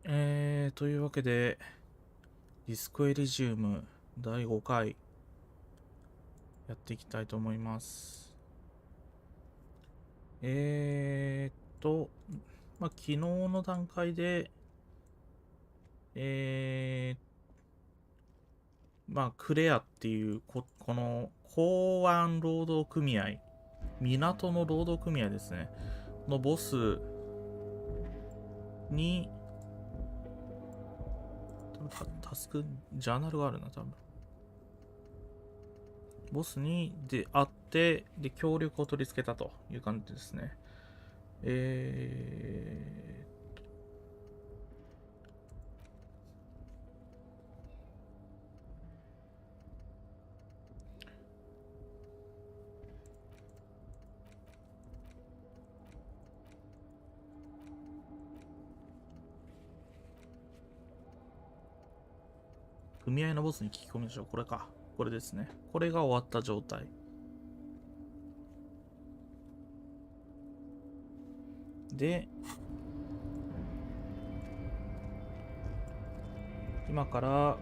というわけで、ディスコエリジウム第5回やっていきたいと思います。昨日の段階で、クレアっていうこの港湾労働組合、港の労働組合ですね、のボスに、タスク、ジャーナルがあるな、多分。ボスにで会って、で、協力を取り付けたという感じですね。組合のボスに聞き込みましょう。これか。これですね。これが終わった状態。で、今から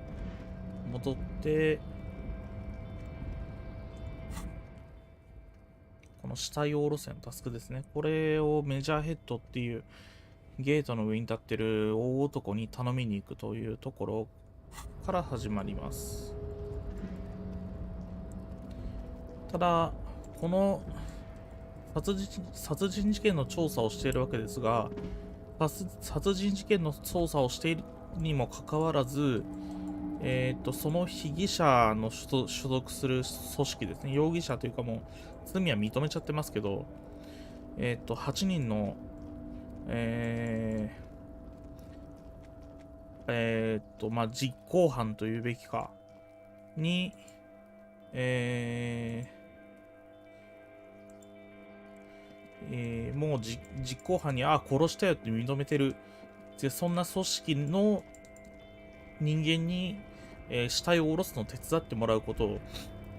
戻って、この死体を下ろせのタスクですね。これをメジャーヘッドっていうゲートの上に立ってる大男に頼みに行くというところから始まります。ただ、この殺人事件の調査をしているわけですが、殺人事件の捜査をしているにもかかわらず、その被疑者の所属する組織ですね、容疑者というかもう、罪は認めちゃってますけど、8人の、実行犯というべきか、に、もう実行犯に殺したよって認めてる、そんな組織の人間に、死体を下ろすのを手伝ってもらうことを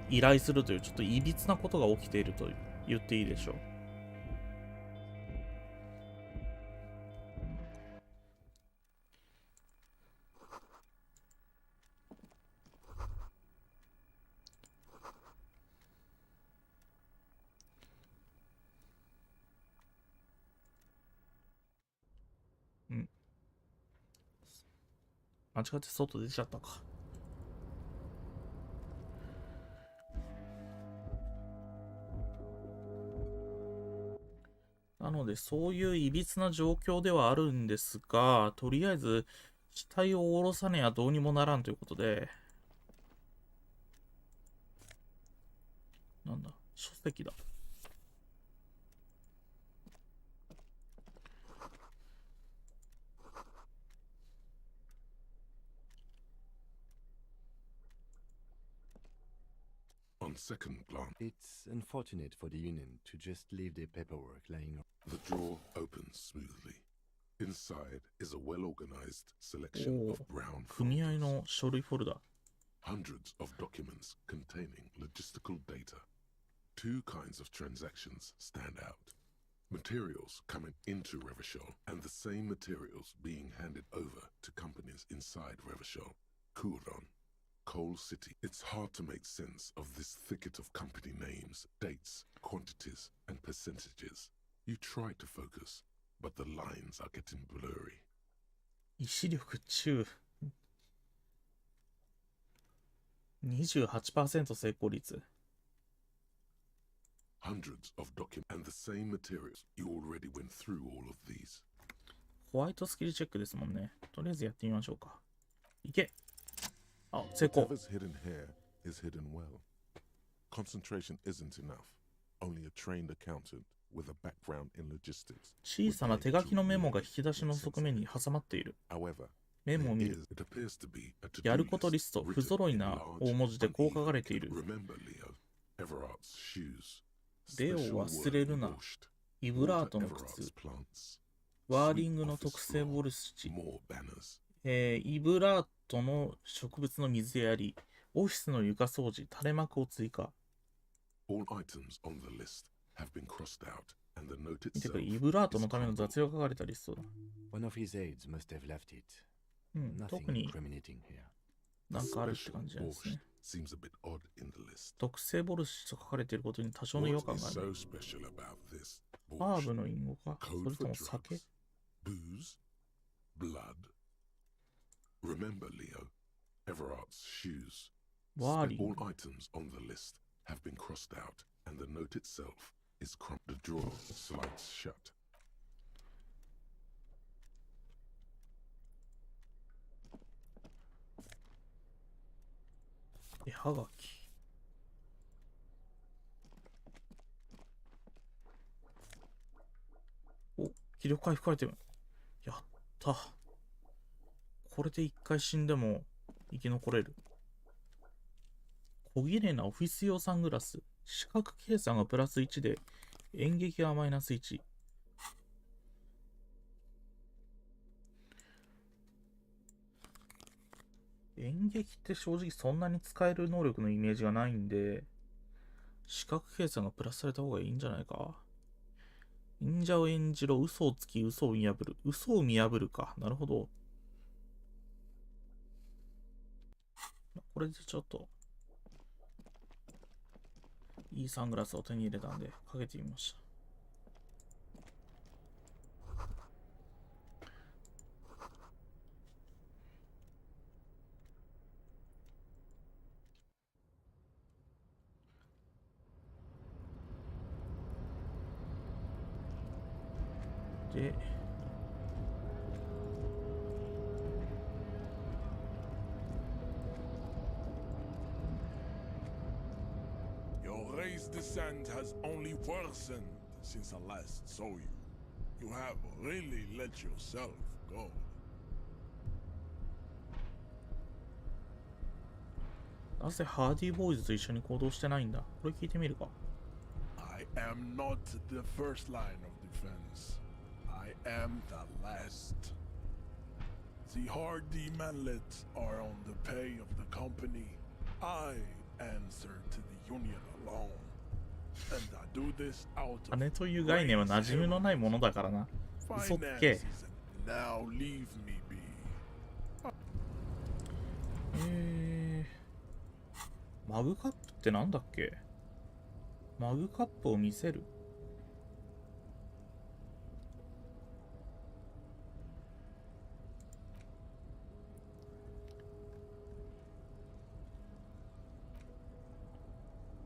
依頼するというちょっといびつなことが起きていると言っていいでしょう。間違って外出ちゃったか。なので、そういういびつな状況ではあるんですが、とりあえず、死体を下ろさねばどうにもならんということで、なんだ、書籍だ。On second glance, it's unfortunate for the union to just leave their paperwork laying. The drawer opens smoothly. Inside is a well-organized selection of brown 組合の書類フォルダ。hundreds of documents containing logistical data. Two kinds of transactions stand out. Materials coming into Revachol and the same materials being handed over to companies inside Revachol. Kuron, Coal City. It's hard to make sense of this thicket of company names, dates, quantities, and percentages. You try to focus, but the lines are getting blurry. 意志力中。28% 成功率。Hundreds of documents and the same materials. You already went through all of these. ホワイトスキルチェックですもんね。とりあえずやってみましょうか。いけ。あ、成功。 Whatever's hidden here is hidden well. Concentration isn't enough. Only a trained accountant with a background in logistics. 小さな手書きのメモが引き出しの側面に挟まっている。 However, メモを見る。 it appears to be a to-do やることリスト、不揃いな大文字でこう書かれている。 Remember, Leo, Everart's shoes. レオを忘れるな。イブラートの靴。ワーリングの特製ボルシチ。イブラートの植物の水やり。オフィスの床掃除、垂れ幕を追加。All items on the list have been crossed out and the note 見てく itself れ、イブラート is のための crumbled. 雑用が書かれたリストだ。 One of his aides must have left it. 特 Nothing に incriminating here. なんかあるって Special 感じなんですね。 borscht seems a bit odd in the list. 特製ボルシと書かれていることに多少の違和 What 感 is がある。 so special about this ハー borscht? ブの隠語か、そ Code れと for も酒 drugs, booze, blood. Remember, Leo, Everart's shoes. ワーリ All ング。 items on the list have been crossed out, and the note itself is crumpled. The drawer slides shut. 絵はがき。お、気力回復アイテム。やった。これで一回死んでも生き残れる。小綺麗なオフィス用サングラス。視覚計算がプラス1で、演劇がマイナス1。演劇って正直そんなに使える能力のイメージがないんで、視覚計算がプラスされた方がいいんじゃないか。忍者を演じろ、嘘をつき、嘘を見破る。嘘を見破るか。なるほど。これでちょっと、いいサングラスを手に入れたんで、かけてみました。で、Your race descent has only worsened since I last saw you. You have really let yourself go. なぜハーディーボーイズと一緒に行動してないんだ。これ聞いてみるか。I am not the first line of defense. I am the last. The Hardy manlets are on the pay of the company. I answer to the union alone. And I do this out of 金という概念は馴染みのないものだからな。嘘つけ。 finances. Now leave me be. マグカップってなんだっけ。マグカップを見せる。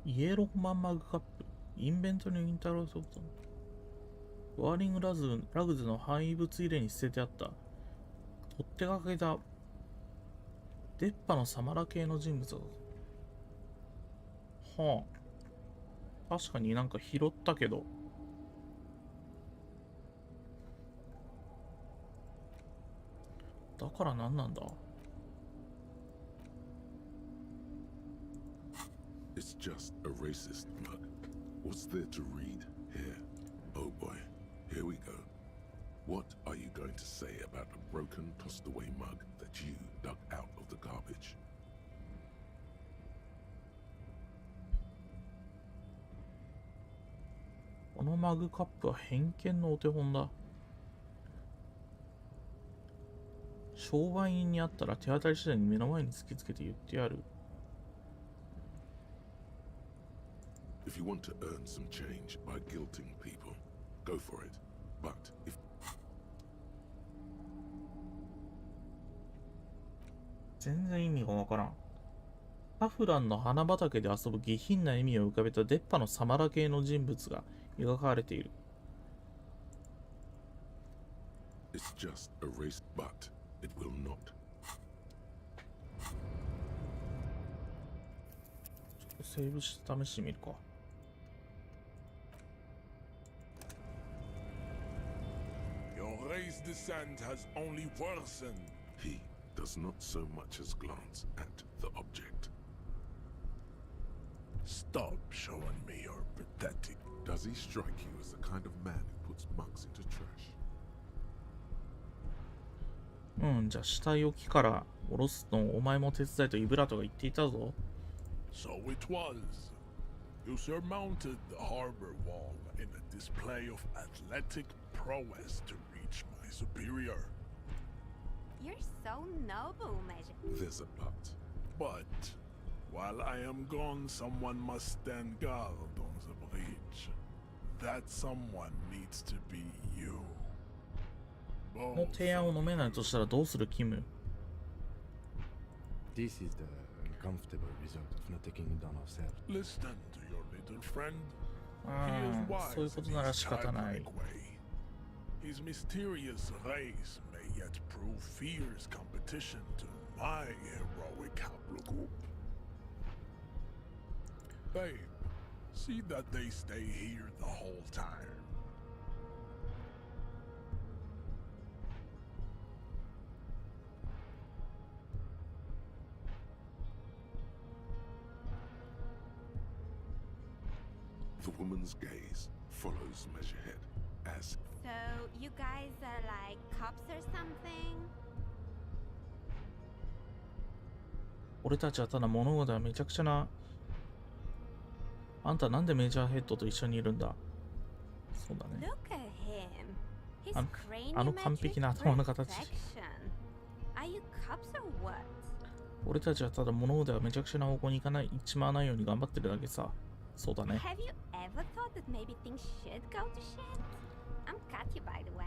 イエローマンマグカップ。インベントにインターローソフト。ワーリングラグズの廃物入れに捨ててあった。取っ手がけた出っ歯のサマラ系の人物だ。はあ。確かになんか拾ったけど。だから何なんだ。 It's just a racist mug. What's there to read here? Oh boy, here we go. What are you going to say about a broken, tossed away mug that you dug out of the garbage? このマグカップは偏見のお手本だ。商売人に会ったら手当たり次第に目の前に突きつけて言ってやる。If you want to earn some change by guilting people, go for it. But if 全然意味がわからん。サフランの花畑で遊ぶ下品な笑みを浮かべた出っ歯のサマラ系の人物が描かれている。it's just a race, but it will not. ちょっとセーブして試してみるか。Your race descent has only worsened. He does not so much as glance at the object. Stop showing me your pathetic. Does he strike you as the kind of man who puts mugs into trash? うん、じゃあ死体を木から下ろすのをお前も手伝いとイブラトが言っていたぞ。So it was. You surmounted the harbor wall in a display of athletic prowess to reach my superior. You're so noble, Major. There's a but. But while I am gone, someone must stand guard on the bridge. That someone needs to be you. この Both 提案を飲めないとしたらどうするキム？ This is the uncomfortable result of not taking it on ourselves. listen to your little friend. あ He is あ、そういう wise こと in なら his 仕方ない。 childlike way. His mysterious race may yet prove fierce competition to my heroic haplogroup. Babe, see that they stay here the whole time. The woman's gaze follows Measurehead as So, you guys are like cops or something? 俺たちはただ物事はめちゃくちゃな。あんたなんでメジャーヘッドと一緒にいるんだ？そうだね。 Look at him. His あの完璧な頭の形。 perfection. Are you cops or what? 俺たちはただ物事はめちゃくちゃな方向に行ちまわないように頑張ってるだけさ。そうだね。 Have you ever thought that maybe things should go to shit? I'm Katya, by the way.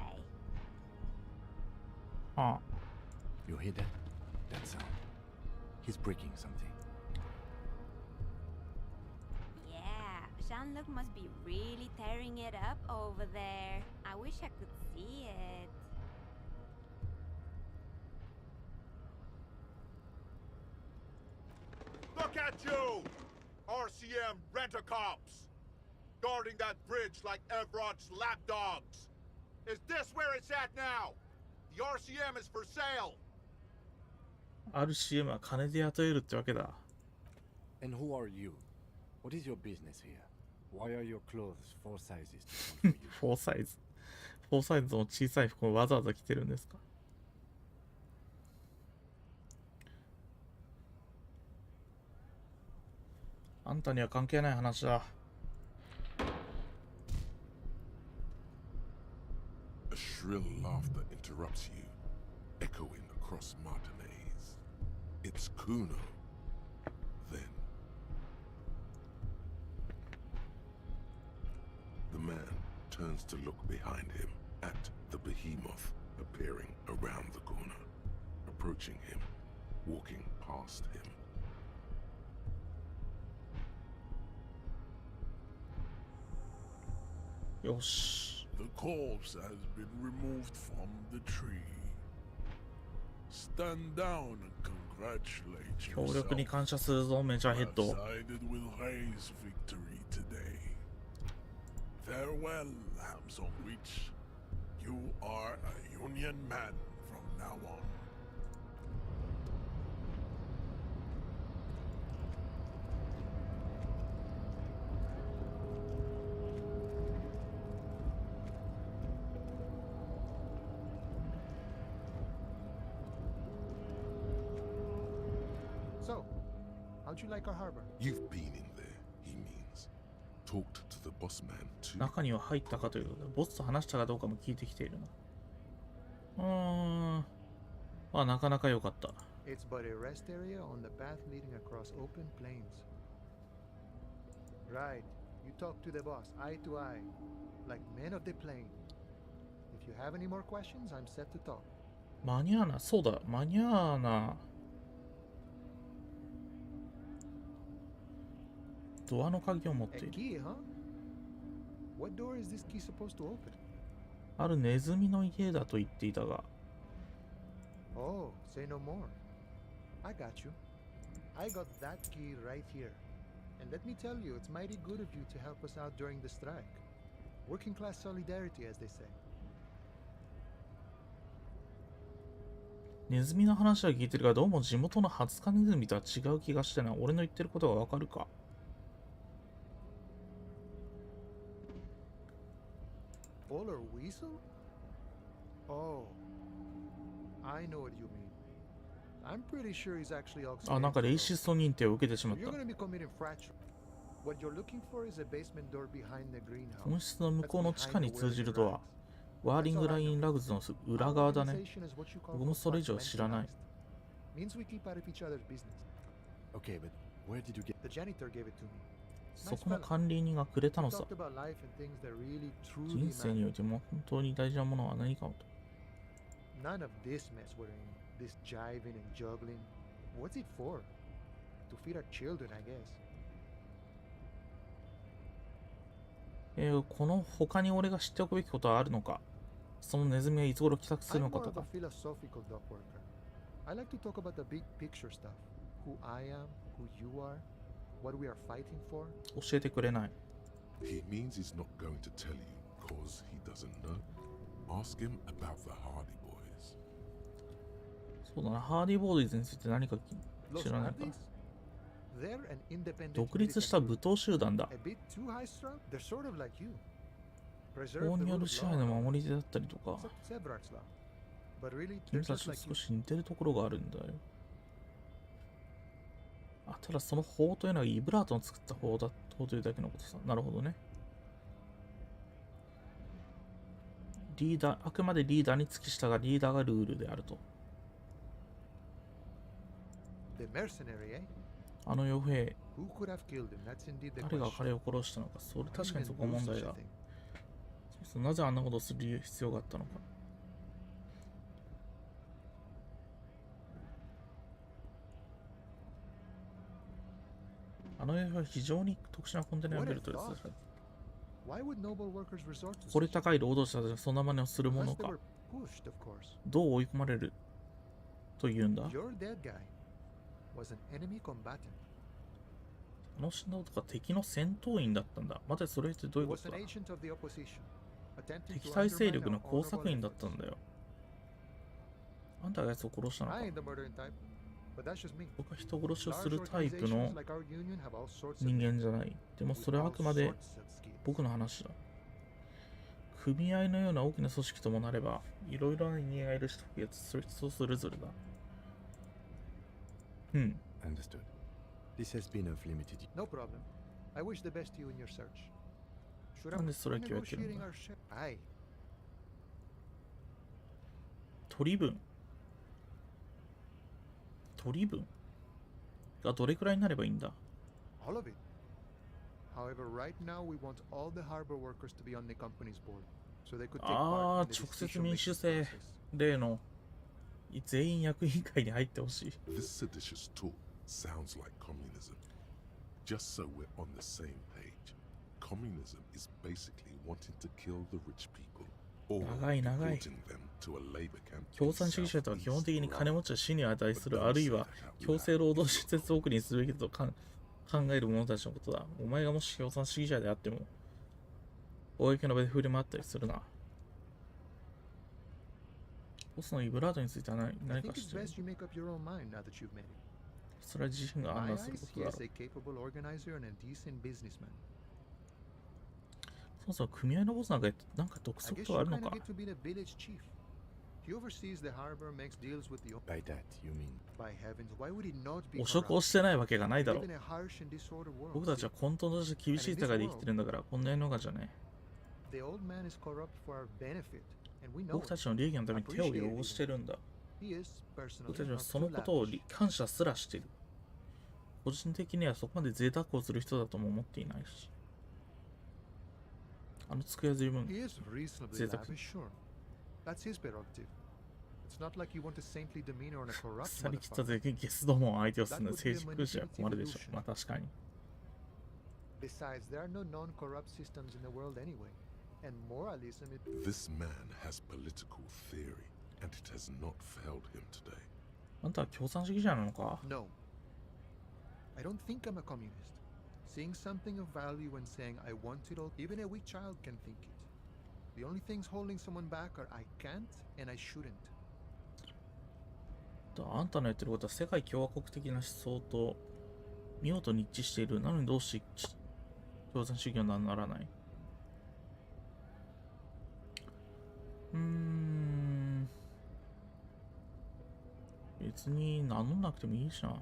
ああ、 You hear that? That sound. He's breaking something. Yeah, Jean-Luc must be really tearing it up over there. I wish I could see it. Look at you! RCM rent-a-cops! Guarding that bridge like Everott's lapdogs! Is this where it's at now? The RCM is for sale! RCM は金で雇えるってわけだ。 And who are you? What is your business here? Why are your clothes 4 sizes too small for you? 4サイズ。4サイズの小さい服をわざわざ着てるんですか？あんたには関係ない話だ。a shrill laughter interrupts you, echoing across Martinez. It's Kuno. Then the man turns to look behind him at the behemoth appearing around the corner, approaching him, walking past him. Yosh. The corpse has been removed from the tree. Stand down and congratulate 協力に yourself. 感謝するぞ、メジャーヘッ I've ド。 sided with Ray's victory today. Farewell, Hamson Witch. You are a Union man from now on. So, how'd you like our harbor? You've been in there, he means. Talked to the boss man too. 中には入ったかということで、ボスと話したかどうかも聞いてきているな。あ、なかなか良かった。 It's but a rest area on the path leading across open plains. Right. You talk to the boss, eye to eye, like men of the plain. If you have any more questions, I'm set to talk. マニアーナ、そうだ、マニアーナ。ドアの鍵を持ってい A る。 key, huh? What door is this key supposed to open? あるネズミの家だと言っていたが、 Oh, say no more. I got you. I got that key right here. And let me tell you, it's mighty good of you to help us out during the strike. Working class solidarity, as they say. ネズミの話は聞いてるが、どうも地元のハツカネズミとは違う気がしてな。俺の言ってることがわかるか？ Polar weasel? Oh, I know what you mean. I'm pretty sure he's actually あ、なんかレイシスト認定を受けてしまっ You're た。 gonna be committing fraction. What you're looking for is a basement door behind the greenhouse. 本質の向こうの地下に通じるドア。ワーリングラインラグズの裏側だね。僕もそれ以上知らない。Means we keep out of each other's business. Okay, but where did you get? The janitor gave it to me. そこの管理人がくれたのさ。 Talked about life and things that really 人 truly 生におい matter. ても本当に大事なものは何かと。 None of this mess we're in. This jiving and juggling. What's it for? To feed our children, I guess. この他に俺が知っておくべきことはあるのか。そのネズミがいつ頃帰宅する I'm のか more と of a か。 philosophical dock worker. I like to talk about the big picture stuff. Who I am, who you are, what we are fighting for. 教えてくれない。 He means he's not going to tell you cause he doesn't know. Ask him about the Hardy Boys. そうだな、ハーディーボーイズについて何か Los 知らないか。 Hardys? They're an independent 独立した militant 武闘集団だ。 group. A bit too high strung? They're sort of like you. Preserve 法 the によ rule る of 支配の law. 守り手だったりとか、 Except Severance law. But really, 君 they're た just ちと like 少 you. し似てるところがあるんだよ。あ、ただその法というのはイブラートの作った法だ、法というだけのことさ。なるほどね。リーダー、あくまでリーダーに付き従うリーダーがルールであると。 The mercenary, eh? あの傭兵、 Who could have killed him? That's indeed the 誰が question. 彼を殺したのか。それ Why 確かに even そこは do 問 such 題 a だ。 thing? そうそう、なぜあんなことをする必要があったのか。あの傭兵は非常に特殊なコンテナベルトです。 Why would noble workers resort to 誇り such? 高い労働者たちがそんな真似をするも Unless の they か。 were pushed, of course. どう追い込まれるというんだ。 Your dead guy was an enemy combatant. あの死んだ男は敵の戦闘員だったんだ。待て、それってどうい He うこ was と an だ。 agent of the opposition, attempting 敵 to 対勢 undermine 力の our 工作 honorable 員だったん efforts. だよ。あんたがやつを殺したのか。 I ain't the murdering type, but that's just me. 僕は人殺しをす Large るタイプの organizations like our union have all sorts of 人間じゃない。でもそれはあくまで all sorts of skills. 僕の話だ。組合のような大きな組織ともなれば、いろいろな人間がいる人やつ、人それぞれだ。うん。 Understood. This has been of limited use. No problem. I wish the best to you in your search. Should なん I でそれは決めてるん negotiating だ。 our share? Aye. 取り分。取り分がどれくらいになればいいんだ。 All of it. However, right now we want all the harbor workers to be on the company's board, so they could take あ part あ、 in the 直接 decision 民 making 主制 process. 例の全員役員会に入ってほしい。 This seditious talk sounds like communism. Just so we're on the same page, communism is basically wanting to kill the rich people or 長い長い。 deporting them to a labor camp 共産主義者とは基本的に金持ちは死に値する、あるいは強制労働施設送りにすべきだと考える者たちのことだ。お前がもし共産主義者であっても、公の場で振り回ったりするな。ボスのイブラートについては I 何 think か it's してる。 best you make up your own mind now that you've met him. それは自身が In 判 my 断する eyes, こと he だ is ろ a capable organizer and a decent businessman. う。そもそも組合のボスなんか督 I 促 guess とはあ you るの kind of か。 get to be the village chief. He oversees the harbor, makes deals with the. By that, you mean By heavens, why would he not be 汚職を corrupt? してないわけがないだ We ろ live う。 in a harsh and disordered world. 僕たちは混沌として厳しい世界で生きてるんだから、こんな世の中じゃね。 The old man is corrupt for our benefit, and we know 僕た it. ちの利益のために手を汚してるんだ。 He is personally 僕たちは not そ too のことを lavish. 感謝すらしている。個人的にはそこまで贅沢をする人だとも思っていないし。あの机は十分 He is reasonably 贅沢。 lavish, sure. That's his prerogative. It's not like you want a saintly demeanor on a corrupt 腐りきった motherfucker. 税金ゲスどもを相手をするのは政治空者は困るでしょう。まあ確かに。 Besides, there are no non-corrupt systems in the world anyway. And moralism is... This man has political theory, and it has not failed him today. あんたは共産主義者なのか？ No. I don't think I'm a communist. Seeing something of value and saying I want it all, even a weak child can think it. The only things holding someone back are I can't and I shouldn't. あんたのやってることは世界共和国的な思想と見事に一致している。なのにどうして共産主義にはならない？別に名乗んなくてもいいしな。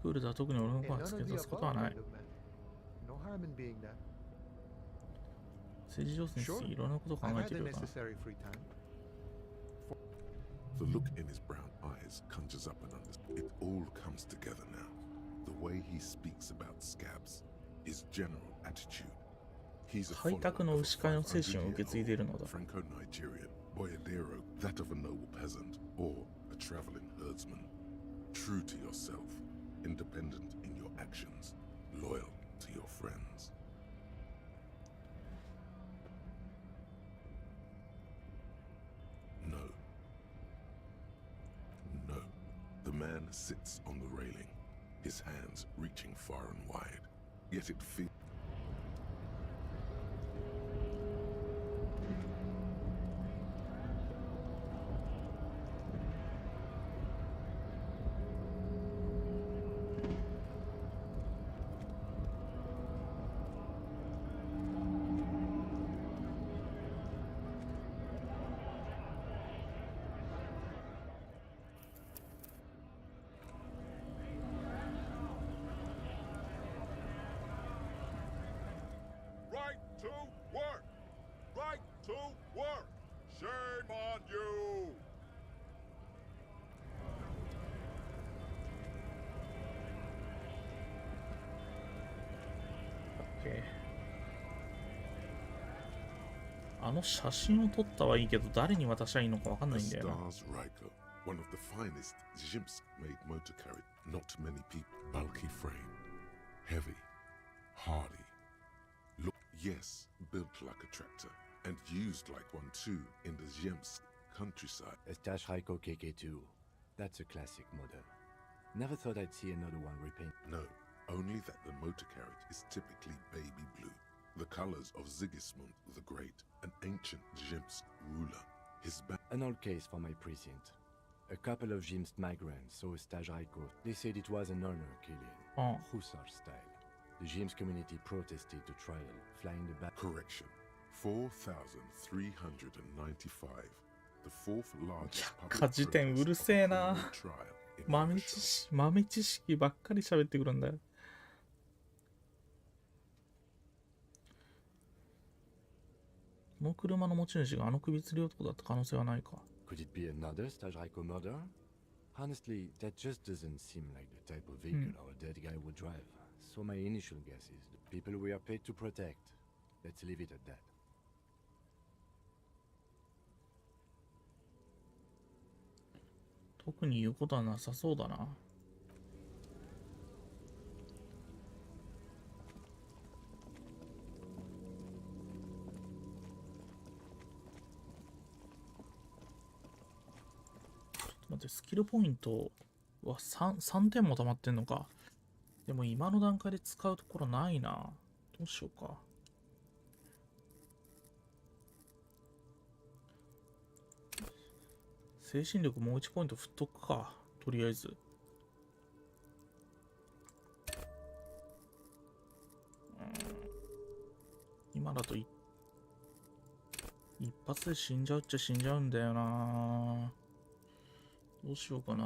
クールでは特に俺の And 声 none つ of け the 出すこと above はな kind い。 of man. harm in being that. 政治情勢についていろんなことを考 I've え had て the るよな。 necessary free time. The look in his brown eyes conjures up an understanding. It all comes together now. The way he speaks about scabs, his general attitude. He's a 開拓の牛飼いの精神を受け継いでいるのだ。 Franco-Nigerian boyadero, that of a noble peasant or a traveling herdsman. True to yourself, independent in your actions, loyal to your friends. No. No. The man sits on the railing, his hands reaching far and wide. Yet it feels. Right to work! Right to work! Shame on you! OK あの写真を撮ったはいいけど、誰に渡しゃいいのかわかんないんだよな。 Stars Ryko, one of the finest Zhimsk-made motor carriage. Not many people. Bulky frame, heavy, hardy. Look, yes, built like a tractor, and used like one too in the Zhimsk countryside. Estache Raiko KK2. That's a classic model. Never thought I'd see another one repainted. No, only that the motor carriage is typically baby blue, the colors of Sigismund the Great, an ancient Zhimsk ruler. His back. An old case for my precinct. A couple of Zhimsk migrants saw Estache Raiko. They said it was an honor killing. Oh. Hussar style. The Zhimsk community protested to trial, flying the back. Correction. 4,395. The fourth largest public かじ点うるせえな。 protest of criminal trial in 豆知識ばっかり喋ってくるんだよ。この車の持ち主があの首吊り男だった可能性はないか。 Could it be another Estache Raiko murder? Honestly, that just doesn't seem like the type of vehicle our dead guy would drive. So my initial guess is the people we are paid to protect. Let's leave it at that. 特に言うことはなさそうだな。ちょっと待って、スキルポイントは 3点も溜まってんのか。でも今の段階で使うところないな。どうしようか。精神力もう1ポイント振っとくか。とりあえず。今だと一発で死んじゃうっちゃ死んじゃうんだよな。どうしようかな。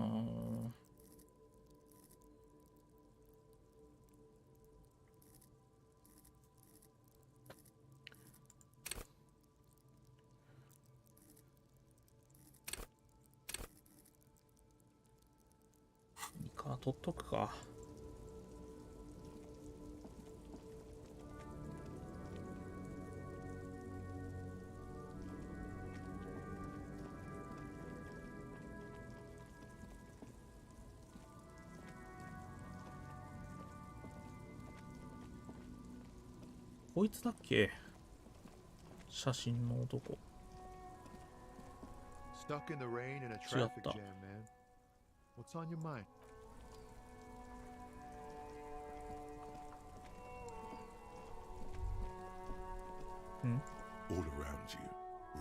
いいか、取っとくか。こいつだっけ？写真の男。 Stuck in the rain in a 違っ traffic た。 jam, man. What's on your mind? All around you,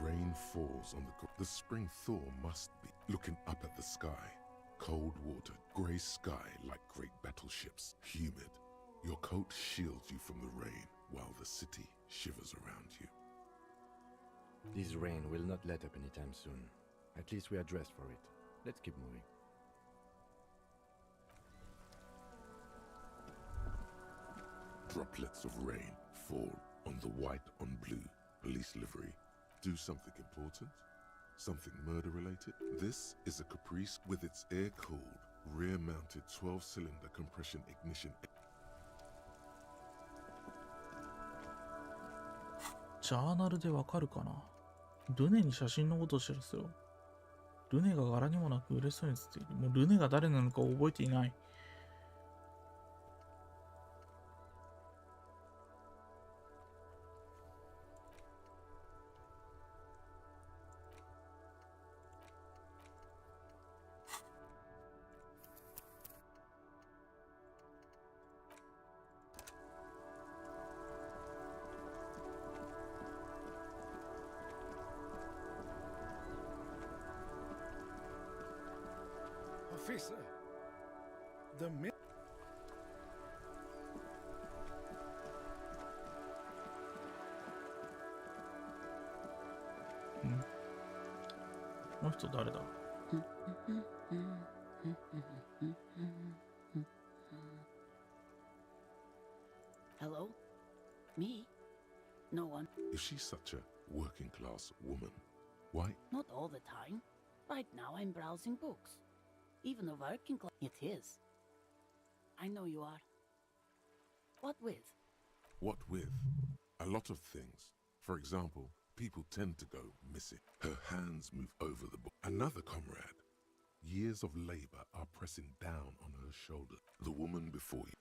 rain falls on the spring thaw must be. Looking up at the sky, cold water, grey sky like great battleships, humid. Your coat shields you from the rain while the city shivers around you. This rain will not let up anytime soon. At least we are dressed for it. Let's keep moving. こ Droplets of rain fall on the white on blue police livery. Do something important? Something murder related? This is a Caprice with its air-cooled, rear-mounted 12-cylinder compression ignition. ジャーナルでわかるかな。ルネに写真のことを知らせろ。ルネが柄にもなく嬉しそうに写っている。もうルネが誰なのか覚えていない。Officer, the min- この人誰だ。 Hello? Me? No one. Is she such a working-class woman? Why? Not all the time. Right now I'm browsing books. Even a working class. It is. I know you are. What with? What with? A lot of things. For example, people tend to go missing. Her hands move over the book. Another comrade. Years of labor are pressing down on her shoulder. The woman before you.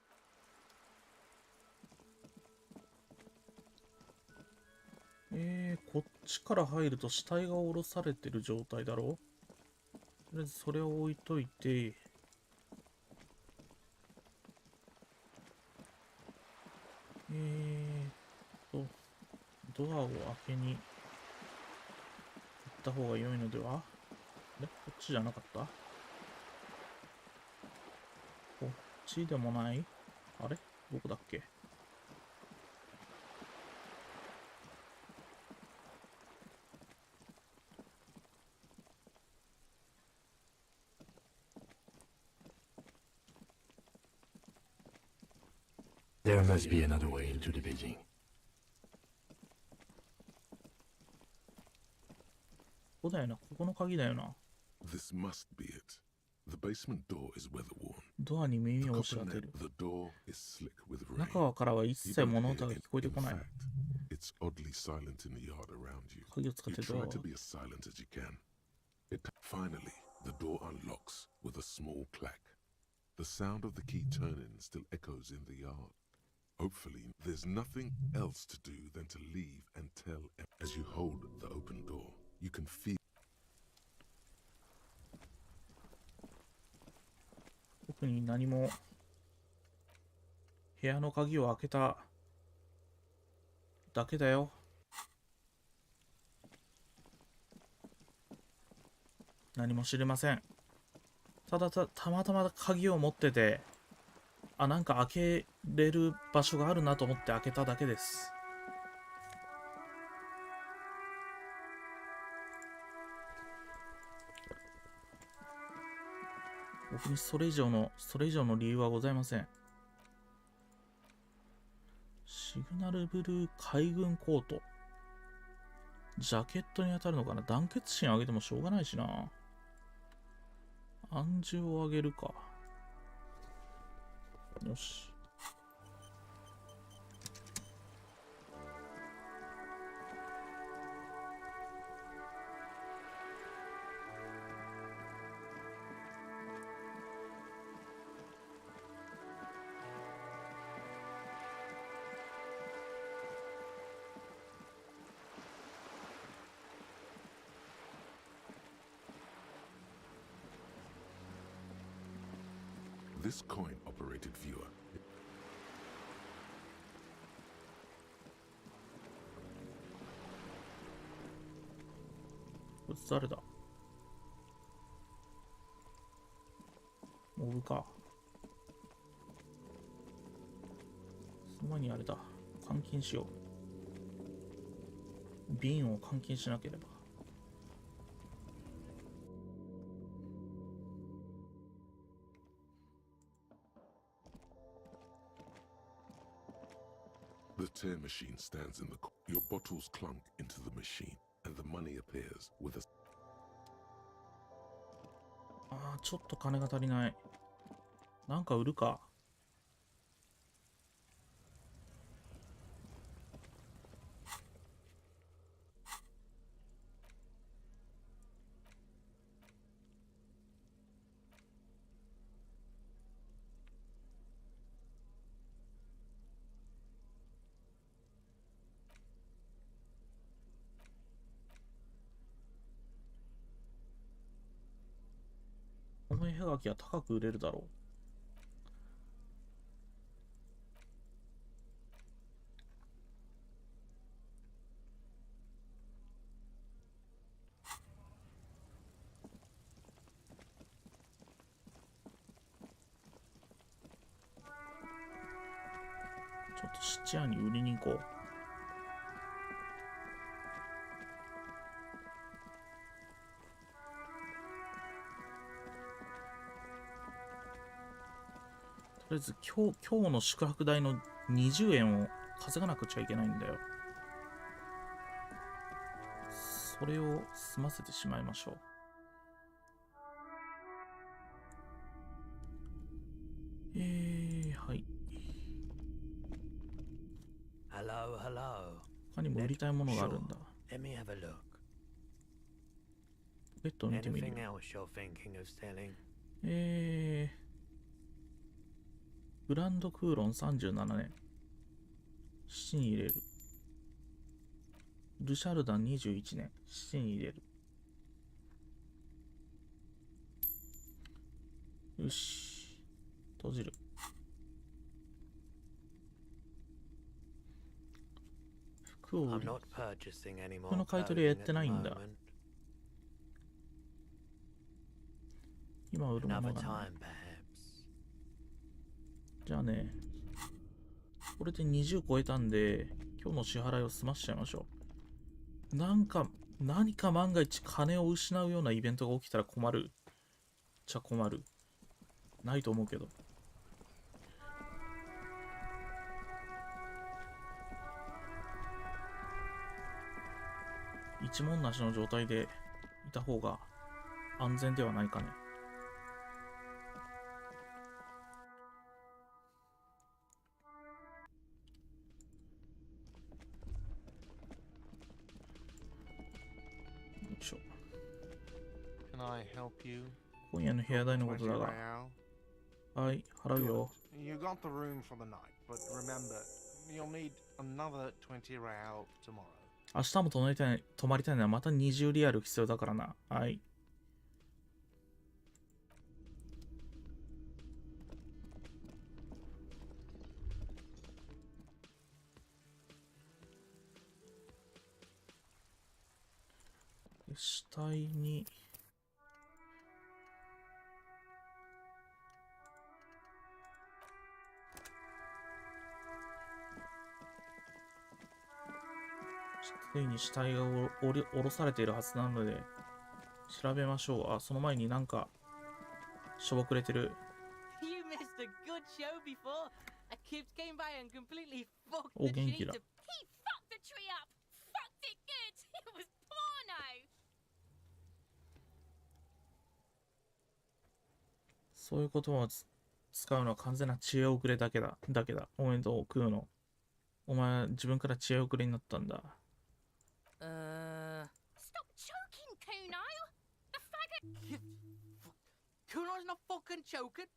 こっちから入ると死体が下ろされてる状態だろ。とりあえずそれを置いといて、ドアを開けに行った方が良いのでは。こっちじゃなかった？こっちでもない？あれどこだっけ？ There must be another way into the building. ここだよな。ここの鍵だよな。 This must be it. The basement door is weather-worn. ドアに耳 The を押し当て copper る。 net, the door is slick with rain. 中からは一 You 切 don't 物 hear 音が it. 聞こえてこ In ない。 fact, it's oddly silent in the yard around you. 鍵を使っ You てドア try を。 to be as silent as you can. Finally, the door unlocks with a small clack. The sound of the key turning still echoes in the yard. Hopefully, there's nothing else to do than to leave and tell. As you hold the open door, you can feel. 特に何も部屋の鍵を開けただけだよ。何も知りません。たまたま鍵を持ってて、なんか開けれる場所があるなと思って開けただけです。僕にそれ以上の理由はございません。シグナルブルー海軍コート。ジャケットに当たるのかな。団結心上げてもしょうがないしな。暗示を上げるか。よし。This coin-operated viewer. こいつ誰だ？モブか。その前にあれだ。監禁しよう。瓶を監禁しなければ。The tear machine stands in the your bottles clunk into the machine, and the money appears with a ああ、ちょっと金が足りない。なんか売るか。この絵はがきは高く売れるだろう。ちょっと質屋に売りに行こう。とりあえず今日の宿泊代の20円を稼がなくちゃいけないんだよ。それを済ませてしまいましょう。はい。 Hello, hello. 他にも売りたいものがあるんだ。 Let me have a look. ベッドを見てみる。 Anything else you're thinking of selling? グランドクーロン37年。7に入れる。ルシャルダン21年。7に入れる。よし。閉じる。服を売 I'm り。 not purchasing any 服 more の買い取りはや clothing って at な the いんだ。 moment. 今売るもの Another がない。 time, perhaps. じゃあね、これで20超えたんで、今日の支払いを済ましちゃいましょう。何か万が一金を失うようなイベントが起きたら困る。じゃ困る。ないと思うけど。一文なしの状態でいた方が安全ではないかね。よいしょ。 Can I help you? 今夜の部屋代のことだ 20が、 real? はい、払うよ。 You got the room for the night, but remember, you'll need another 20 real tomorrow. 明日も泊まりたいのはまた20リアル必要だからな。はい。で死体についに死体が下ろされているはずなので調べましょう。あ、その前になんかしょぼくれてる。 You missed a good show before. A kid came by and completely fucked お the 元気 tree だ。 to He fucked the tree up! Fucked it good! It was porno! そういう言葉を使うのは完全な知恵遅れだけだ。おめでとう、食うの。お前自分から知恵遅れになったんだ。Stop choking, Kuno! The faggot! Kuno's not fucking choking.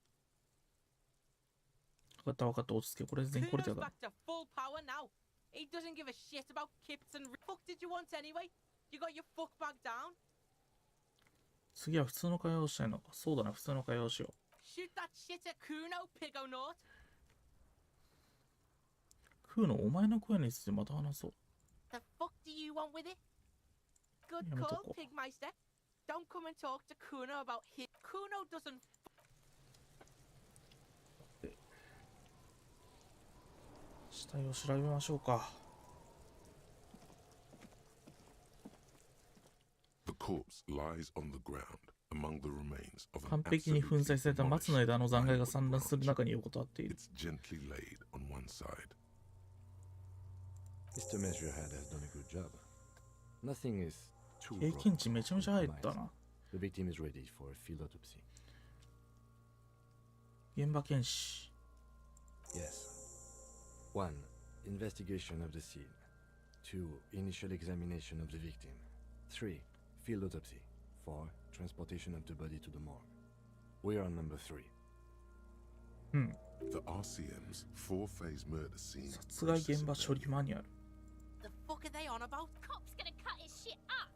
分かった、落ち着け。これ全員これ Kuno's だ。 back to full power now. He doesn't give a shit about kips and fuck did you want anyway? You got your fuck back down. 次は普通の会話をしたいのか。そうだな、普通の会話をしよ Shoot that shit at Kuno, pig o' naught. う。食うの、お前の声についてまた話そう。 The fuck do you want with it? Good やめと call, こう。 Pigmeister. Don't come and talk to Kuno about his. Kuno doesn't. 死体を調べましょうか。 The corpse lies on the ground among the remains of 完 an 璧に粉 absolutely 砕された松の demolished 枝の残骸が plywood 散乱する branch. 中に横たわっている。 It's gently laid on one side. Mr. Measurehead has done a good job. Nothing is too 経 broken 験値めちゃめちゃ入っ to た compromise. な。 The victim is ready for a field autopsy. 現場検視。 Yes. 1. Investigation of the scene. 2. Initial examination of the victim. 3. Field autopsy. 4. Transportation of the body to the morgue. We are on number 3. うん。 The RCM's four-phase murder scene 殺害現場処理マニュアル。 The fuck are they on about? Cop's gonna cut his shit up.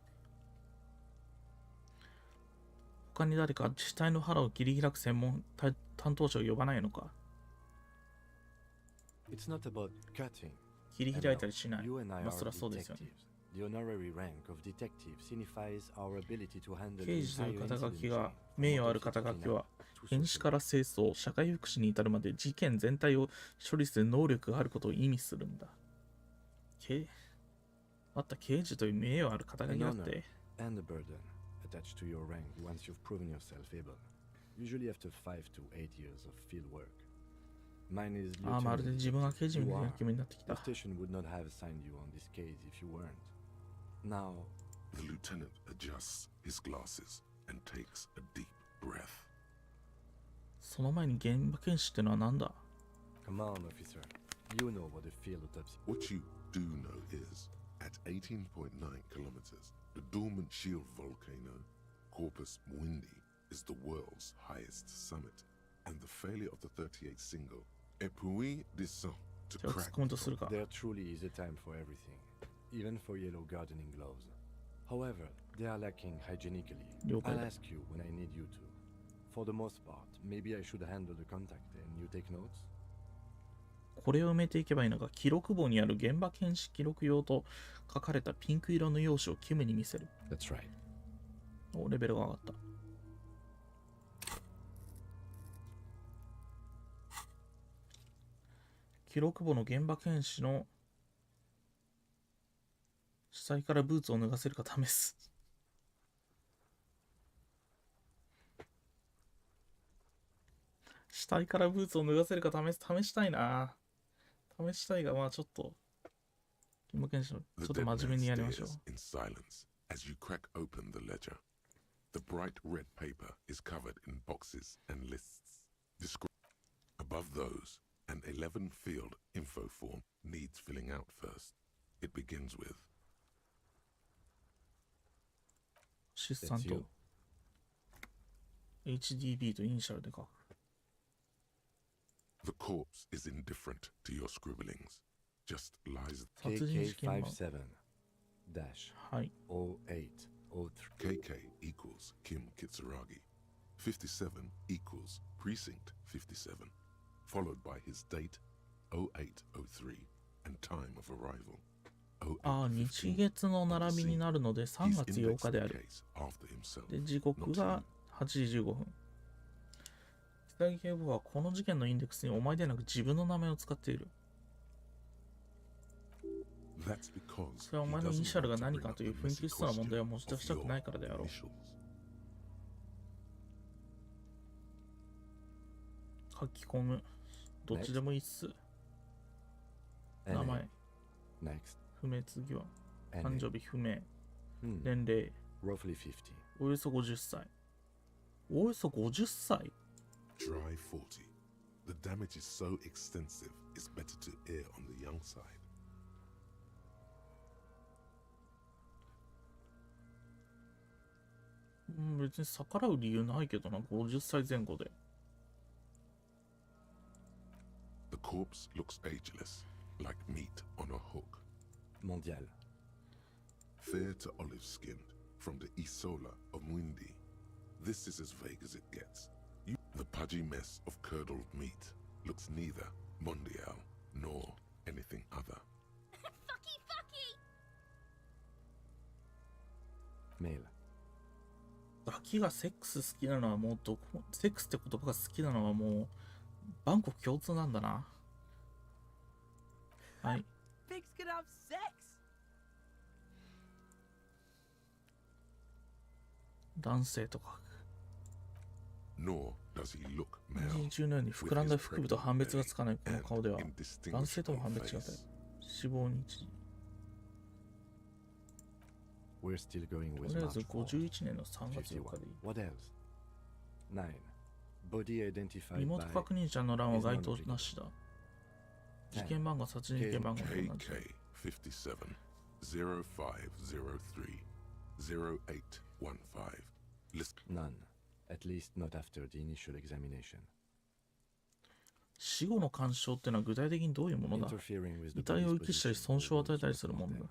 他に誰か死体の腹を切り開く担当者を呼ばないのか。 It's not about cutting. 切り開いたりしない。 You and I まあ are そりゃそうですよね。 detectives. The honorary rank of detective signifies our ability to handle 刑 the 事という entire 肩書 incident きが chain, 名誉あ from る肩書き motive は to 検視 social. から清掃、社会福祉に至るまで事件全体を処理する能力があることを意味するんだ。また刑事という名誉ある肩書きだっ An honor て。 and a burden attached to your rank once you've proven yourself able. Usually after 5 to 8 years of field work. Mine is ああ、まるで lieutenant 自分が刑事 detective. みた You いな are. 気分になってき The た。 station would not have assigned you on this case if you weren't. Now, The lieutenant adjusts his glasses and takes a deep breath. その前に現場検視ってのは何だ？ come on, officer. You know what a field autopsy. What you do know is, at 18.9 kilometers, the dormant shield volcano, Corpus Mundi, is the world's highest summit, and the failure of the 38 single, Epui descend to じゃあ突っ crack 込むとするか。 There truly is a time for everything, even for yellow gardening gloves. However, they are lacking hygienically. 了解 I'll だ。 ask you when I need you to. For the most part, maybe I should handle the contact and you take notes? これを埋めていけばいいのか。記録簿にある現場検視記録用と書かれたピンク色の用紙をキムに見せる。 That's right. お、レベルが上がった。記録簿の現場検視の死体からブーツを脱がせるか試す。死体からブーツを脱がせるか試したいな。試したいが、まあちょっと、現場検視のちょっ The と dead 真面目 man にやりましょう。 stares in silence as you crack open the ledger. The bright red paper is covered in boxes and lists. Above those, an 11-field info form needs filling out first. It begins with 出産 That's と you. HDB とイニシャルで書く。 the corpse is indifferent to your scribblings. Just lies. 殺人事件は KK57-0803. はい。 KK equals Kim Kitsuragi. 57 equals Precinct 57, followed by his date 0803 and time of arrival. ああ、日月の並びになるので3月8日である。で、時刻が8時15分。北木警部はこの事件のインデックスにお前でなく自分の名前を使っている。それはお前のイニシャルが何かという紛糾しそうな問題を持ち出したくないからであろう。書き込む。どっちでもいいっす。名前。 Next. 不明、次は。 NA. 誕生日不明。 Hmm. 年齢。 Roughly 50. およそ50歳。およそ50歳 Try 40. The damage is so extensive, it's better to err on the young side. 別に逆らう理由ないけどな、50歳前後で。The corpse looks ageless, like meat on a hook. Mondial. Fair to olive-skinned, from the Isola of Muindi. This is as vague as it gets. The pudgy mess of curdled meat looks neither mondial nor anything other. Fucky, fucky! Male. ガキがセックス好きなのはもうどこ、セックスって言葉が好きなのはもう、バンコク共通なんだな。はい。 Pigs can have sex! 男性とか。 Nor does he look 妊 male. 娠中のように膨らんだ腹部と判別がつかないこの顔では、男性とも判別しがたい。死亡日時。We're still going と with りあえず March 4. 51年の3月4日でいい。 What else? 9. Body identified 身元 by 確認者の欄は該当なしだ。事件番号、殺人事件番号と同じ。 KK57 0503 0815. List none. At least not after the initial examination. 死後の干渉ってのは具体的にどういうものだ？ Interfering with the 遺体を遺 body's 棄したり position 損傷を与え or たり use する of ものだ。 them.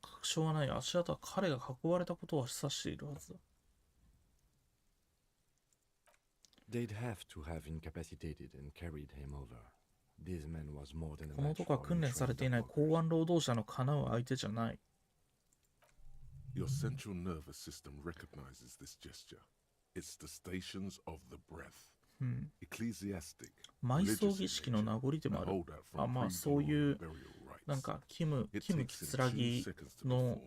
確証はない。足跡は彼が囲われたことを示唆しているはずだ。They'd have to have incapacitated and carried him over. This man was more than a この match 男は for 訓練されていない insurance 港湾労働者のかなう相手じゃない。 Your central nervous system recognizes this gesture. It's the stations of the breath. Ecclesiastic. 埋葬儀式の名残でもある。あ、まあそういう、なんかキム・キツラギの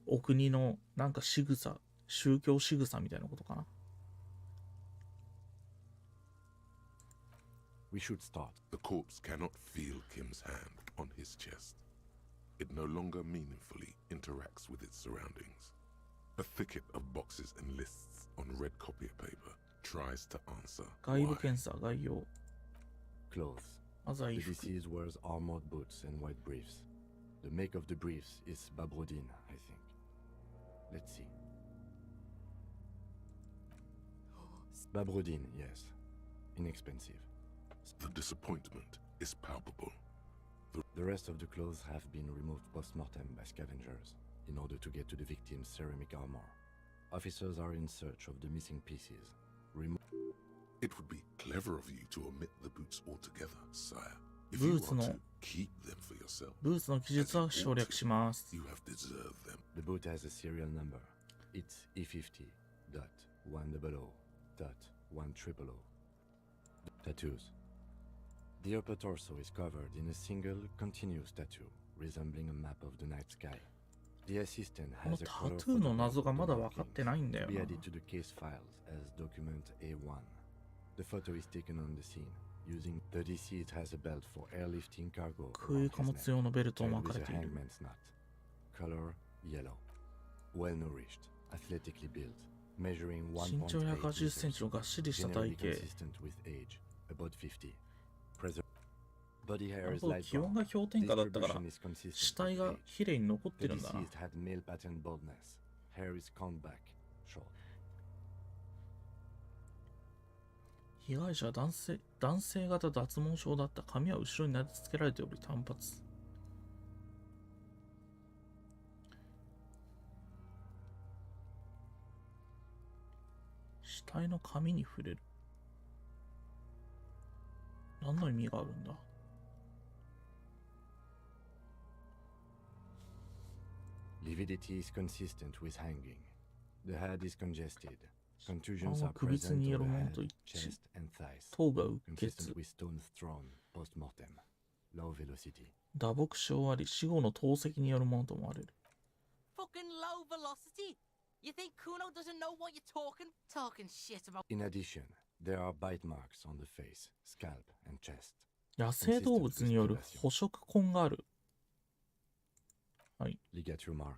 お国のなんか仕草、宗教仕草みたいなことかな。 We should start. The corpse cannot feel Kim's hand on his chest. It no longer meaningfully interacts with its surroundings. A thicket of boxes and lists on red copier paper tries to answer 外部 why. 検査、概要。 Clothes. まずは The 衣服。 deceased wears armored boots and white briefs. The make of the briefs is Babrodin, I think. Let's see. Babrodin, yes. Inexpensive. The disappointment is palpable. The rest of the clothes have been removed post-mortem by scavengers in order to get to the victim's ceramic armor. Officers are in search of the missing pieces. It would be clever of you to omit the boots altogether, sire. If ブ you ーツ are の to keep them for yourself, ブーツの記述は省略します。 you have deserved them. The boot has a serial number. It's E50.100.100. Tattoos. The upper torso is covered in a single continuous tattoo, resembling a map of the night sky. The assistant この has a タ color トゥーの photograph 謎 of が the まだ分かって markings ないんだよ to な。 be added to the case files as document A1. The photo is taken on the scene using the deceased has a belt for airlifting cargo 空輸貨 around 物 his neck, 用のベルトを tied 巻か with れ a ている。 hangman's knot. Color yellow. Well nourished, athletically built, measuring 身長 1.8 180セン meters. チのがっしりした Generally 体型。 consistent with age, about 50. Body な hair る is ほど、 light 気温 brown. が氷点下だったから Distribution is consistent 死体 with が age. 綺麗に残って The るんだな。 deceased had male pattern baldness. Hair is combed back, short. 被害者は男性型脱毛症だった。髪は後ろになでつけられており単発。死体の髪に触れる。何の意味があるんだ？ Lividity is consistent with hanging. The head is congested. あ Contusions の are 首痛 present によ on る the もの head, と一致。 chest, and thighs. 頭部はうっ血。 Consistent with stones thrown post-mortem. Low velocity. 打撲傷あり、死後の透析によるものと思われる。 Fucking low velocity. You think Kuno doesn't know what you're talking shit about? In addition, there are bite marks on the face, scalp, and chest. 野生動物による捕食痕がある。はい。 Ligature mark.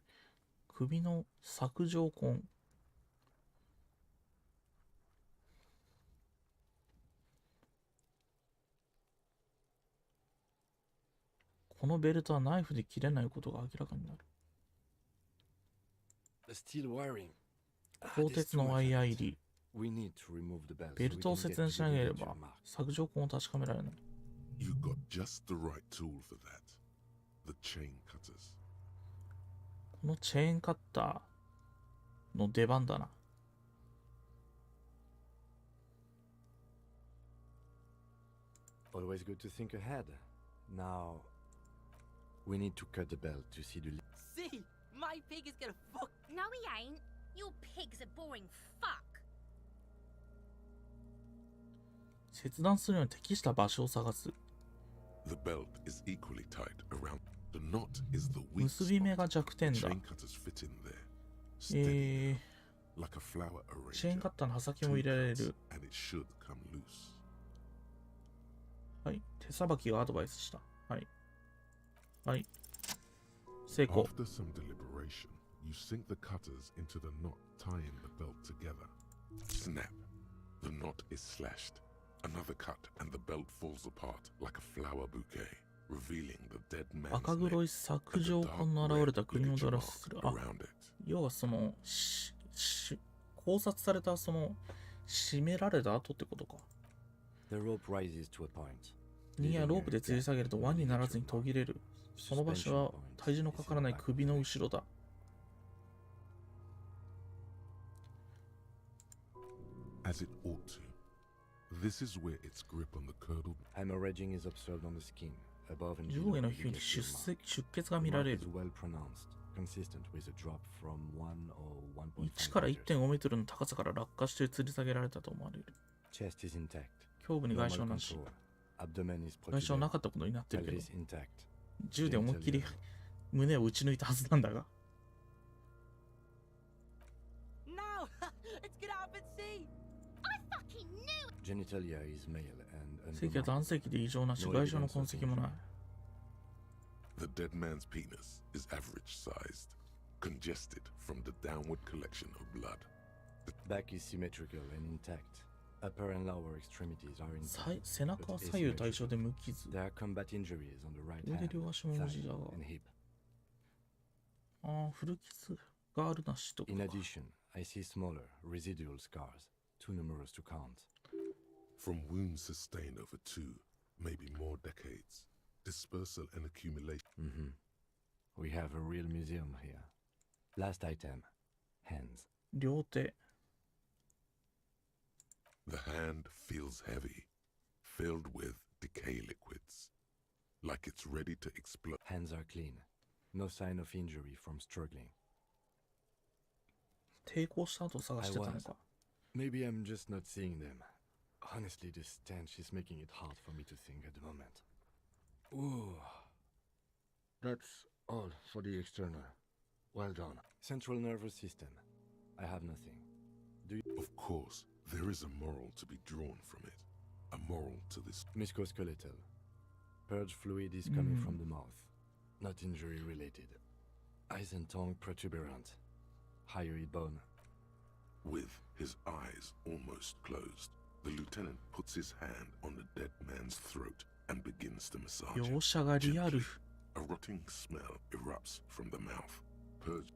首の索状痕。このベルトはナイフで切れないことが明らかになる。 The steel wiring. 鋼鉄のワイヤー入り。 We need to remove the belt ベルトを so we 切 can 断 get し to な the けれ ligature ば mark. 索状痕を確かめられない。 You got just the right tool for that. The chain cutters. このチェーンカッターの出番だな。 Always good to think ahead. Now, we need to cut the belt to see the. See, my pig is gonna fuck. No, he ain't. Your pig's a boring fuck. 切断するのに適した場所を探す。 The belt is equally tight around. The knot is the weak 結び目 spot. が弱点だ。 Chain cutters fit in there. Steady, like like a flower チェーン arranger. カッターの刃先も入れられ Two る。 cuts, and it should come loose. はい。手さばきがアドバイスした。はい。はい。成功。 After some deliberation, you sink the cutters into the knot tying the belt together. Snap. The knot is slashed. Another cut and the belt falls apart like a flower bouquet, revealing the dead man's 赤黒い neck 削状痕の現れた国をドラスする。あ、 around it. 要はその、考察されたその、締められた後ってことか。The rope rises to a point. 人間はロープで吊り下げると輪にならずに途切れる。その場所は体重のかからない首の後ろだ。As it ought to. This is where its grip on the curdled Hemorrhaging is observed on the skin, above and 上 below 下の the 皮膚に initial mark. 出血が The 見ら mark れ is る。 well pronounced, consistent with a drop from 1 or 1.5 1から meters. 1.5 メートルの高さから落下して吊り下げられたと思われる。 Chest is intact. 胸部に外傷 Normal なし。 contour. Abdomen is 外傷 protrude. なかったことになってるけど、 Pelvis intact. 銃で思いっきり胸を撃ち抜いたはずなんだが。 Now, let's get out and see. I fucking knew Genitalia is male and 性器は男性器で異常なし、外傷の痕跡もない。 The dead man's penis is average sized, congested from the downward collection of blood. back is symmetrical and intact. Upper and lower extremities are さ intact. 背中は左右対称で無傷。 There are combat injuries on the right 腕 hand, 両足も無事だが。 thigh, and hip. ああ、古傷があるなしとか。 In addition, I see smaller, residual scars, too numerous to count. From wounds sustained over 2, maybe more decades, dispersal and accumulation. We have a real museum here. Last item, hands. 両手。 The hand feels heavy, filled with decay liquids, like it's ready to explode. Hands are clean. No sign of injury from struggling. 抵抗した後探してたのか。 Maybe I'm just not seeing them. Honestly, this stench is making it hard for me to think at the moment. Ooh. That's all for the external. Well done. Central nervous system. I have nothing. Of course, there is a moral to be drawn from it. A moral to this. Musculoskeletal. Purge fluid is coming from the mouth. Not injury related. Eyes and tongue protuberant. Hyoid bone. With his eyes almost closed, the lieutenant puts his hand on the dead man's throat and begins to massage it. 描写がリアル。 A rotting smell erupts from the mouth. Purge.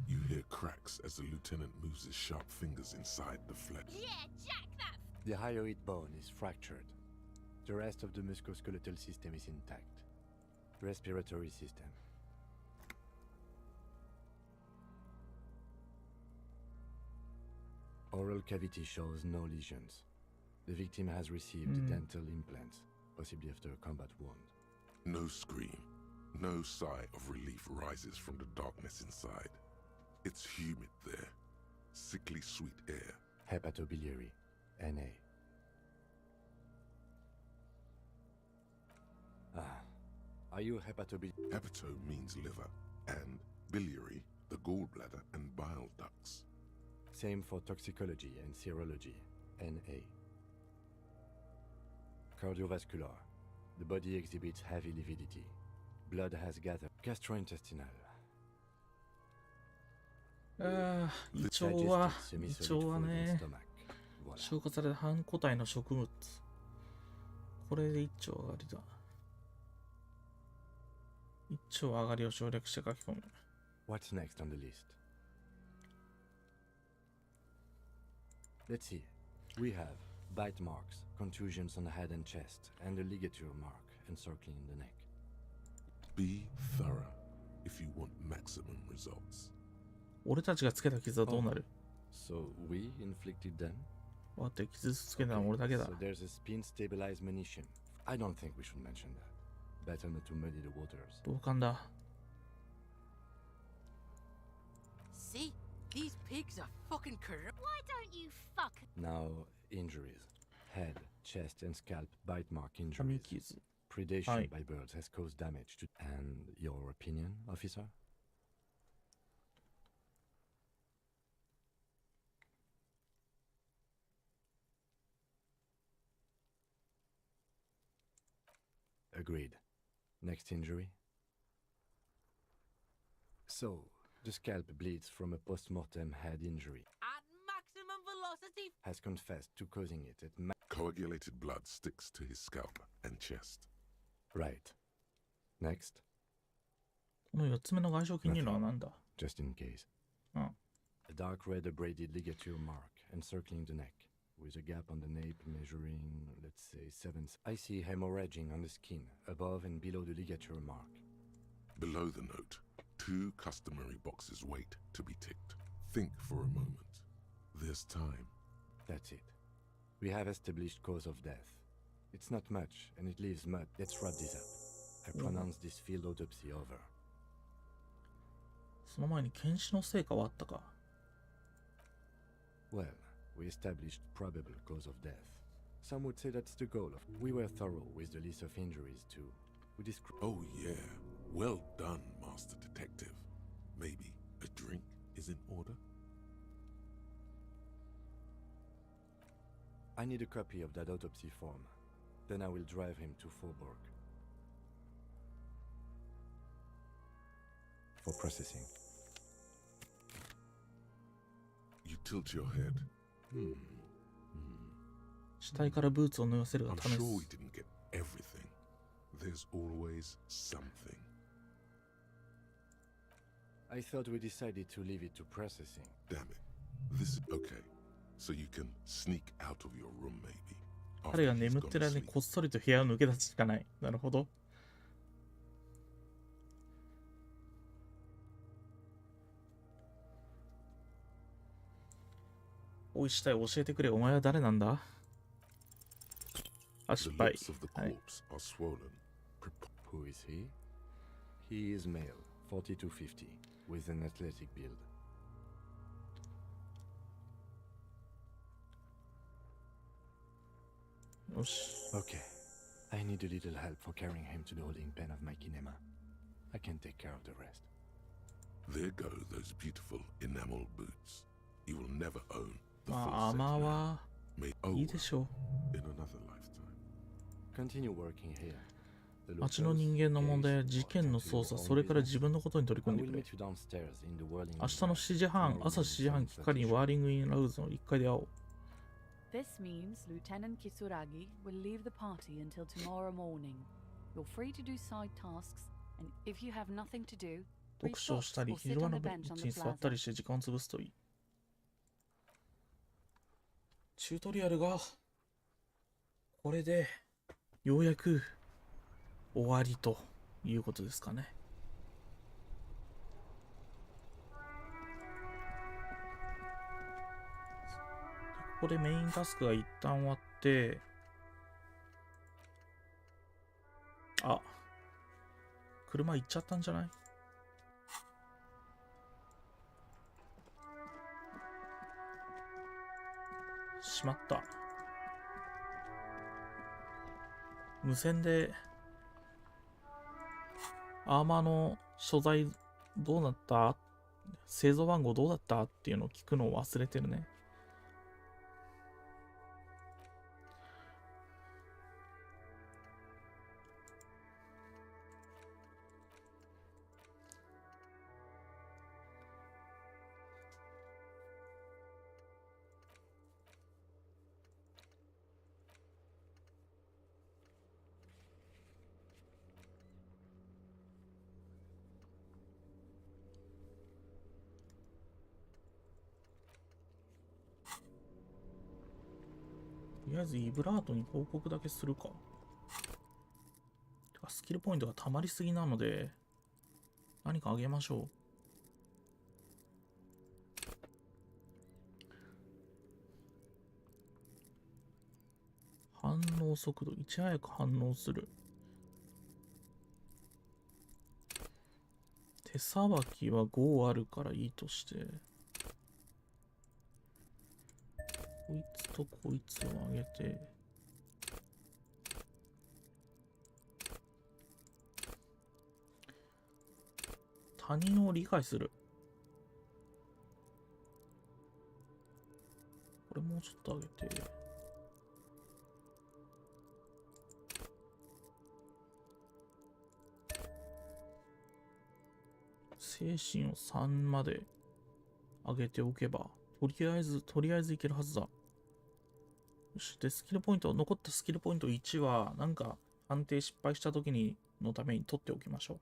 You hear cracks as the lieutenant moves his sharp fingers inside the flesh. Yeah, Jack, that The hyoid bone is fractured. The rest of the musculoskeletal system is intact. Respiratory system. Oral cavity shows no lesions. The victim has received dental implants, possibly after a combat wound. No scream, no sigh of relief rises from the darkness inside. It's humid there. Sickly sweet air. Hepatobiliary, NA. Are you hepatobiliary? Hepato means liver, and biliary, the gallbladder and bile ducts. Same for toxicology and serology, NA. Cardiovascular. The body exhibits heavy lividity. Blood has gathered. Gastrointestinal. ああ、胃腸 Digested は、 semi-solid 胃腸 food は in ね、 stomach. Voilà. 消化された半固体の食物。これで一丁上がりだ。一丁上がりを省略して書き込む。 What's next on the list? Let's see. We have bite marks, contusions on the head and chest, and a ligature mark encircling the neck. Be thorough if you want maximum results. 俺たちがつけた傷はどうなる？ So we inflicted them? 待って、傷つけたのは俺だけだ。 So there's a spin stabilized munition. I don't think we should mention that. Better not to muddy the waters. 同感だ。 See? These pigs are fucking corrupt. Why don't you fuck Now, injuries. Head, chest, and scalp bite mark 髪 injuries. 傷。 Predation Aye. by birds has caused damage to... And your opinion, officer? Agreed. Next injury? So, the scalp bleeds from a post-mortem head injury. At maximum velocity. Has confessed to causing it at Coagulated blood sticks to his scalp and chest. Right. Next. この4つ目の外傷筋にいうのは何だ？ Just in case. Oh. A dark red abraded ligature mark encircling the neck, with a gap on the nape measuring, let's say, 7. I see hemorrhaging on the skin, above and below the ligature mark. Below the note, 2 customary boxes wait to be ticked. Think for a moment. There's time. That's it. We have established cause of death. It's not much, and it leaves mud. Let's wrap this up. I pronounce this field autopsy over. その前に検視の成果はあったか？ Well, we established probable cause of death. Some would say that's the goal of... We were thorough with the list of injuries, too. We described... Oh yeah, well done, Master Detective. Maybe a drink is in order? I need a copy of that autopsy form. Then I will drive him to Faubourg. For processing. You tilt your head. 死体からブーツを脱がせるが I'm 試 sure we す。 didn't get everything. There's always something. I thought we decided to leave it to processing. Damn it. This is okay. So you can sneak out of your room, maybe. 彼が After he's 眠ってる gone 間 to に sleep. こっそりと部屋を抜け出すしかない。なるほど。おい、死体教えてくれ。お前は誰なんだ？あ、 The 失敗。 lips of the はい。 corpse are swollen. Who is he? He is male, 40 to 50, with an athletic build. よし。 Okay. I need a little help for carrying him to the holding pen of my kinema. I can take care of the rest. There go those beautiful enamel boots. You will never own the ま full あ、 set 甘 now. は May いい oh でしょう。 in another lifetime. Continue working here. The 町の locals, 人間の問題や case, 事件の attend to 捜 your 査、 own それから business. 自分のことに取り I 組んで will くれ。 meet you downstairs in the whirling 明日の drive. 7時半、 Tomorrow 朝 morning, 7時半 sunset きっかり show. ワーリングインラウズの1階で会おう。 This means Lieutenant Kisuragi will leave the party until tomorrow morning. You're free to do side tasks, and if you have nothing to do, 読 read 書を books したり、 or 昼 sit 間 on の the ベ bench ン on チ the に座ったり plaza. して時間を潰すといい。チュートリアルがこれでようやく終わりということですかね。ここでメインタスクが一旦終わって、あ、車行っちゃったんじゃない？しまった。無線でアーマーの所在どうなった？製造番号どうだったっていうのを聞くのを忘れてるね。とりあえずイブラートに報告だけするか。てかスキルポイントが溜まりすぎなので、何かあげましょう。反応速度、いち早く反応する。手さばきは5あるからいいとして。こいつとこいつを上げて、他人を理解する。これもうちょっと上げて、精神を3まで上げておけば、とりあえずいけるはずだ。よし。で、残ったスキルポイント1は、なんか、判定失敗した時に、のために取っておきましょう。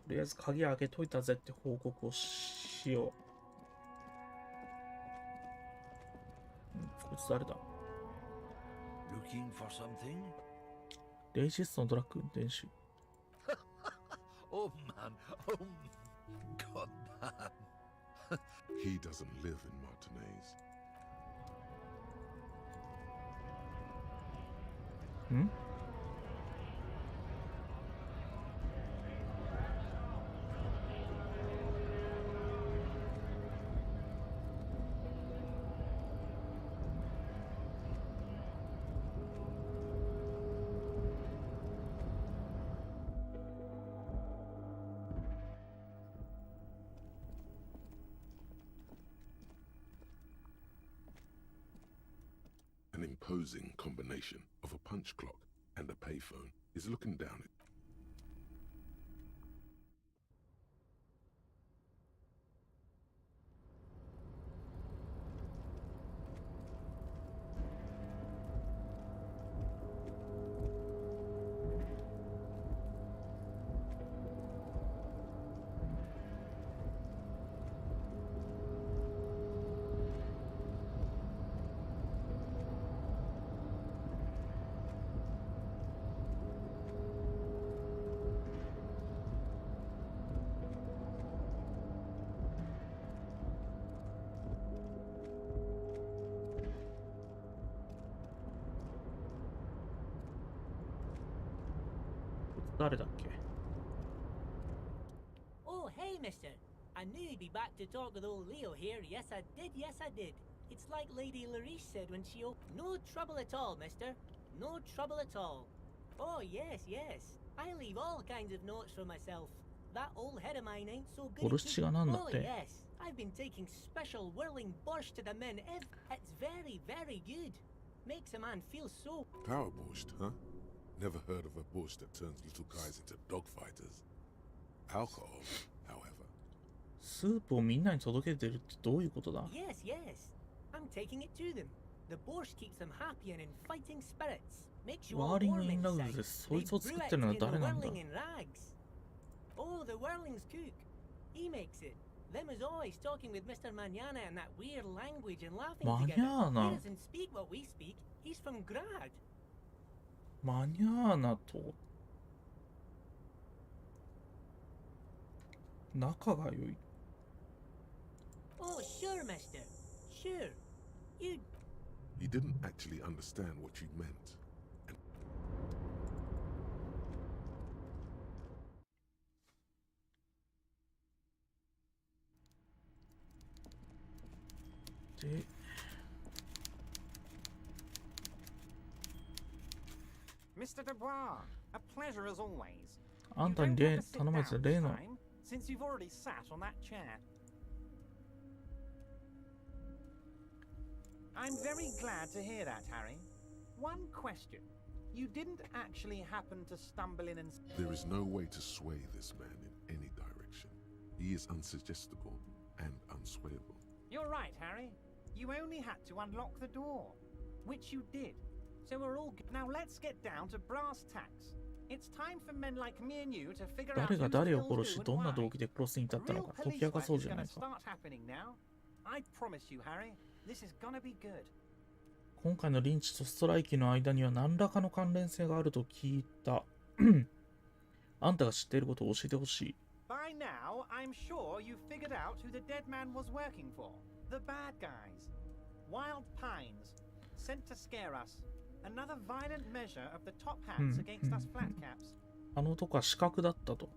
とりあえず鍵開けといたぜって報告をしよう。こいつ誰だ？ Looking for something? レイジストのトラック運転手。Oh man, oh god man. He doesn't live in Martinez. ん？An imposing combination of a punch clock and a payphone is looking down at誰だっけ？ Oh, hey, mister. I knew you'd be back to talk with old Leo here. Yes, I did. It's like Lady Larice said when she opened. No trouble at all, mister. No trouble at all. Oh, yes. I leave all kinds of notes for myself. That old head of mine ain't so good. ボルシチがなんだって？ Oh, yes. I've been taking special whirling borscht to the men. It's very, very good. Makes a man feel so... Power borscht, huh? Never heard of a borscht that turns little guys into dogfighters. Alcohol, however. スープをみんなに届けてるってどういうことだ？ Yes. I'm taking it to them. The borscht keeps them happy and in fighting spirits. Makes you all ワーリング・ warm イン・ラグ inside. でそい They つを作 brew ってるのは it in 誰 the なんだ？ whirling in rags. Oh, the whirling's cook. He makes it. Them is always talking with Mr. Manana in that weird language and laughing together. Manana. He doesn't speak what we speak. He's from Grad. マニャーナと仲が良い。 Oh, sure, mister. Sure. You... He didn't actually understand what you meant. で、 Mr. Dubois, a pleasure as always. あんたに頼まれてた例の Since you've already sat on that chair. I'm very glad to hear that, Harry. One question. You didn't actually happen to stumble in and... There is no way to sway this man in any direction. He is unsuggestible and unswayable. You're right, Harry. You only had to unlock the door, which you did. So we're all good. Now let's get down to brass tacks. It's time for men like me and you to figure out 誰が who 誰を kills 殺し who どんな and 動 why. 機で殺しに至ったの Real か解き police 明か work そう is じゃな gonna いか。 start happening now. I promise you, Harry, this is gonna be good. 今回のリンチとストライキの間には何らかの関連性があると聞いた。あんたが知っていることを教えてほしい。 By now, I'm sure you've figured out who the dead man was working for. The bad guys. Wild Pines. Sent to scare us. Another violent measure of the top hats against us flat caps. あの男は死角だったと。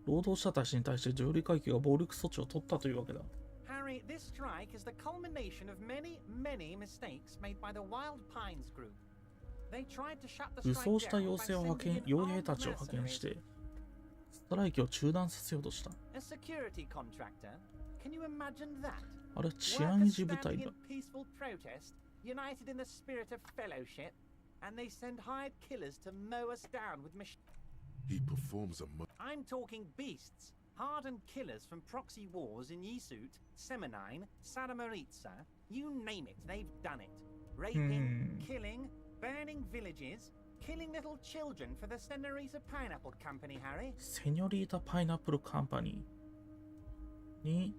労働者たちに対して上流階級が暴力措置を取ったというわけだ。 Harry, Harry, this strike is the culmination of many, many mistakes made by the Wild Pines group. They tried to shut the 武 strike 装した down 傭 by 兵を派 sending 遣 in 傭兵 armed たちを派遣し mercenaries. てストライキを中断させようとした。 A security contractor? Can you imagine that? あれは治安維持部隊 Workers だ。 standing in peaceful protest, united in the spirit of fellowship, and they send hired killers to mow us down with machines. He performs a I'm talking beasts, hardened killers from proxy wars in Yisut, Semenine, Saramaritsa, you name it, they've done it. Raping, killing, burning villages, killing little children for the Senorita Pineapple Company, Harry. セニョリータ・パイナップル・カンパニーに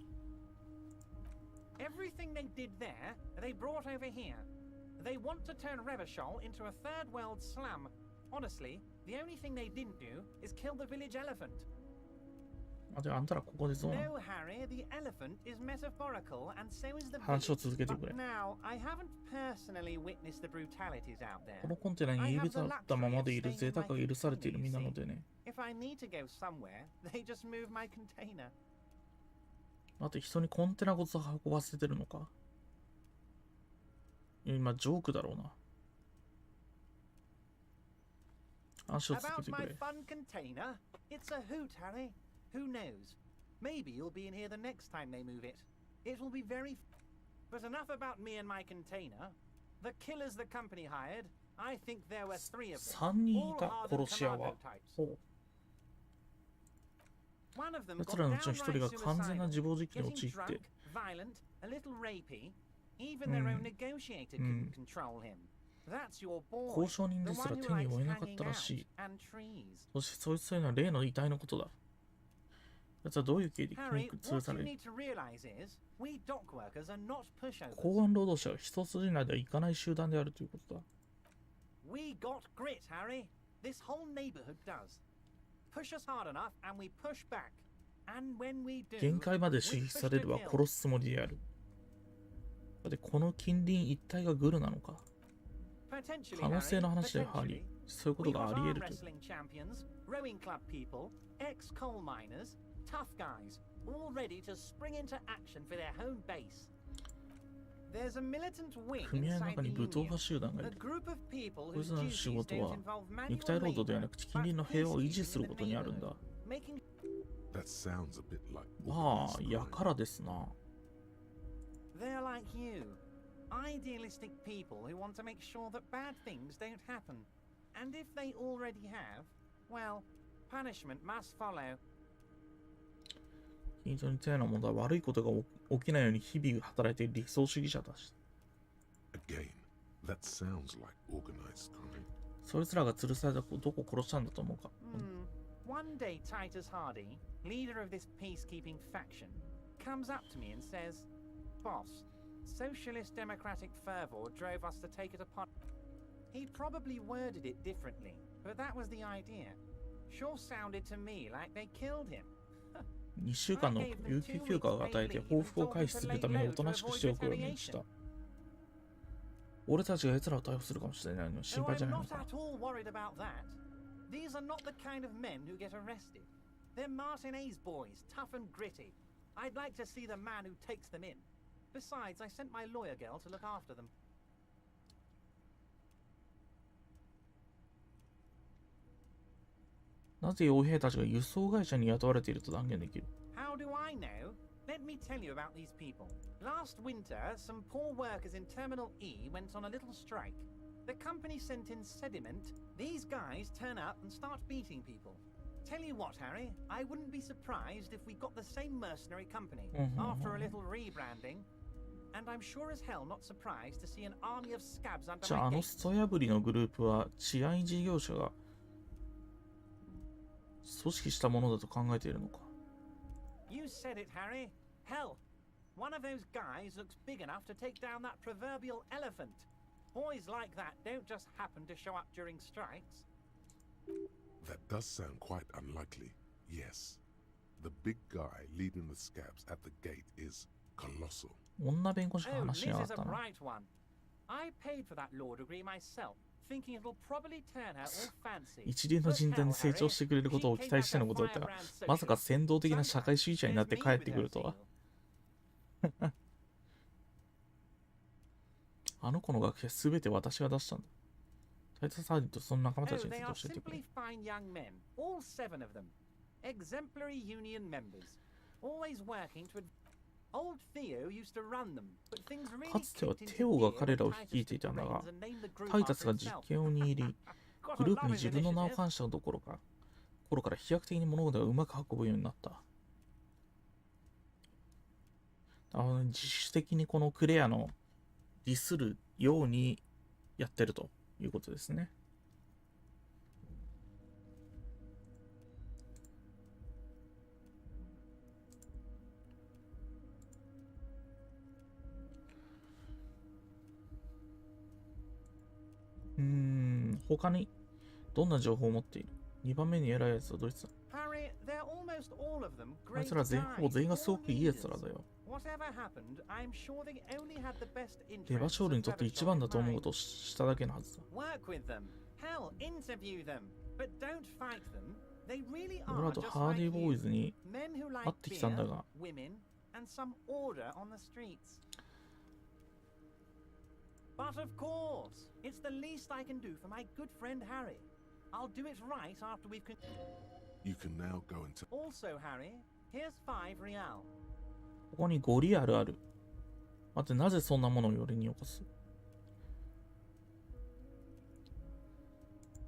Everything they did there, they brought over here. They want to turn Revachol into a third world slum. Honestly, the only thing they didn't do is kill the village elephant. あ、じゃああんたらここでそうなの No, Harry, the elephant is metaphorical, and so is the 話を village. 続けてく But れ。 now, I haven't personally witnessed the brutalities out こ there. のコンテナに入れたったままでいる贅沢が許されている身なのでね。 If I need to go somewhere, they just move my container. だって人にコンテナごと運ばせてるのか。今ジョークだろうな。話を続 About けてく my れ。 fun container? It's a hoot, Harry. Who knows? Maybe you'll be in here the next time they move it. It will be very... But enough about me and my container. The killers the company hired, I think there were 3 of them. 3人い All た hardened 殺し屋は commando。types. ほう。 One of them 奴 got らのうちの一人 downright が完全な suicidal, 自暴自棄に getting 陥って drunk, violent, a little rapey. Even their own negotiator couldn't control him. That's your boy, 交渉人 the ですら one 手 who に likes 負えなかっ hanging たらしい。 out and trees. そしてそいつというのは例の遺体のことだ。奴はどういう経緯で君 Harry, に潰 what さ you れる need to realize is, we dock workers are not pushovers. 港湾労働者は一筋縄ではいかない集団であるということだ。 We got grit, Harry. This whole neighborhood does. Push us hard enough and we push back. And when we do, 限界まで we 刺激 push され to れば kill. 殺すつもりである。だってこの近隣一帯がグルなのか。 Potentially, 可能性の話だよ、 Harry, ハリー。 potentially. そういうこと We が got あり arm 得るという。 wrestling champions, rowing club people, ex-coal miners, tough guys, all ready to spring into action for their home base. There's a militant wing 組合の inside 中 the に武闘 union, 派集団がい a る。 group of people こい whose つらの duties 仕事 don't は involve 肉体 manual 労働ではな labor, く近隣の but 平和を維持 peacekeeping する in こ the とにあるんだ。 neighborhood, making That sounds a bit like まあ、 organized や crime. からですな。 They're like you. Idealistic people who want to make sure that bad things don't happen. And if they already have, well, punishment must follow. 近所に似たような問題は悪いことが起きないように日々働いている理想主義者だし。 Again, that sounds like organized crime. そいつらが吊るされたどこを殺したんだと思うか。 One day, Titus Hardy, leader of this peacekeeping faction, comes up to me and says, Boss, socialist democratic fervor drove us to take it upon. He probably worded it differently, but that was the idea. Sure sounded to me like they killed him. 2週間の有給休暇を与えて報復を回避するためにおとなしくしておくようにした。俺たちが奴らを逮捕するかもしれないのに心 Oh, 配じゃ I'm ないの not か。 at all worried about that. These are not the kind of men who get arrested. They're Martinez boys, tough and gritty. I'd like to see the man who takes them in. Besides, I sent my lawyer girl to look after them. なぜ傭兵たちが輸送会社に雇われていると断言できる？ How do I know? Let me tell you about these people. Last winter, some poor workers in Terminal E went on a little strike. The company sent in sediment. These guys turn up and start beating people. Tell you what, Harry, I wouldn't be surprised if we got the same mercenary company after a little rebranding. And I'm sure as hell not surprised to see an army of scabs under じゃあ my あの gates. スト破りのグループは治安維持業者が組織したものだと考えているのか。 You said it, Harry. Hell, one of those guys looks big enough to take down that proverbial elephant. Boys like that don't just happen to show up during strikes. That does sound quite unlikely. Yes. The big guy leading the scabs at the gate is colossal. 女弁護士が Oh, 話し Liz やがっ is a たな。 bright one. I paid for that law degree myself, thinking it'll probably turn her all fancy. 一流の人材に成長してくれることを期待してのことだったが、まさか先導的な社会主義者になって帰ってくるとは。あの子の学費は全て私が出したんだ。タイタス・ハーディとその仲間たち Oh, につ they い are て教えてくれ。 simply fine young men, all 7 of them. Exemplary union members. Always working to Old Theo used to run them, but things really かつては kicked into テオが gear 彼ら when を率い Titus ていたんだ took が the reins and named the group タイタス after が実 himself. 権を握り Got グ a ループ lot に of 自分の名を initiative. 冠した頃から飛躍的に物事がうまく運ぶようになった。自主的にこのクレアのディスるようにやってるということですね。他にどんな情報を持っている？ 2番目に偉いやつはドイツだ。 Harry, they're almost all of them あい great つらほぼ guys, 全員がすご all くいいやつ leaders. らだよ。 Whatever happened, I'm sure they only had the best レバ interests ショール of にとって一 Revachol 番 in だと思う mind. ことをしただけのはずだ。 Work with them. Hell, interview them. But don't fight them. They really 俺 are らと just ハー like ディーボーイ you. ズに Men who 会 like ってきたんだ beer, が、 women, and some order on the streets. But of course, it's the least I can do for my good friend Harry. I'll do it right after we've You can now go and Also, Harry, here's 5 real. ここに5リアルある。待って、なぜそんなものを俺によこす？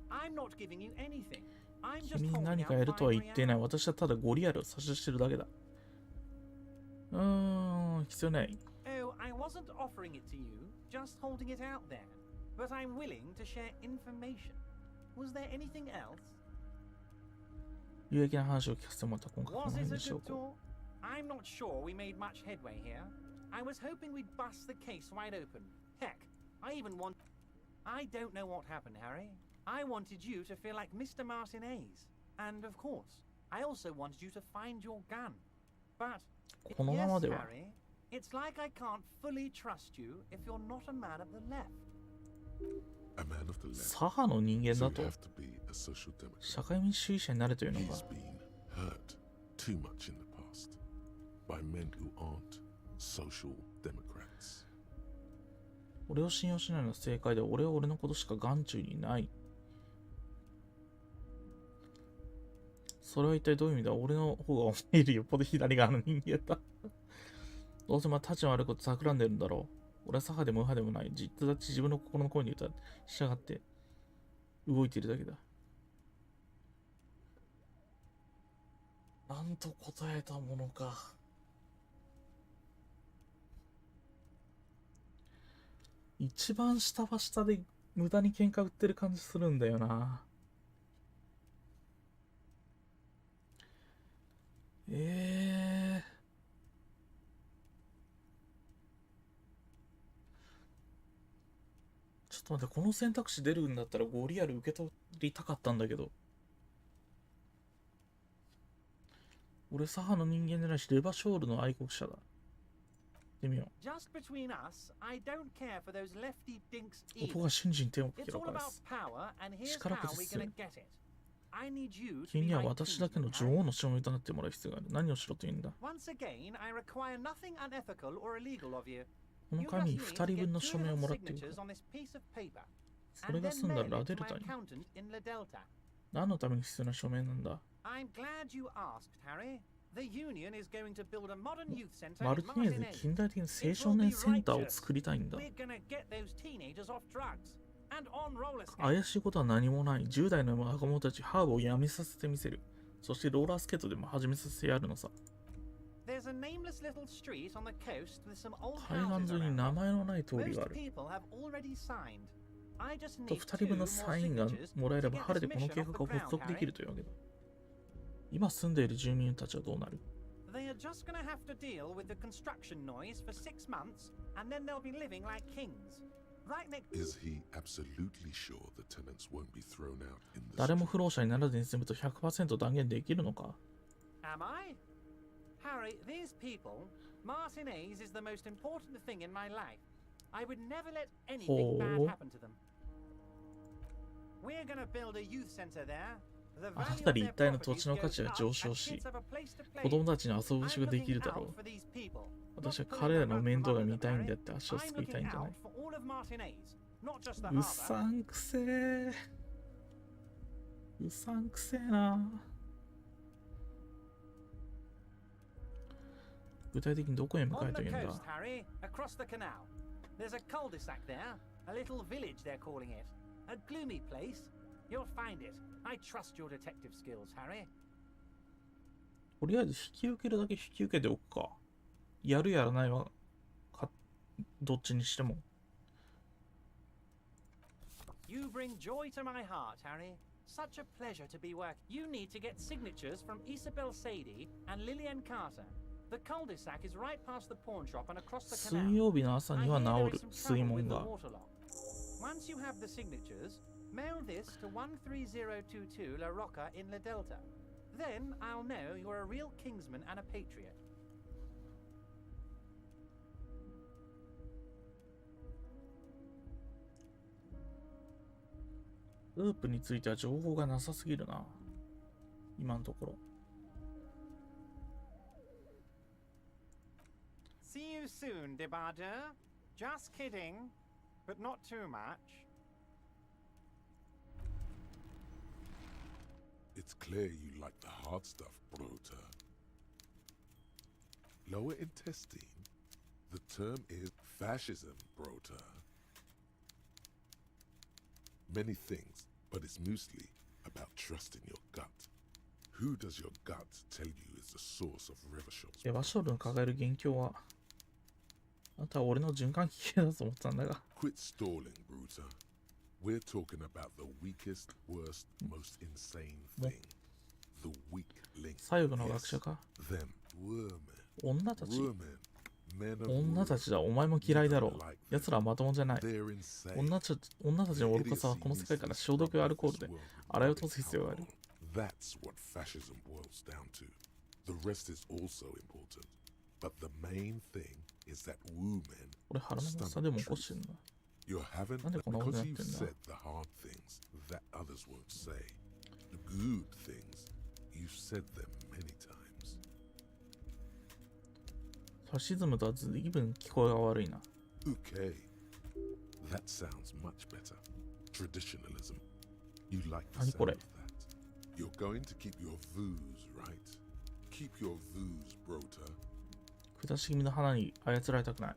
I'm not giving you anything. I'm just 君に holding 何 out かやるとは言っていない。 5 real. 私はただ5リアルを差ししてるだけだ。必要ない。 Oh, I wasn't offering it to you, just holding it out there. But I'm willing to share information. Was there anything else? 有益な話を聞かせてもらった今回この Was 辺 it a にしよ good うか。 talk? I'm not sure we made much headway here. I was hoping we'd bust the case wide open. Heck, I even want... I don't know what happened, Harry. I wanted you to feel like Mr. Martinez. And of course, I also wanted you to find your gun. But... このまま yes, では Harry, it's like I can't fully trust you if you're not a man of the left. A man of the left. 左派の人間 So だ you と have to be a social democrat. 社会民主主義者になれというの He's が been hurt too much in the past by men who aren't social democrats. 俺を信用しないのは正解で、俺は俺のことしか眼中にない。それは一体どういう意味だ？俺の方がお前よりよっぽど左側の人間だ。どうせまあ立ちの悪いこと企んでるんだろう。俺は左派でも右派でもない。実だち自分の心の声に従って動いているだけだ。なんと答えたものか。一番下は下で無駄に喧嘩売ってる感じするんだよな。ちょっと待って、この選択肢出るんだったら5リアル受け取りたかったんだけど。俺左派の人間じゃないし、レバショールの愛国者だ。ってみよう。 Just between us, I don't care for those lefty dinks 男 either. が信心天を It's 開 all か about す。 power, and here's 力 how こそ we're 必要 gonna get it. I need you to 君 be には my 私だけの kinsman, 女王 Harry. の証明となってもらう必要がある。何をしろというんだ。 Once again, I require nothing unethical or illegal of you. この You 紙 just に need 2 to 人 get 分の two 署名を little もらっている signatures か。 on this piece of paper, それ and が then 済んだら mail ラ it デ to ル my タに。 accountant in La Delta. 何のために必要な署名なんだ。 I'm glad you asked, Harry. The union is going to build a modern youth center マ in ルティネーズで Martinez. 近代的な青少年センターを作りたいんだ。 We're gonna get those teenagers off drugs and on roller skates. 怪しいことは何もない。10代の若者たちハーブをやめさせてみせる。そしてローラースケートでも始めさせてやるのさ。 There's a nameless little street on the coast with some old 海 houses 岸沿いに around. 名前のない通りがあ Most る。 people have already signed. I just と need 2人 two 分の more サインが signatures もらえ to れば get 晴れ this てこの mission 計 off 画 the が発 ground, 足できる Harry. というわけだ。今住んでいる住民たちはどうなる？ They are just gonna have to deal with the construction noise for 6 months, and then they'll be living like kings. Right next. Is he absolutely sure the tenants won't be thrown out in the 誰も street? 不老者にならずに済むと 100% 断言できるのか？ Am I? Harry, these people, Martinez is the most important thing in my life. I would never let anything bad Oh. happen to them. We're gonna build a youth center there, The あの value 辺 of り their 一帯の土 properties 地の価 goes 値は up 上 as 昇し、 kids have a place to play. 子供たちに遊ぶ場 I'm 所ができ looking るだろ out う。 for these people. 私は Not pulling 彼ら the の rug 面倒 from が under 見 the たいんであ parrot. って足を I'm すくいたいん looking じゃない。 out for all of Martinez, not just the う harbor. さんくせー。うさんくせーな。具体的にどこへ向か On えと the いうんだ。 coast, Harry, across the canal. There's a cul-de-sac there, a little village they're calling it. A gloomy place. You'll find it. I trust your detective skills, Harry. とりあえず引き受けるだけ引き受けておくか。やるやらないはどっちにしても。You bring joy to my heart, Harry. Such a pleasure to be working. You need to get signatures from Isabel Sadie and Lillian Carter. The cul-de-sac is right past the pawn shop and across the 水 canal. 曜日の朝 I には hear there 治 is る some 水 trouble 門 with the が。 water lock. Once you have the signatures, mail this to 13022 La Rocca in La Delta. Then I'll know you're a real Kingsman and a patriot. ループについては情報がなさすぎるな。今のところ。See you soon, Debardeur. Just kidding, but not too much. It's clear you like the hard stuff, Brota. Lower intestine? The term is fascism, Brota. Many things, but it's mostly about trusting your gut. Who does your gut tell you is the source of Revachol's? レバショールの抱える元凶は、あんたは俺の循環器系だと思ってたんだが。Quit stalling, Bruta. We're talking about the weakest, worst, most insane thing. The weak link. 左翼の学者か。 Them. Women. 女たち。 Women. Men of 女たちだ。お前も嫌いだろう。奴らはまともじゃない。女たちの愚かさはこの世界から消毒アルコールで洗い落とす必要がある。That's what fascism boils down to. The rest is also important. But the main thing is that women 俺腹の重さでも起こしてんだ。 You haven't なんでこんなことにな because ってん you've だ。 said the hard things that others won't say. The good things, you've said them many times. ファシズムとは随分聞こえが悪いな。 Okay. That sounds much better. Traditionalism. You like the 何 sound これ。 of that. You're going to keep your views, right? Keep your views, Brota. 下し気味の花に操られたくない。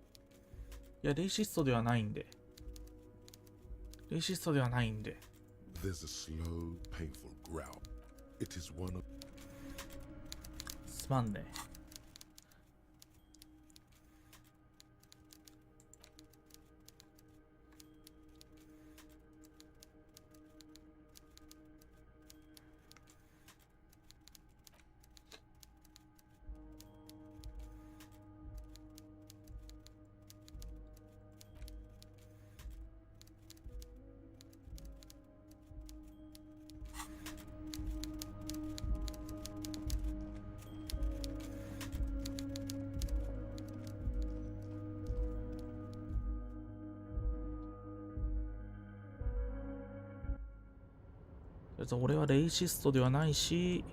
いや、レイシストではないんで。レイシストではないんで。 There's a slow, painful growl. It is one of すまんね。俺はレイシストではないし、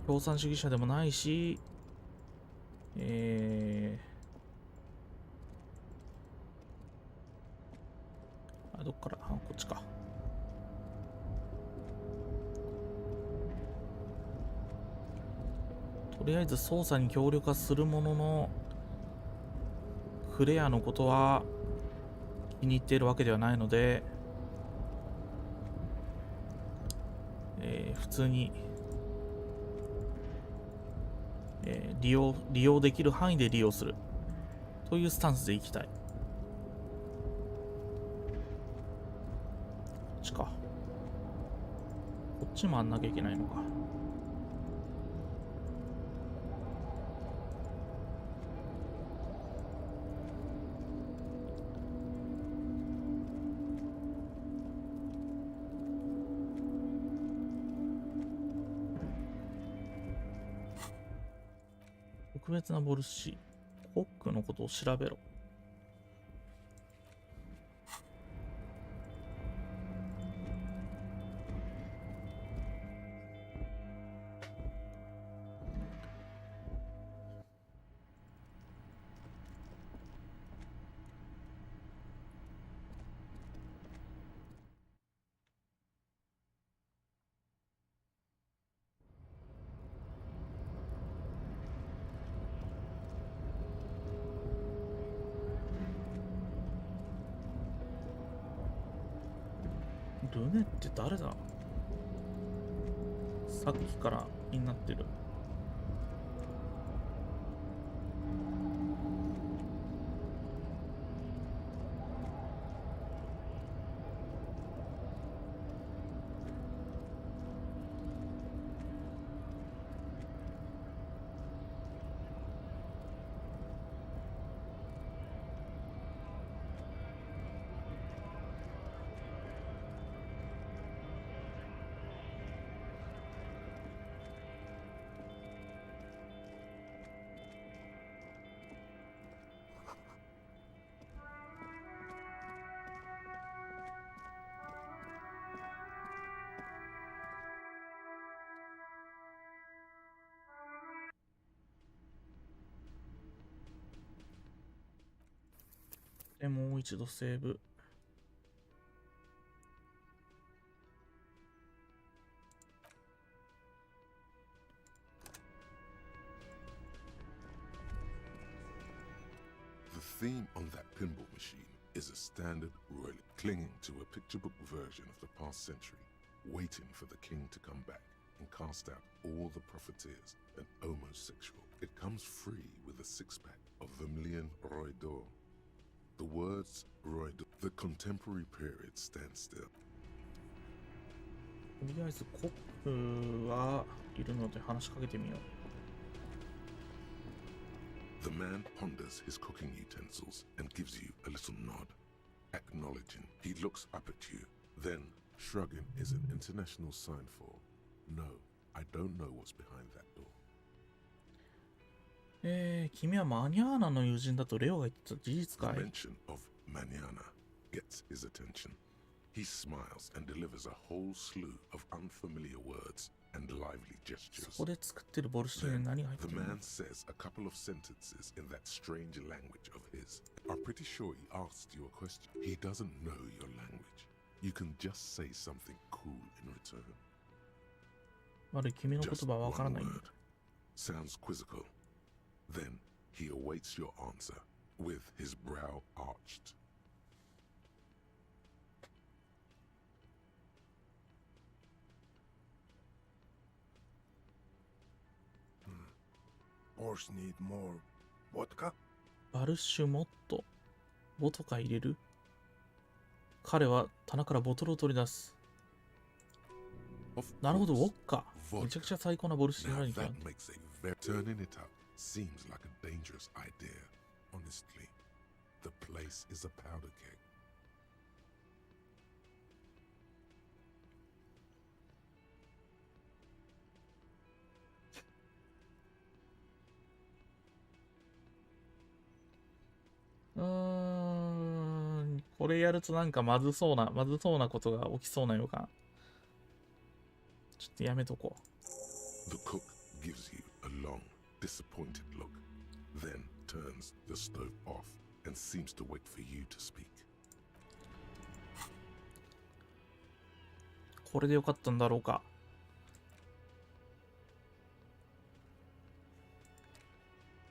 共産主義者でもないし、どっから、こっちか。とりあえず捜査に協力はするものの、クレアのことは気に入っているわけではないので、普通に、利用できる範囲で利用するというスタンスでいきたい。こっちか。こっちもあんなきゃいけないのか。特別なボルシコックのことを調べろ。ルネって誰だ？さっきから気になってる。でもう一度セーブ。The theme on that pinball machine is a standard royal clinging to a picture book version of the past century, waiting for the king to come back and cast out all the profiteers and homosexual. It comes free with a six-pack of Vermilion Roy d'Or. The words Roy d'Or, the contemporary period stands still. とりあえずコップはいるので話しかけてみよう。The man ponders his cooking utensils and gives you a little nod, acknowledging. He looks up at you. Then, shrugging is an international sign for, no, I don't know what's behind that door. 君はマニャーナの友人だとレオが言ってた事実かい？ The mention of Manana gets his attention. He smiles and delivers a whole slew of unfamiliar words and lively gestures. そこで作ってるボルシチに何が入って The るの？ man says a couple of sentences in that strange language of his. I'm pretty sure he asked you a question. He doesn't know your language. You can just say something cool in return. まる君の言 Just 葉はわから one ないんだ。 word. Sounds quizzical. Then he awaits your answer with his brow arched. Horse need more vodka? バルシュモット。ボトカ入れる？彼は棚からボトルを取り出す。なるほど、ウォッカ。めちゃくちゃ最高なボルシチになるに Now か。 that makes a very turning it up seems like a dangerous idea. Honestly, the place is a powder keg. これやるとなんかまずそうなことが起きそうな予感。ちょっとやめとこう。 The cook gives you a long, disappointed look, then turns the stove off and seems to wait for you to speak. これでよかったんだろうか。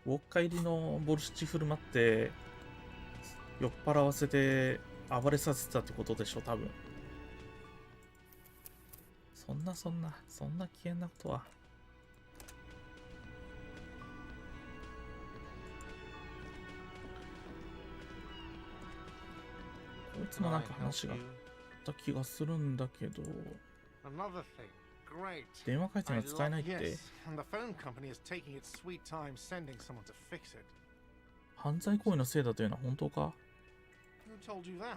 ウォッカ入りのボルシチ振る舞って酔っ払わせて暴れさせたってことでしょ、多分。そんな危険なことは。こいつもなんか話があった気がするんだけど。 Another thing. Great. 電話回線が使えないって。 Yes, and the phone company is taking its sweet time sending someone to fix it. 犯罪行為のせいだというのは本当か？ Who told you that?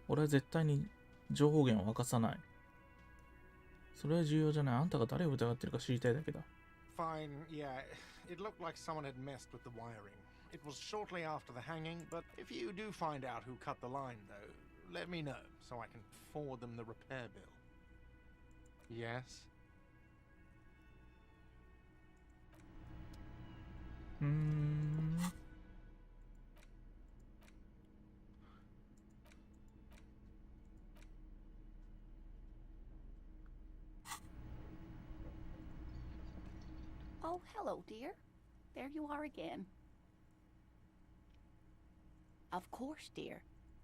俺は絶対に情報源を明かさない。それは重要じゃない。あんたが誰を疑ってるか知りたいだけだ。 Fine, yeah. It looked like someone had messed with the wiring. It was shortly after the hanging, but if you do find out who cut the line, though, let me know so I can forward them the repair bill. Yes? Oh, hello, dear. There you are again. Of course, dear.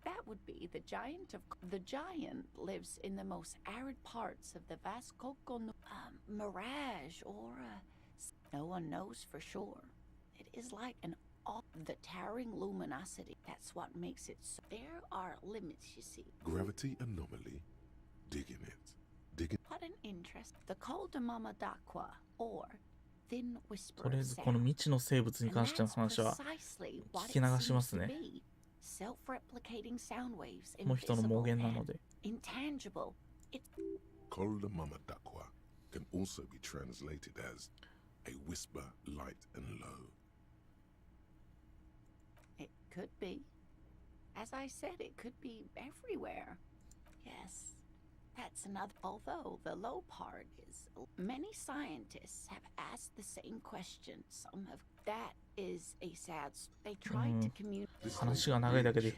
That would be the giant of the giant lives in the most arid parts of the vast Kokon mirage or no one knows for sure. It is like an the towering luminosity. That's what makes it so. There are limits, you see. Gravity anomaly. Digging it. Digging. What an interest. The Koldamama Dakwa or thin と whisper りあえ of ずこの sound. 未知の生物に And 関しての that's 話は precisely what 聞き it 流しま seems す to ね。 be. Self-replicating sound waves, この人の妄 invisible 言な and ので。 intangible. It Kolda Mama Dakwa can also be translated as a whisper, light and low. It could be. As I said, it could be everywhere. Yes, that's another. Although the low part is, many scientists have asked the same question. Some have. That is a sad. They tried to communicate. 話が長いだけで、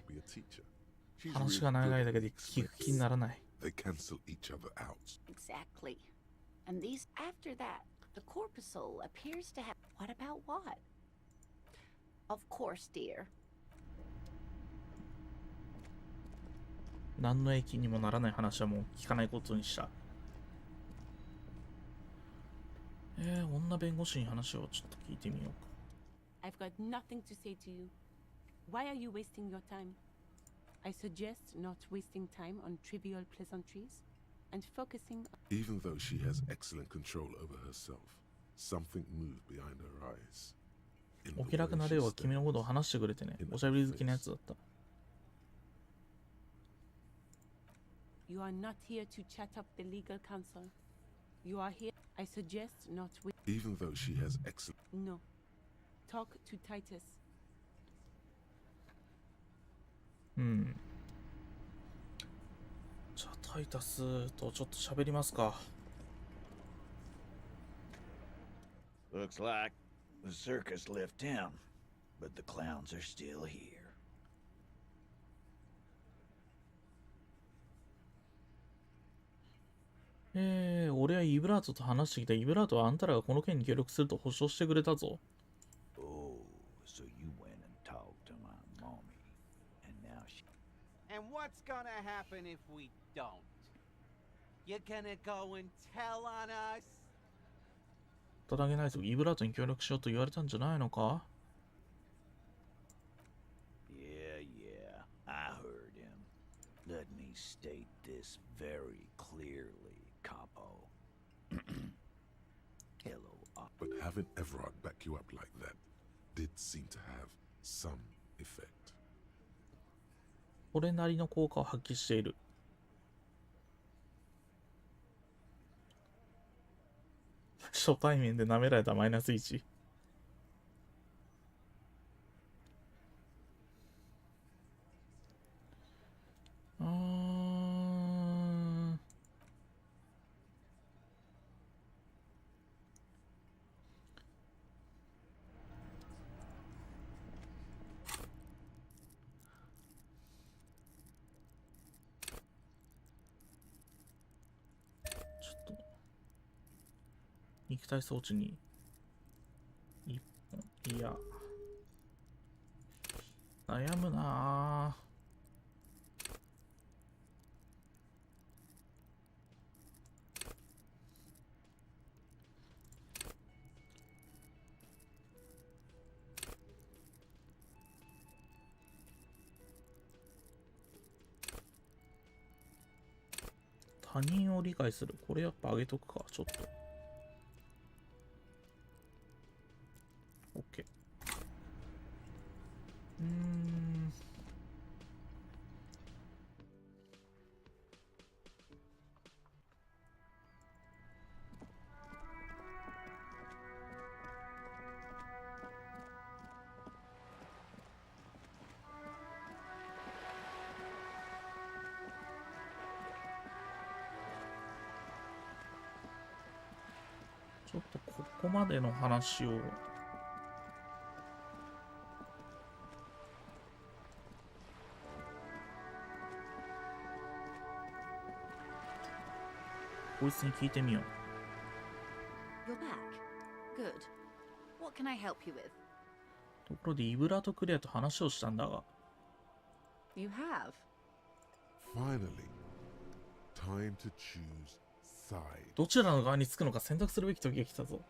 話が長いだけで聞く気にならない。They cancel each other out. Exactly. And these. After that, the corpuscle appears to have. What about what? Of course, dear. 何の益にもならない話はもう聞かないことにした。女弁護士に話をちょっと聞いてみようか。I've got nothing to say to you. Why are you wasting your time? I suggest not wasting time on trivial pleasantries and focusing. Even though she has excellent control over herself, something moved behind her eyes. お気楽な例は君のことを話してくれてね。おしゃべり好きなやつだった。You are not here to chat up the legal counsel. You are here. I suggest not with. Even though she has excellent. No. Talk to Titus. じゃあタイタスとちょっと喋りますか。Looks like the circus left town, but the clowns are still here. 俺はイブラートと話してきた。イブラートはあんたらがこの件に協力すると保証してくれたぞ。Oh, so you went and talked to my mommy, and now she. And what's gonna happen if we don't? You're gonna go and tell on us? ただげないとイブラートに協力しようと言われたんじゃないのか？ Yeah, I heard him. Let me state this very clearly, Capo. Hello. But having Everard back you up like that did seem to have some effect. 俺なりの効果を発揮している。初対面で舐められたマイナス1。肉体装置に一本。いや悩むなぁ。他人を理解する。これやっぱ上げとくか、ちょっと。OK。ちょっとここまでの話をこいつに聞いてみよう。 You're back. Good. What can I help you with? ところでイブラとクレアと話をしたんだが。You have. Finally, time to choose side. どちらの側につくのか選択するべき時が来たぞ。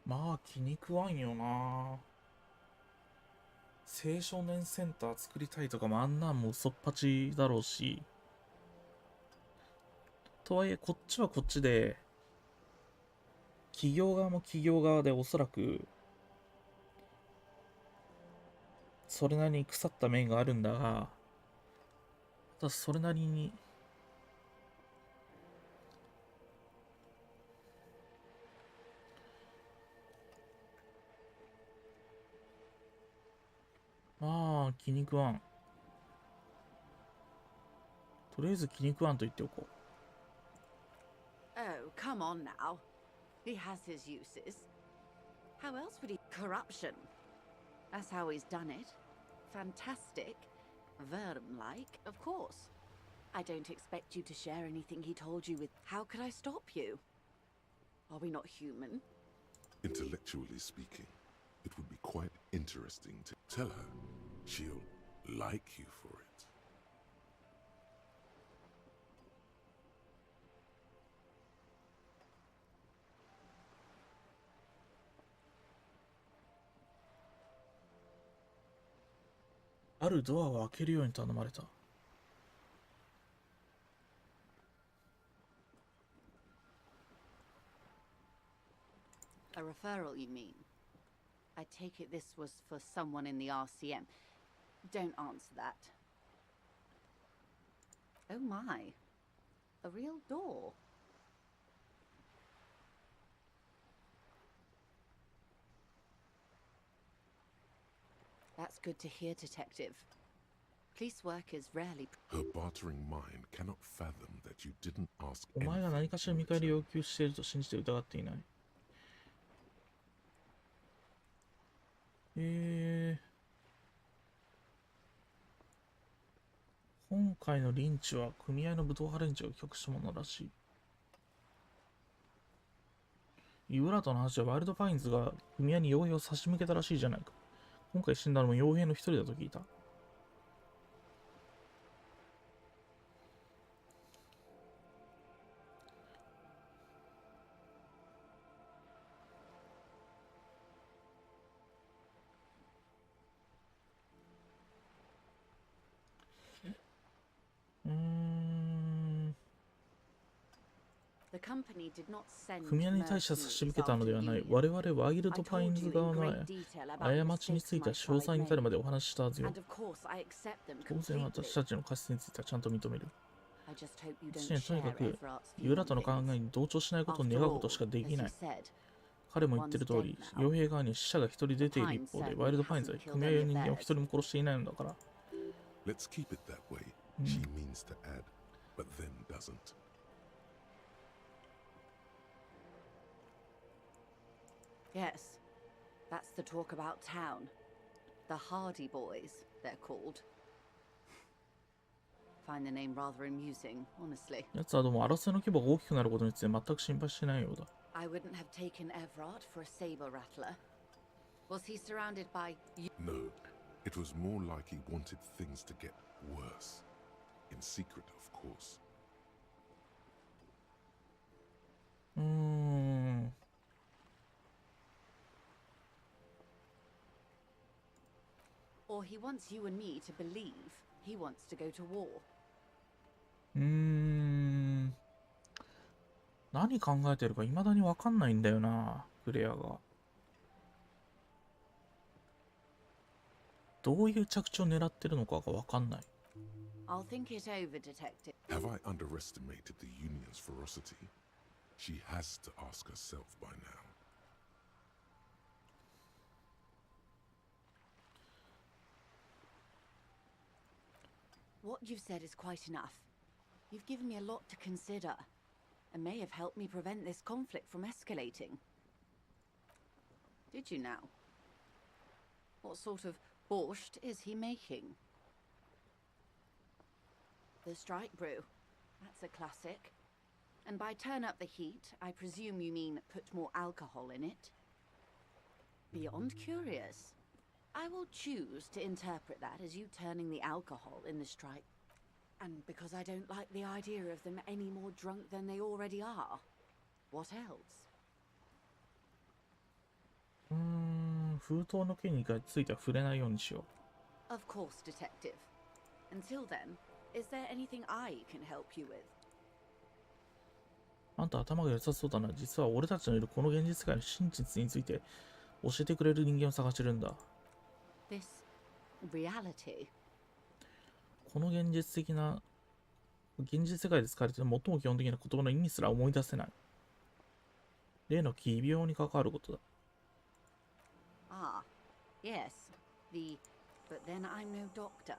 まあ気に食わんよな。青少年センター作りたいとかもあんなんも嘘っぱちだろうし。とはいえこっちはこっちで、企業側も企業側でおそらく、それなりに腐った面があるんだが、ただそれなりに、まあ、気に食わん。とりあえず気に食わんと言っておこう。Oh, come on now. He has his uses. How else would he? Corruption. That's how he's done it. Fantastic. Verm-like, of course. I don't expect you to share anything he told you with. How could I stop you? Are we not human? Intellectually speaking, it would be quite interesting to tell her she'll like you for it.「あるドアを開けるように頼まれた。A referral, you mean? I take it this was for someone in the RCM. Don't answer that. Oh my. A real door. That's good to hear, Detective. Police work is rarely... Her bartering mind cannot fathom that you didn't ask お前が anything 何かしら見返りを要求していると信じて疑っていない。今回のリンチは組合の武闘派連中が企画したものらしい。ユーラとの話はワイルドパインズが組合に傭兵を差し向けたらしいじゃないか。今回死んだのも傭兵の一人だと聞いた。組合に対して差し向けたのではない。我々ワイルドパインズ側の過ちについては詳細に至るまでお話ししたはずよ。当然私たちの過失についてはちゃんと認める。私にはとにかくユーラとの考えに同調しないことを願うことしかできない。彼も言ってる通り、傭兵側に死者が一人出ている一方で、ワイルドパインズは組合用人間を一人も殺していないのだから。Let's keep it that way. She means to add, but then doesn't. Yes, that's the talk about town. The Hardy Boys, they're called. Find the name rather amusing, honestly. 奴はどうも争いの規模が大きくなることについて全く心配してないようだ。I wouldn't have taken Everard for a saber rattler. Was he surrounded by... No, it was more like he wanted things to get worse. In secret, of course. Or he wants you and me to believe he wants to go to war. 何考えてるか未だに分かんないんだよな、クレアが。どういう着地を狙ってるのかが分かんない。I'll think it over, Detective. Have I underestimated the Union's ferocity? She has to ask herself by now. What you've said is quite enough. You've given me a lot to consider, and may have helped me prevent this conflict from escalating. Did you now? What sort of borscht is he making? The strike brew. That's a classic. And by turn up the heat, I presume you mean put more alcohol in it? Beyond curious. I will choose to interpret that as you turning the alcohol in the strike. And because I don't like the idea of them any more drunk than they already are. What else? 封筒の件については触れないようにしよう。Of course, detective. Until then, is there anything I can help you with? あんた頭が良さそうだな。実は俺たちのいるこの現実世界の真実について教えてくれる人間を探してるんだ。This reality. この現実世界で使われている最も基本的な言葉の意味すら思い出せない。例の奇病に関わることだ。Ah, yes. But then I'm no doctor.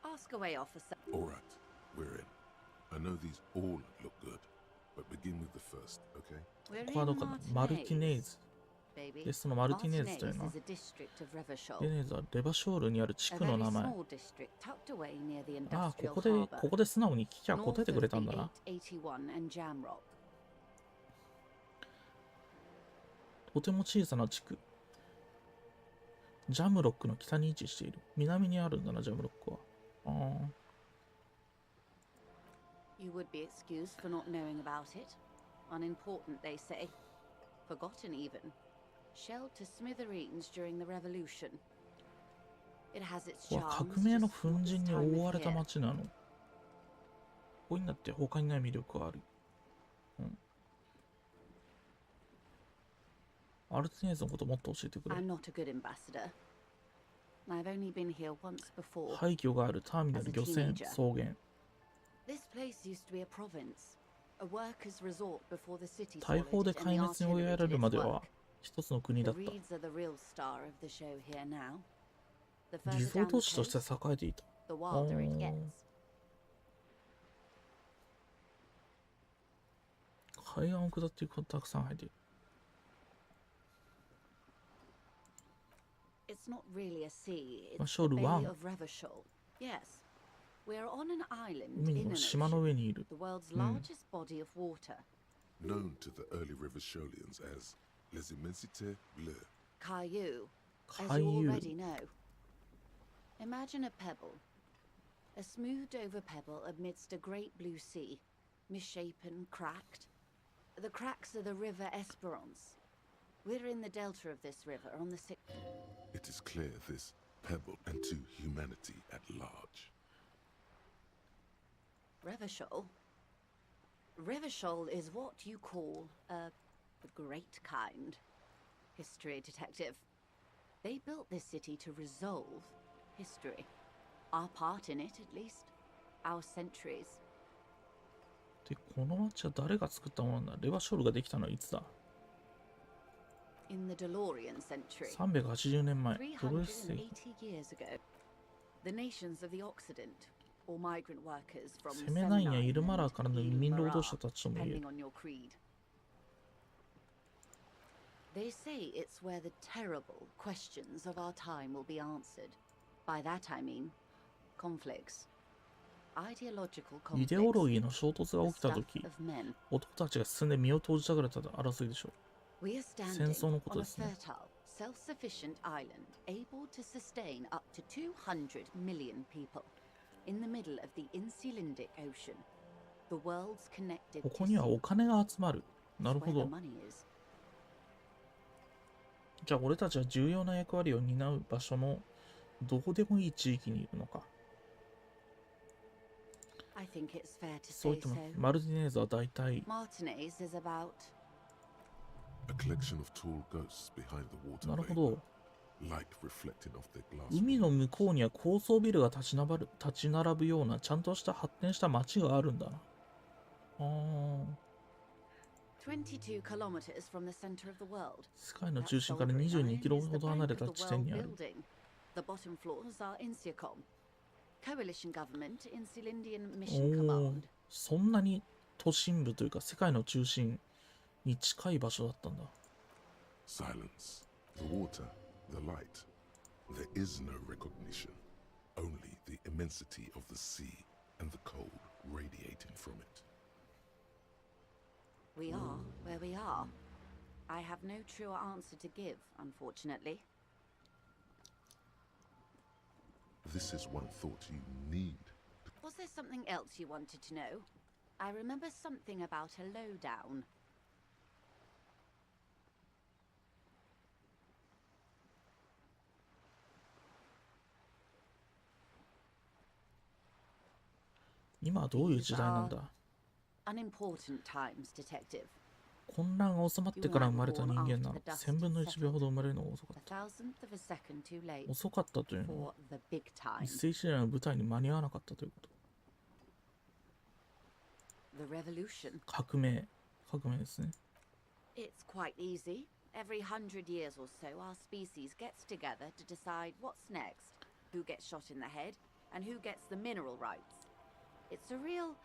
Ask away, officer. All right, we're in. I know these all look good, but begin with the first, okay? ここはどうかな。マルティネーズ。で、そのマルティネーズというのは、レネーズはレバショールにある地区の名前。ああ、ここで素直に聞きゃ答えてくれたんだな。とても小さな地区。ジャムロックの北に位置している。南にあるんだな、ジャムロックは。You would be excused for not knowing about it. Unimportant, they say. Forgotten even. Shelled to smithereens during the revolution. It has its charms. 革命の粉塵に覆われた町なの。ここになって他にない魅力がある。アルティネーズのこともっと教えてくれ。I'm not a good ambassador. I've only been here once before. 廃墟があるターミナル漁船草原。This place used to be a province, a workers' resort before the city 大砲で壊滅に追いやられるまでは一つの国だった。リゾート地として栄えていた。海岸を下っていくことたくさん入っている。It's not really a sea. It's the Bay of Revachol. Yes. We are on an island in an ocean, the world's largest body of water. Known to the early Revacholians as Les Immensités Bleues. Caillou, as you already know. Imagine a pebble. A smoothed over pebble amidst a great blue sea, misshapen, cracked. The cracks are the river Esperance. We're in the delta of this river on the sixth. It is clear this pebble and to humanity at large. Revachol? Revachol is what you call the great kind. History detective. They built this city to resolve history. Our part in it, at least. Our centuries. で、この町は誰が作ったものなんだ。レバショールができたのはいつだ。In the DeLorean century. 380年前。ドロレス世紀。years ago. The nations of the Occident, or migrant workers from セメナインやイルマラーからの移民労働者たちとも言える。 depending on your creed. They say it's where the terrible questions of our time will be answered. By that I mean conflicts. Ideological イ conflicts. デオロギーの衝突が The 起きた stuff とき、 of men. 男たちが進んで身を投じたがれた争いでしょう。 We are 戦 standing 争のこ on と a ですね。 fertile, self-sufficient island able to sustain up to 200 million people in the middle of the Insulindic Ocean. The world's connected こ to こには sea. お金が集まる。なる It's ほ where the ど。 money is. じゃあ俺たちは重要な役割を担う場所のどこでもいい地域にいるのか。 I think it's fair to そう say 言っても so. マルティネーズは大体 Martinez is about A collection of tall ghosts behind the water なるほ vapor, ど。 light reflecting off their glass 海の向こうには高層ビルが立ち並ぶようなちゃんとした発展した街があるんだな。22 kilometers from the center of the world. 世界の中心から22キロほど離れた地点にある。 The bottom floors are Insiacom. Coalition government in Cylindian お mission ー command. そんなに都心部というか世界の中心に近い場所だったんだ。Silence. The water, the light. There is no recognition. Only the immensity of the sea and the cold radiating from it. We are where we are. I have no truer answer to give, unfortunately. This is one thought you need. Was there something else you wanted to know? I remember something about a lowdown.今はどういう時代なんだ。 Unimportant times, detective. 混乱が収まってから生まれた人間なの。1000分の1秒ほど生まれるのが遅かった。 遅かったというのは、一世紀来の舞台に間に合わなかったということ。 革命ですね。 It's quite easy. Every 100 years or so, our species gets together to decide what's next, who gets shot in the head, and who gets the mineral rights. It's a real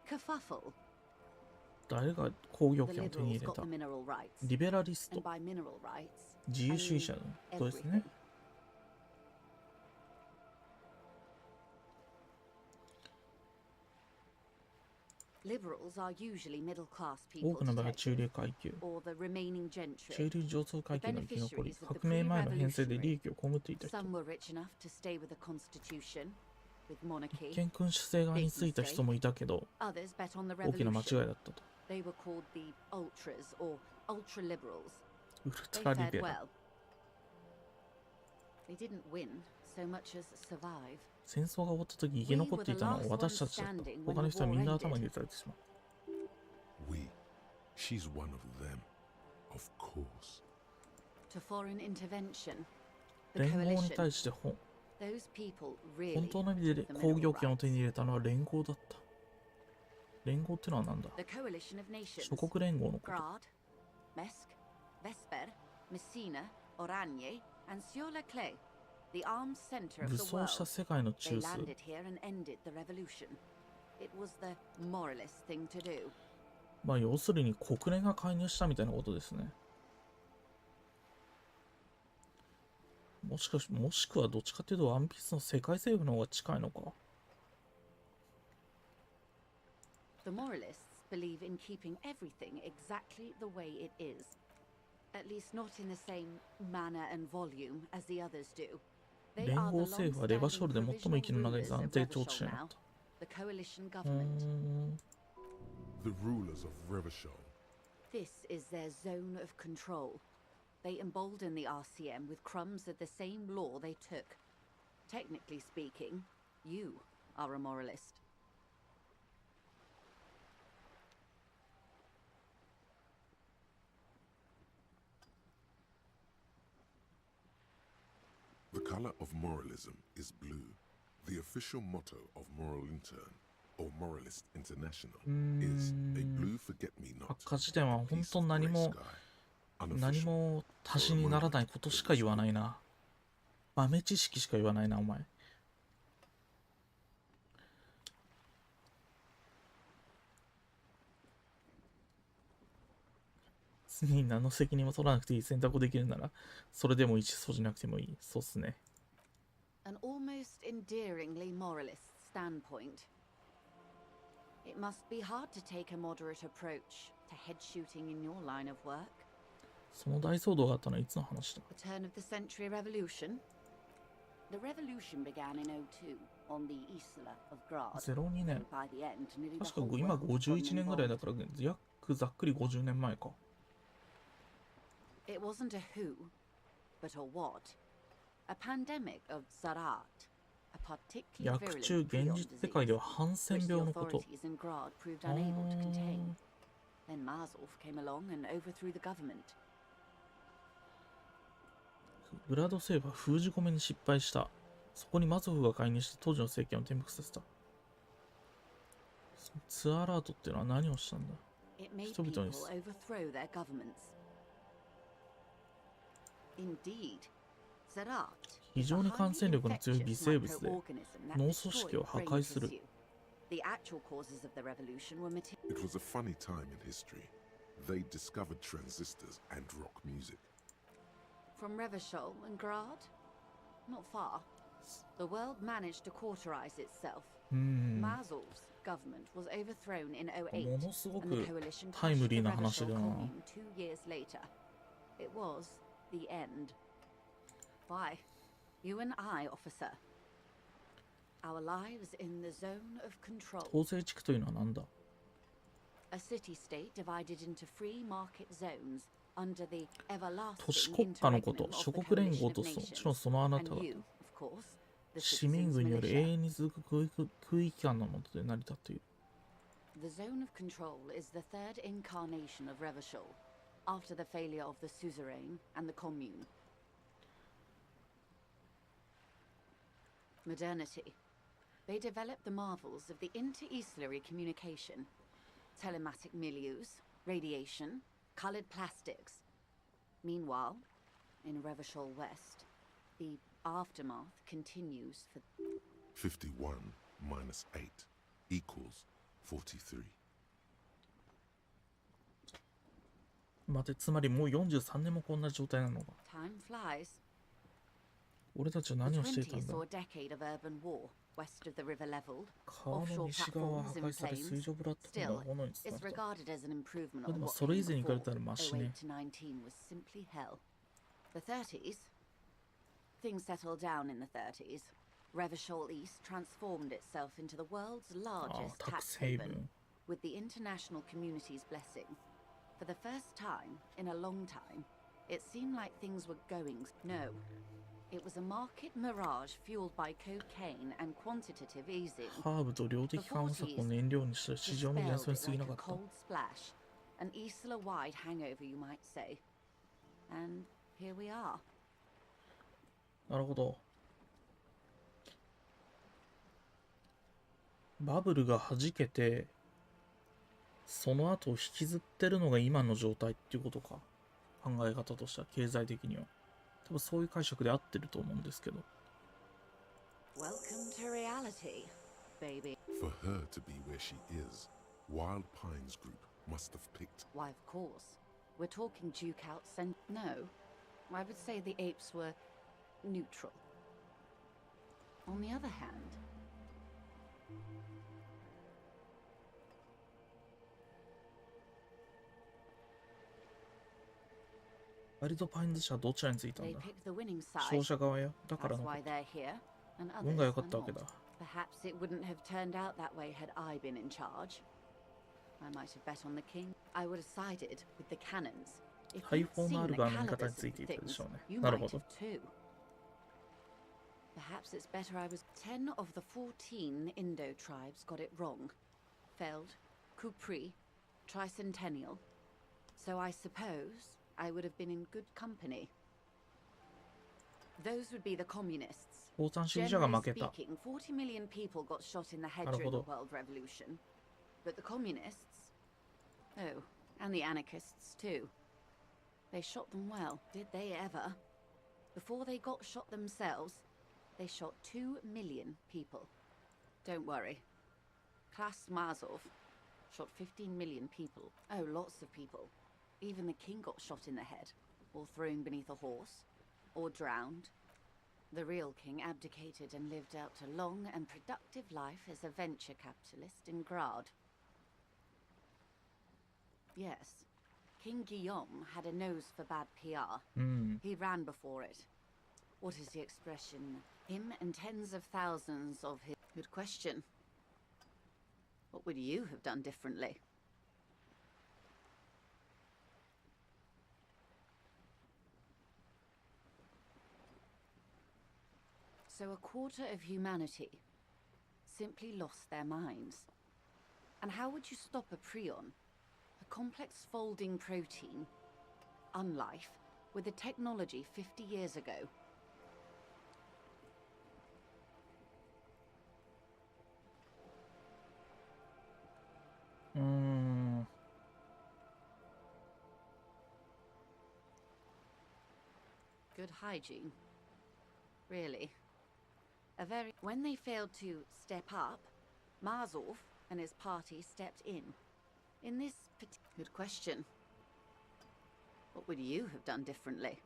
kerfuffle. 誰が工業権を手に入れた？リベラリスト、自由主義者のことですね。多くの場合は中流階級、中流上層階級の生き残り、革命前の編成で利益を被っていた人、一見君主制側についた人もいたけど、大きな間違いだったと。They were called the ultras or ultra liberals. ウルトラリベラル。 They didn't win so much as survive. 戦争が終わった時生き残っていたのは私たちだった。他の人はみんな頭に入れられてしまう。We. She's one of them. Of course. To foreign intervention. 連合に対して本当の意味で工業権を手に入れたのは連合だった。連合ってのは何だ？諸国連合のこと。武装した世界の中枢。まあ要するに国連が介入したみたいなことですね。もしくはどっちかというとワンピースの世界政府の方が近いのか。The moralists believe in keeping everything exactly the way it is. At least not in the same manner and volume as the others do. 連合政府はレバショールで最も息の長い暫定統治者になった。The coalition government. The rulers of Revachol. This is their zone of control. They embolden the RCM with crumbs of the same law they took. Technically speaking, you are a moralist. The color of moralism is blue. The official motto of Moral Intern, or Moralist International, is a blue forget-me-not. 発火時点は本当何も足しにならないことしか言わないな。豆知識しか言わないな、お前。次に何の責任も取らなくていい選択をできるなら、それでも一そうじゃなくてもいい。そうっすね。An almost endearingly moralist standpoint. It must be hard to take a moderate approach to head shooting in your line of work. その大騒動があったのはいつの話だ？ The turn of the century revolution. The revolution began in 02 on the Isla of Grad. 02年。 By the end, nearly the 確か whole 今 world was 51年ぐらいだから約ざっくり50年前か。It wasn't a who, but a what. A pandemic of Zarat, a particularly 薬中 virulent 現実世界ではハンセン病のこと。 authorities in Grad proved unable to contain. Then Marzolf came along and overthrew the government. グラド政府は封じ込めに失敗した。そこにマゾフが介入して当時の政権を転覆させた。ツアーラートっていうのは何をしたんだ？ It made 人 people 々に overthrow their governments. Indeed, Zarat 非常に感染力の強い微生物で脳組織を破壊する。 The actual causes of the revolution were It was a funny time in history. They discovered transistors and rock music. From Revachol and Grad? Not far. The world managed to cauterize itself. Mazov's government was overthrown in 08, ものすご and the く coalition タイ crushed ム the リーな話 Revachol だな。 commune 2 years later. It was the end. Why? You and I, officer. Our lives in the zone of control. 統制地区というのは何だ？ A city-state divided into free market zones under the 都市 everlasting 国家のこと、 interregnum of 諸 the 国連 coalition 合 of ともち nations. ろんそのあなた And 方、 you, of course, the 市民 citizens' 軍による永 militia. 遠に続く空域間のもとで成り立っている。 The zone of control is the third incarnation of Revachol, after the failure of the suzerain and the commune. Modernity. They developed the marvels of the inter-eastlery communication, telematic milieus, radiation, colored plastics. Meanwhile, in Revachol West, the aftermath continues for 51 minus 8 equals 43. 待て、つまりもう43年もこんな状態なのか。 time flies. 俺たちは The 何をしていたん 20s だ。 saw a decade of urban war, west of the river leveled, 川の offshore 西側は platforms 破 in 壊され flames. 水上ブラッドが Still, 炎に包 it's まれた。 regarded as an improvement で on も what それ以 came 前に比べ before. たらマシね。 08 to 19 was simply hell. The 30s? Things settled down in the 30s. Revachol East transformed itself into the world's ああ、 largest タック tax スヘイブ haven, ン。 with the international community's blessing. For the first time in a long time, it seemed like things were going. No. It was a market mirage fueled by cocaine and quantitative easing. ハーブと量的緩和策を燃料にして市場の幻想に過ぎなか Dispelled it っ like a cold splash, an Isla-wide hangover, you might say. And here we are. た。なるほど。バブルが弾けて、その後を引きずってるのが今の状態っていうことか。考え方としては、経済的には。多分そういう解釈で合ってると思うんですけど。 Welcome to reality, baby. For her to be where she is, Wild Pines Group must have picked. Why, of course. We're talking Duke out No. I would say the apes were neutral. On the other hand,ワイルドパインズ社はどちらについたん they だ？ picked the winning 勝 side. 者側よ。だから That's のこ why と。 they're here, and 運 others が良か are ったわけ not. だ。 Perhaps it wouldn't have turned out that way had I been in charge. I might have bet on the king. I would have sided with the cannons. If 大 you'd 砲のあ seen る the 側の味方 calibers につい of てい the たで things, しょうね。 you なる might ほど have。too. Perhaps it's better I was 10 of the 14 Indo tribes got it wrong. Feld, Kupri, Tricentennial. So I suppose I would have been in good company. Those would be the communists. 共産主義者が Generally 負けた。 speaking, 40 million people got shot in the head なるほ during ど。 the World Revolution. But the communists? Oh, and the anarchists too. They shot them well, did they ever? Before they got shot themselves, they shot 2 million people. Don't worry. Klas Mazov shot 15 million people. Oh, lots of people. Even the king got shot in the head, or thrown beneath a horse, or drowned. The real king abdicated and lived out a long and productive life as a venture capitalist in Grad. Yes, King Guillaume had a nose for bad PR. うん。 He ran before it. What is the expression? Him and tens of thousands of his... Good question. What would you have done differently? So a quarter of humanity simply lost their minds. And how would you stop a prion? A complex folding protein, unlife, with a technology 50 years ago. Good hygiene. Really. When they failed to step up, Mazov and his party stepped in. In this Good question. What would you have done differently?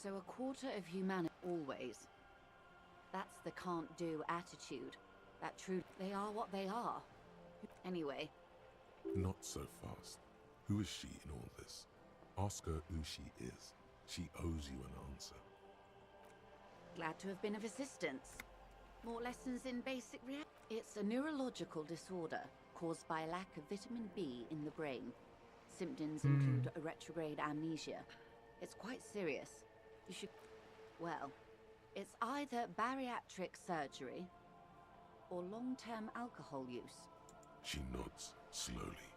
So a quarter of humanity always. That's the can't do attitude. That true they are what they are. Anyway. Not so fast. Who is she in all this? Ask her who she is. She owes you an answer. Glad to have been of assistance. More lessons in basic It's a neurological disorder caused by lack of vitamin B in the brain. Symptoms include a retrograde amnesia. It's quite serious. You should... Well, it's either bariatric surgery or long-term alcohol use. She nods slowly.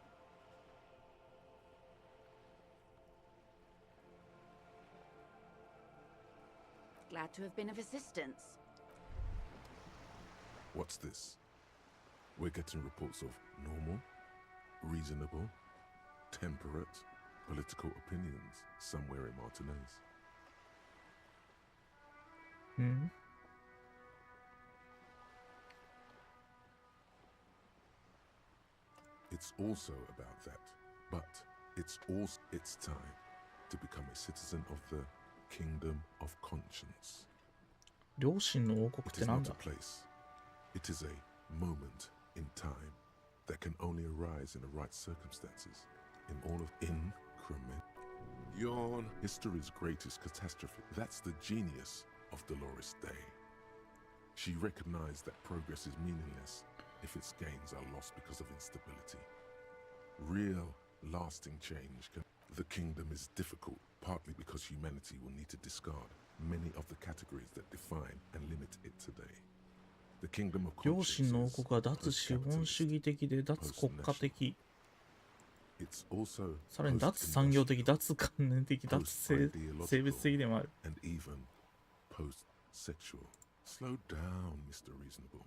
Glad to have been of assistance. What's this? We're getting reports of normal, reasonable, temperate, political opinions somewhere in Martinez. It's also about that, but it's also its time to become a citizen of the Kingdom of Conscience. 両親の王国っ It て is なん not だ a place. It is a moment in time that can only arise in the right circumstances, in all of increment. Yawn, history's greatest catastrophe. That's the genius of Dolores Day. She recognized that progress is meaningless if its gains are lost because of instability. Real, lasting change can... The kingdom is difficult, partly because humanity will need to discard many of the categories that define and limit it today. The kingdom of 両 conscience 親の王 is 国は脱資本主義的で脱国家的、 It's also さらに脱産業的、脱観念的、脱性別的でもある。 and even post-sexual. Slow down, Mr. Reasonable.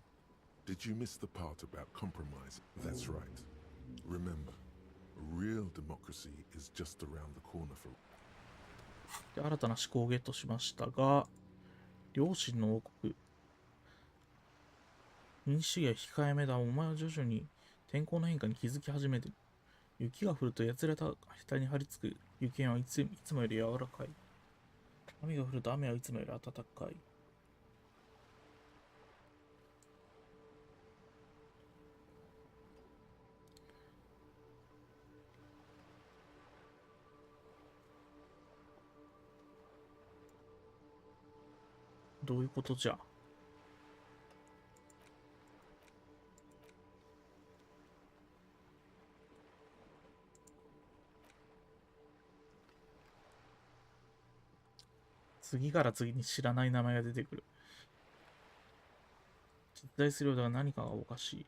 Did you miss the part about compromise? That's right. Remember, real democracy is just around the corner for... で新たな思考をゲットしましたが、両親の王国。民主主義は控えめだ。お前は徐々に天候の変化に気づき始めてる。雪が降るとやつれた額に張り付く。雪はいつもより柔らかい。雨が降ると雨はいつもより暖かい。どういうことじゃ。次から次に知らない名前が出てくる。実在するようだが何かがおかしい。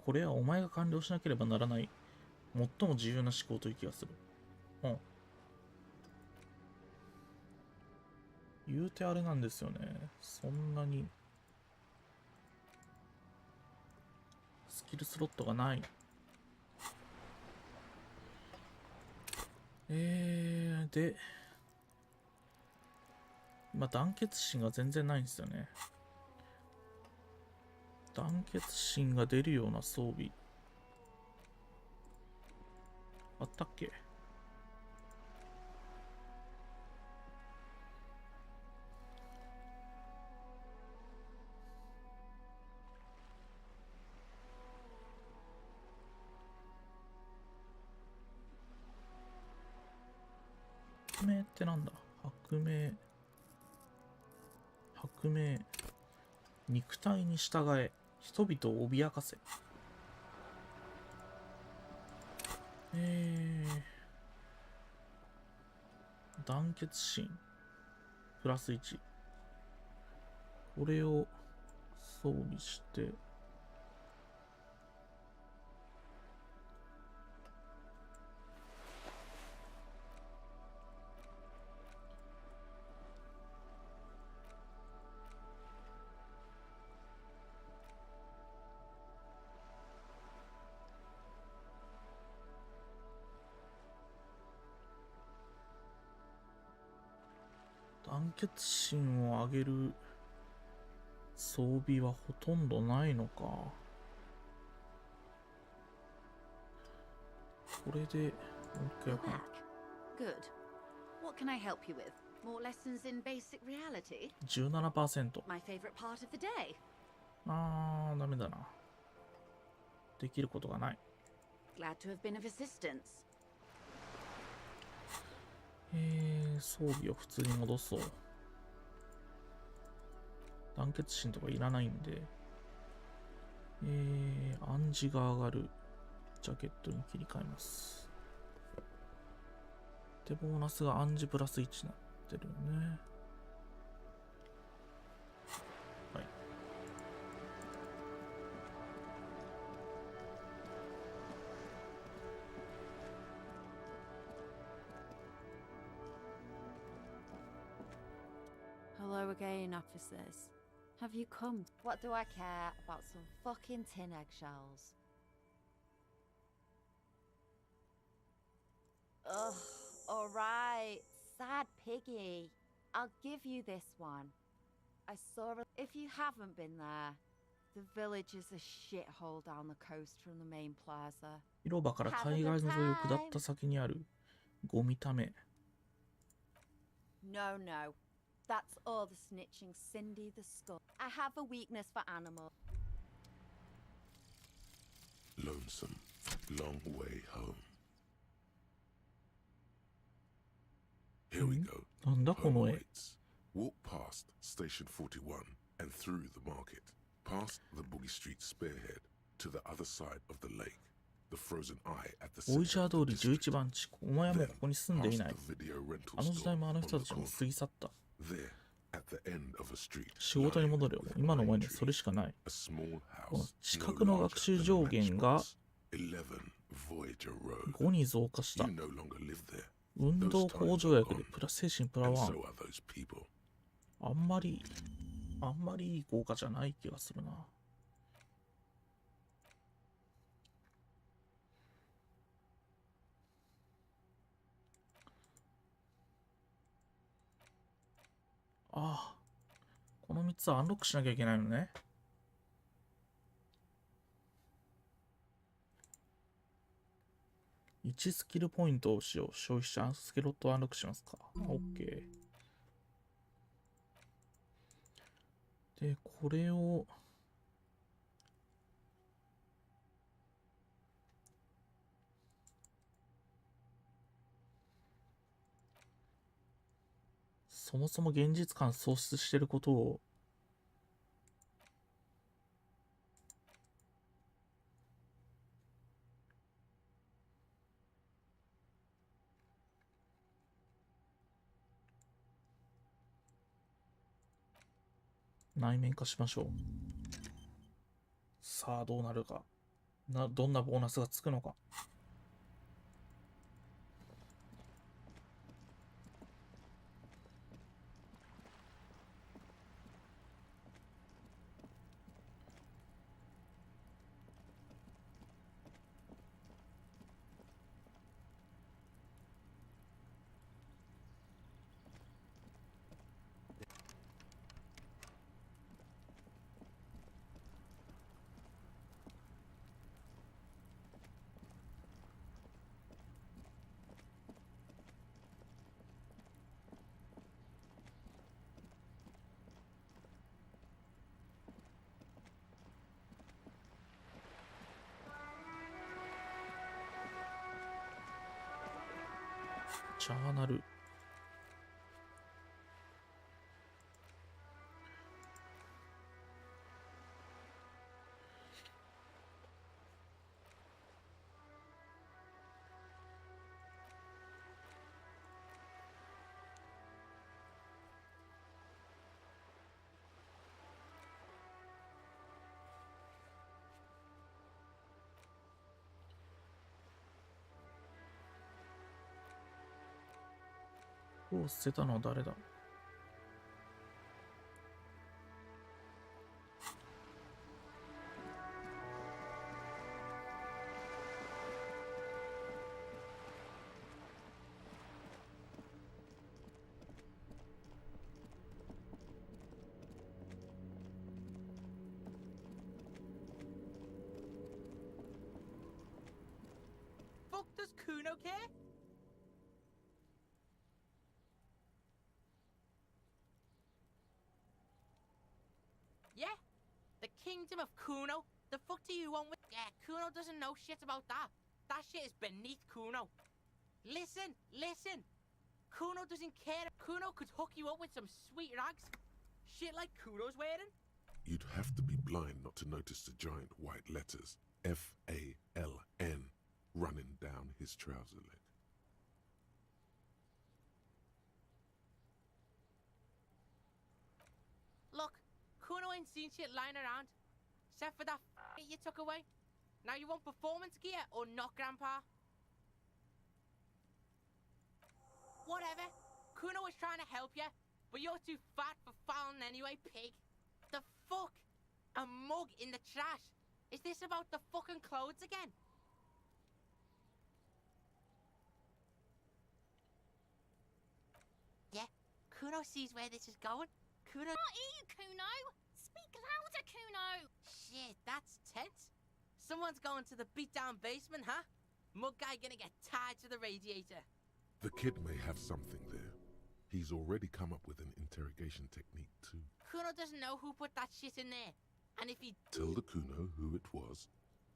これはお前が完了しなければならない最も重要な思考という気がする。うん。言うてあれなんですよね。そんなにスキルスロットがない。で、今団結心が全然ないんですよね。団結心が出るような装備あったっけ？白明ってなんだ？白明。白明。肉体に従え、人々を脅かせ。団結心。プラス1。これを装備して、団結心を上げる装備はほとんどないのか。これで、You're back. Good. What can I help you with? More lessons in basic reality? 17%。My favorite part of the day. ダメだな。できることがない。Glad to have been of assistance. 装備を普通に戻そう。団結心とかいらないんで、暗示が上がるジャケットに切り替えます。で、ボーナスが暗示プラス1になってるよね。はい。Hello again, officers. Have you come? What do I care about some fucking tin eggshells? Ugh, alright. Sad piggy. I'll give you this one. I saw it. If you haven't been there, the village is a shithole down the coast from the main plaza. 広場から海岸沿いを下った先にあるゴミため。No, no. That's all the snitching Cindy the Skull. I have a weakness for animals. Lonesome, long way home. Here we go. なんだこの絵。 Walk past Station 41 and through the market, past the Boogie Street spearhead to the other side of the lake. The frozen eye at the ボイジャ center ー of 通 the り district. 11番地区。お前はもうここに住んでい Past ない。 the video rental あの時代 store もあの on 人 the たちも corner. 過ぎ去った。 There, at the end of a street, 仕事に戻れよ。今のお前にはそれしかない。この知覚の学習上限が5に増加した。運動向上薬でプラ精神プラ1。あんまりいい効果じゃない気がするな。ああ、この3つはアンロックしなきゃいけないのね。1スキルポイントを使用。消費者スケロットをアンロックしますか。OK。で、これを、そもそも現実感喪失してることを内面化しましょう。さあどうなるか。どんなボーナスがつくのか。ジャーナル。を捨てたのは誰だ。Fuck does okay? Yeah? The Kingdom of Kuno? The fuck do you want with— Yeah, Kuno doesn't know shit about that. That shit is beneath Kuno. Listen, listen! Kuno doesn't care. Kuno could hook you up with some sweet rags. Shit like Kuno's wearing. You'd have to be blind not to notice the giant white letters F-A-L-N running down his trouser leg. Look, Kuno ain't seen shit lying around. Except for that you took away. Now you want performance gear or not, Grandpa? Whatever. Kuno was trying to help you, but you're too fat for fouling anyway, pig. The fuck? A mug in the trash? Is this about the fucking clothes again? Yeah, Kuno sees where this is going. Kuno— Can't hear you, Kuno! Speak louder, Kuno! Shit, that's tense. Someone's going to the beat-down basement, huh? Mug guy gonna get tied to the radiator. The kid may have something there. He's already come up with an interrogation technique too. Kuno doesn't know who put that shit in there. And if he— Tell the Kuno who it was.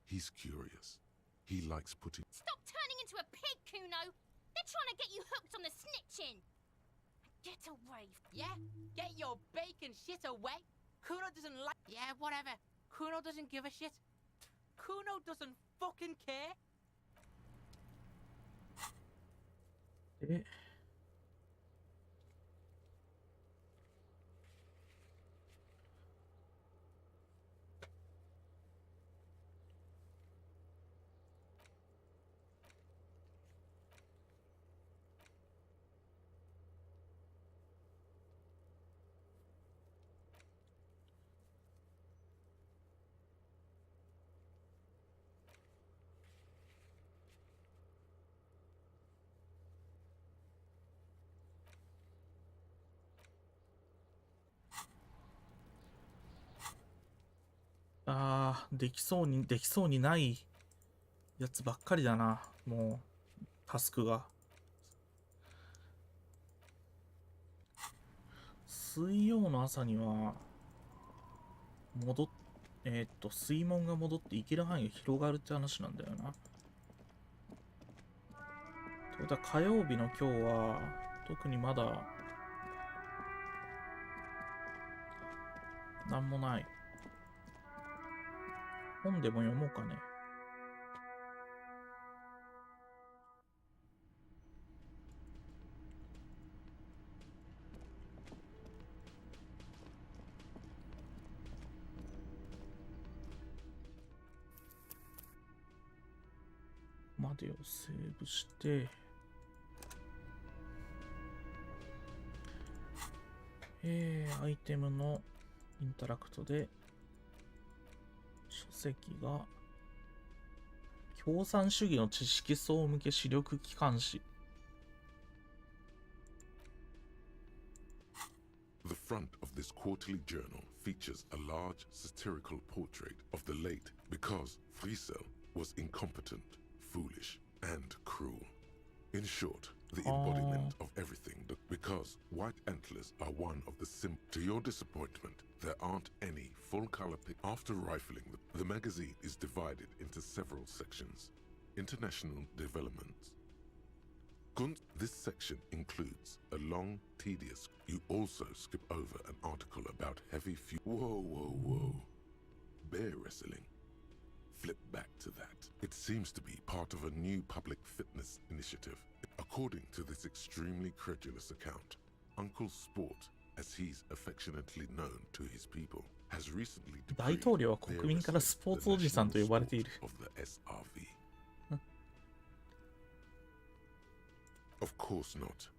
He's curious. He likes putting— Stop turning into a pig, Kuno! They're trying to get you hooked on the snitching! Get away. Yeah, get your bacon shit away. Kuno doesn't like— Yeah, whatever. Kuno doesn't give a shit. Kuno doesn't fucking care. で、できそうにないやつばっかりだな。もう、タスクが。水曜の朝には、水門が戻って行ける範囲が広がるって話なんだよな。ってことは火曜日の今日は、特にまだ、なんもない。本でも読もうかね。までをセーブして、アイテムのインタラクトで、書籍が共産主義の知識層向け視力機関誌。 The front of this quarterly journal features a large satirical portrait of the late because Friesel was incompetent, foolish, and cruel. In short, the embodiment of everything because white antlers are one of the To your disappointment, there aren't any full-color After rifling the magazine is divided into several sections. International developments. This section includes a long, tedious. You also skip over an article about heavy fuel. Whoa. Bear wrestling. Flip back to that. It seems to be part of a new public fitness initiative. According to this extremely credulous account, Uncle Sport, as he's affectionately known to his people, has recently 大統領は国民からスポーツおじさんと呼ばれている。 of the SRV. Of course not.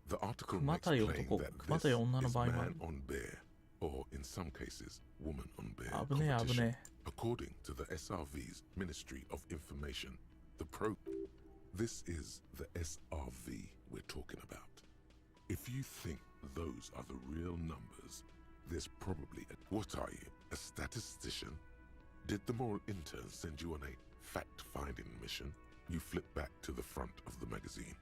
The article makes plain that this is man on bear, or in some cases, woman on bear competition. According to the SRV's Ministry of Information, this is the SRV we're talking about. If you think those are the real numbers, there's probably what are you, a statistician? Did the moral intern send you on a fact-finding mission? You flip back to the front of the magazine.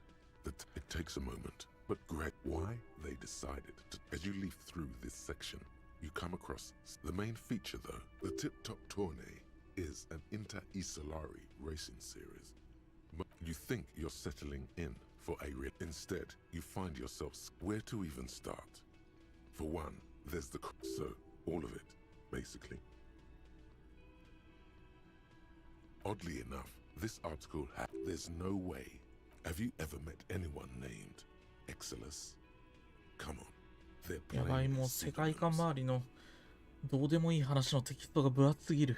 It takes a moment, but why they decided to. As you leaf through this section, you come across the main feature though. The Tip-Top Tourney is an Inter-Isolari racing series. But you think you're settling in for a instead, you find yourself where to even start. For one, there's the so all of it, basically. Oddly enough, this article there's no way. Have you ever met anyone named Exilus? Come on. They're やばい、 playing もう世界観周りのどうでもいい話のテキストが分厚すぎる。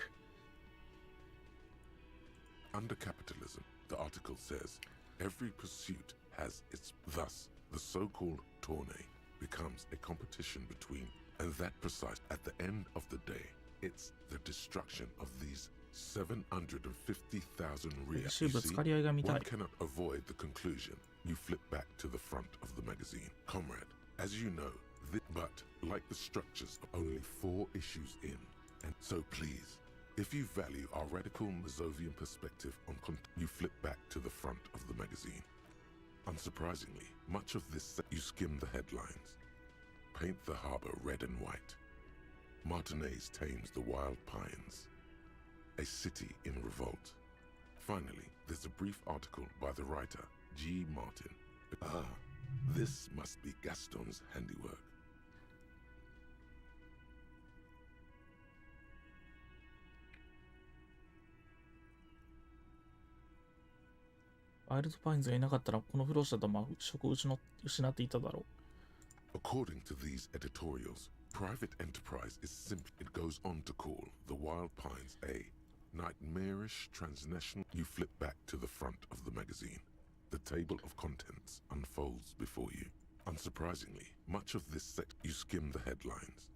Under capitalism, the article says, every pursuit has its. Thus, the so-called tourney becomes a competition between, and that precise. At the end of the day, it's the destruction of these 750,000 real. You see, one cannot avoid the conclusion. You flip back to the front of the magazine. Comrade, as you know, but like the structures, only 4 issues in. And so please, if you value our radical Mazovian perspective on you flip back to the front of the magazine. Unsurprisingly, much of this you skim the headlines. Paint the harbor red and white. Martinez tames the wild pines. A city in revolt. Finally, there's a brief article by the writer, G. Martin. Ah, this must be Gaston's handiwork. Wild Pines がいなかったらこの不老者と職を失っていただろう。 According to these editorials, private enterprise is simply. It goes on to call the Wild Pines a nightmarish transnational. You flip back to the front of the magazine. The table of contents unfolds before you. Unsurprisingly, much of this you skim the headlines.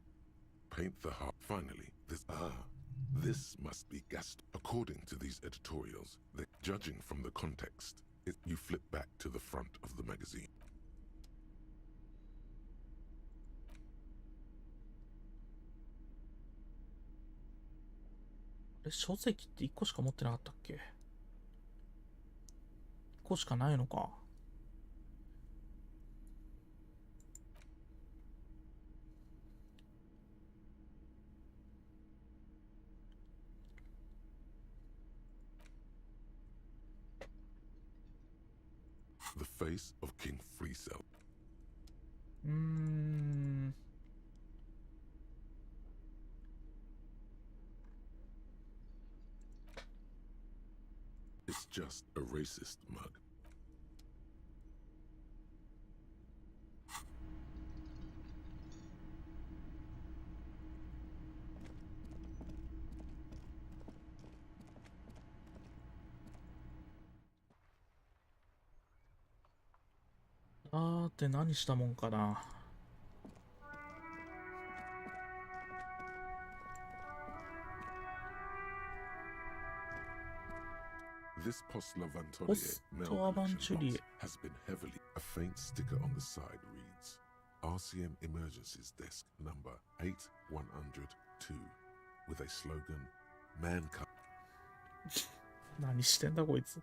Paint the heart. Finally, this must be Gaston. According to these editorials, judging from the context, you flip back to the front of the magazine. あれ、書籍って1個しか持ってなかったっけ？ 1個しかないのか。The face of King Freecell. It's just a racist mug. Ah, って何したもんかな。This Post-L'Aventurier has been heavily. A faint sticker on the side reads, RCM Emergencies Desk number 8102 with a slogan, Mankind. 何してんだこいつ。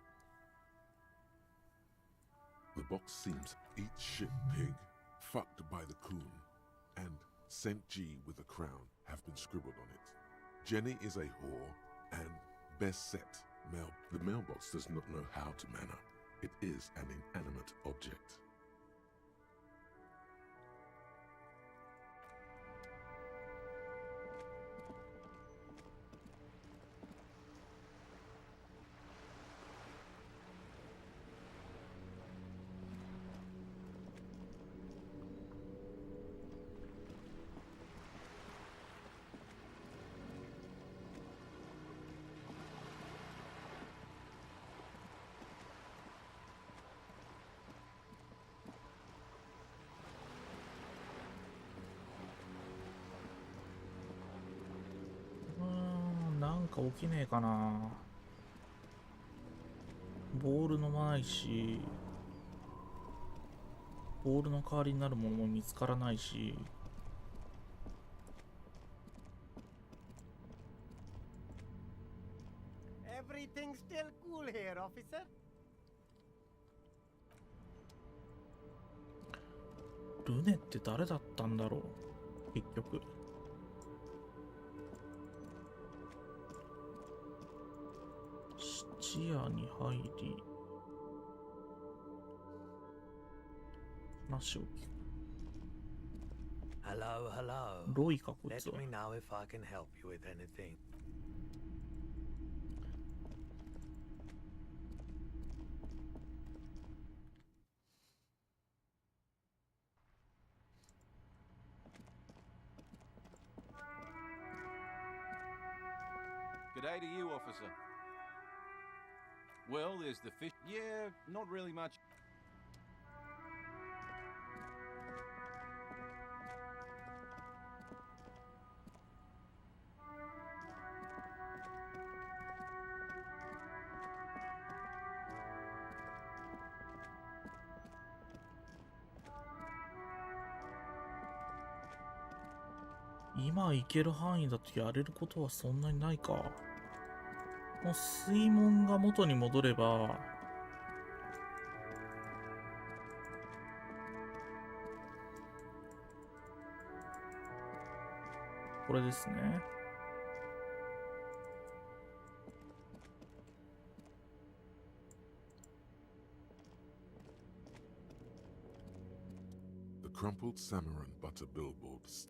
The box seems eat shit pig, fucked by the coon, and Saint G with a crown have been scribbled on it. Jenny is a whore, and best set. The mailbox does not know how to man up. It is an inanimate object.なんか起きねえかな。ボールのもないし、ボールの代わりになるものも見つからないし。Everything's still cool here, officer. ルネって誰だったんだろう結局。質屋に入り話を聞く。 Hello, hello. ロイかこい Let つは。 me know if I can help you with anything. G'day to you, officer. Well, there's the fish. Yeah, not really much. .今行ける範囲だとやれることはそんなにないか。もう水門が元に戻ればこれですね。The crumpled salmon butter billboards.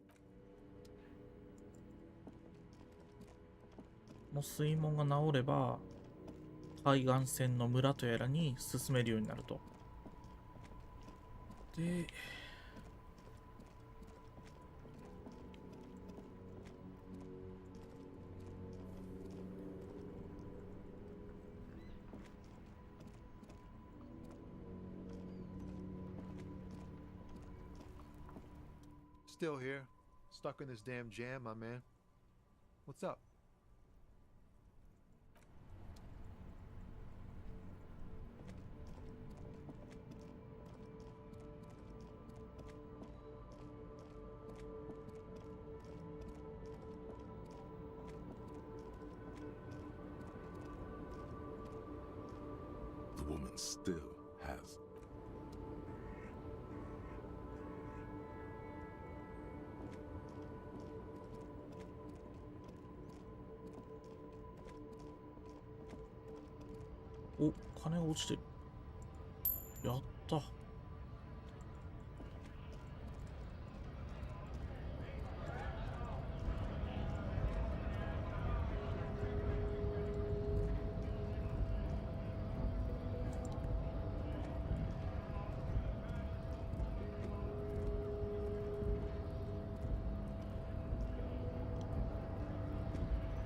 もう水門が治れば海岸線の村とやらに進めるようになると。でStill here, stuck in this damn jam, my man. What's up? The woman still has.お、金が落ちてる。やった。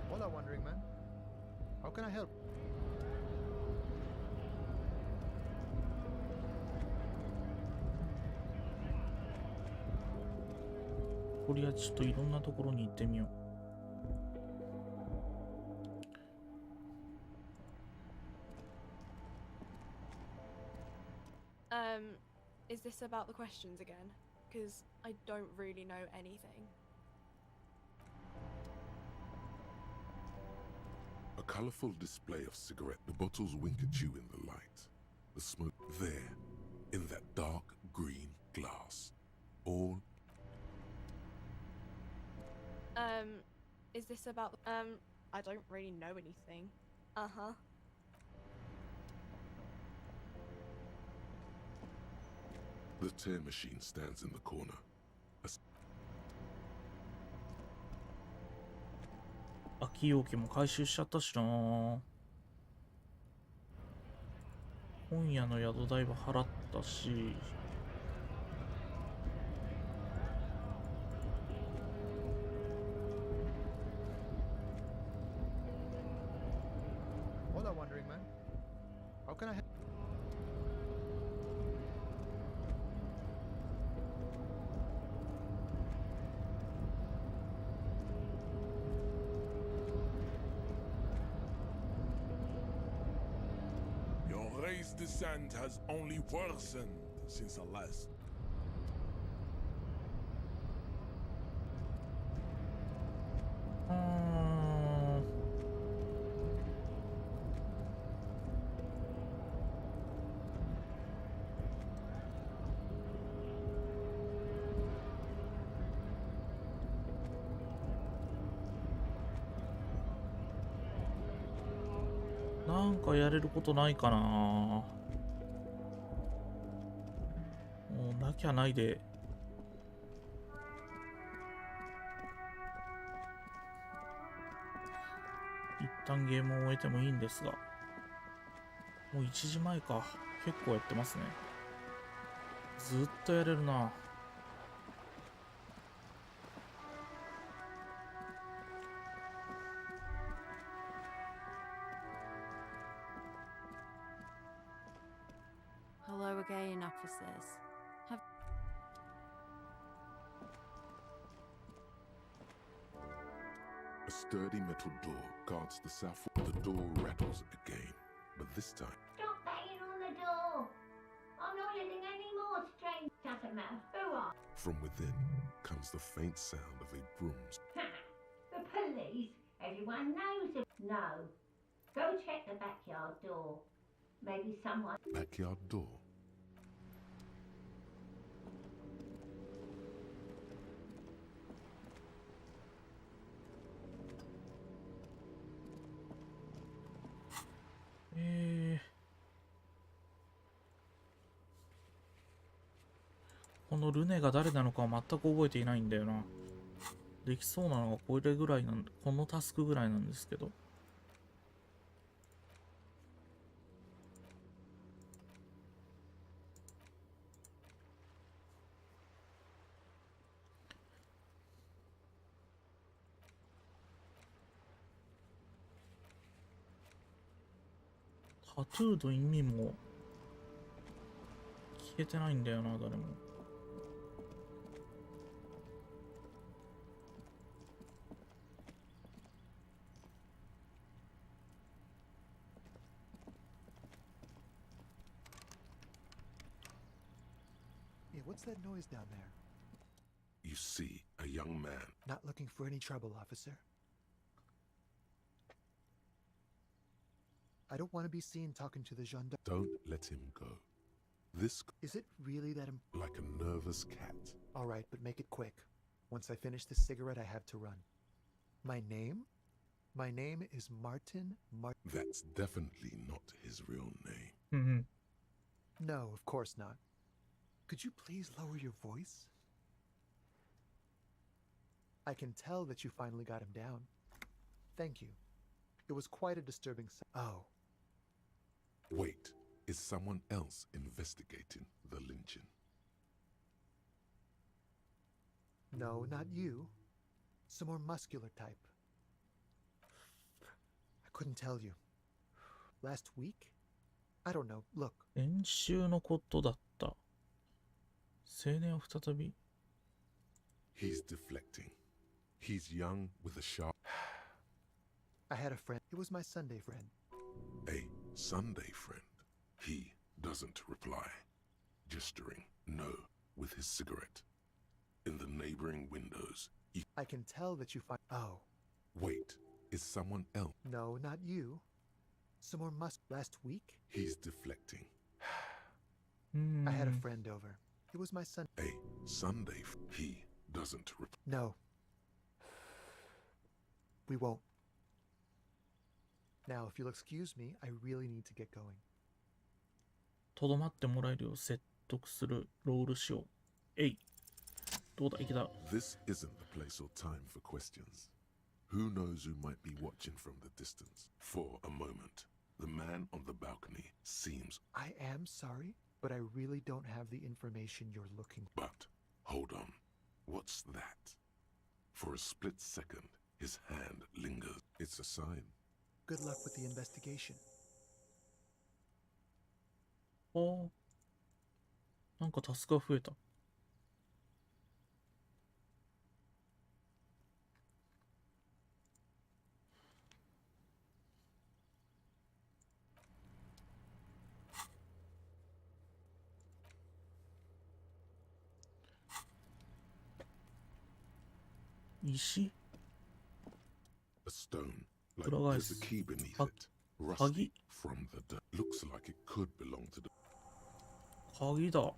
Hola, wandering man. How can I help? とりあえずちょっといろんなところに行ってみよう。Is this about the questions again? Because I don't really know anything. A colorful display of cigarette. The bottles wink at you in the light. The smoke there, in that dark green glass. All. Is this about I don't really know anything. Uh-huh. The tear machine stands in the corner. A 空き容器も回収しちゃったしな。本屋の宿代は払ったし。Hola, wandering man. How can I help? Your race descent has only worsened since the last. なんかやれることないかな。もうなきゃないで。一旦ゲームを終えてもいいんですが。もう1時前か。結構やってますね。ずっとやれるな。Hello again, officers. Have A sturdy metal door guards the south. The door rattles again, but this time Stop banging on the door. I'm not letting any more strange. Doesn't matter who are. from within comes the faint sound of a broom's. The police. Everyone knows it. No. Go check the backyard door. Maybe someone. Backyard door. Eh. このルネが誰なのかは全く覚えていないんだよな。できそうなのがこれぐらいなんこのタスクぐらいなんですけど。タトゥーの意味も聞けてないんだよな、誰も。Yeah, what's that noise down there? You see a young man. Not looking for any trouble, officer. I don't want to be seen talking to the gendarme. Don't let him go. This Is it really that like a nervous cat. All right, but make it quick. Once I finish this cigarette, I have to run. My name? My name is Martin That's definitely not his real name. Mm-hmm. No, of course not. Could you please lower your voice? I can tell that you finally got him down. Thank you. It was quite a disturbing Oh. Wait, is someone else investigating the lynching? No, not you. Some more muscular type. I couldn't tell you. Last week? I don't know. Look. 練習のことだった。青年は再び。He's deflecting. He's young with a sharp. I had a friend. It was my Sunday friend. A Sunday friend. He doesn't reply, gesturing no with his cigarette. In the neighboring windows, I can tell that you find. Oh. Wait, is someone else? No, not you. Some more Last week? He's deflecting. I had a friend over. It was my son. A Sunday. He doesn't reply. No. We won't. Now, if you'll excuse me, I really need to get going. とどまってもらえるよう説得するロールしよう。えい。どうだ、いけた。This isn't the place or time for questions. Who knows who might be watching from the distance? For a moment, the man on the balcony seems. I am sorry, but I really don't have the information you're looking for. But, hold on. What's that? For a split second, his hand lingers. It's a sign. Good luck with the investigation. おー。なんかタスクが増えた。石 A stone, like 裏返 there's す a key beneath か it. Rusty from the dirt. Looks like it could belong to the. 鍵だ。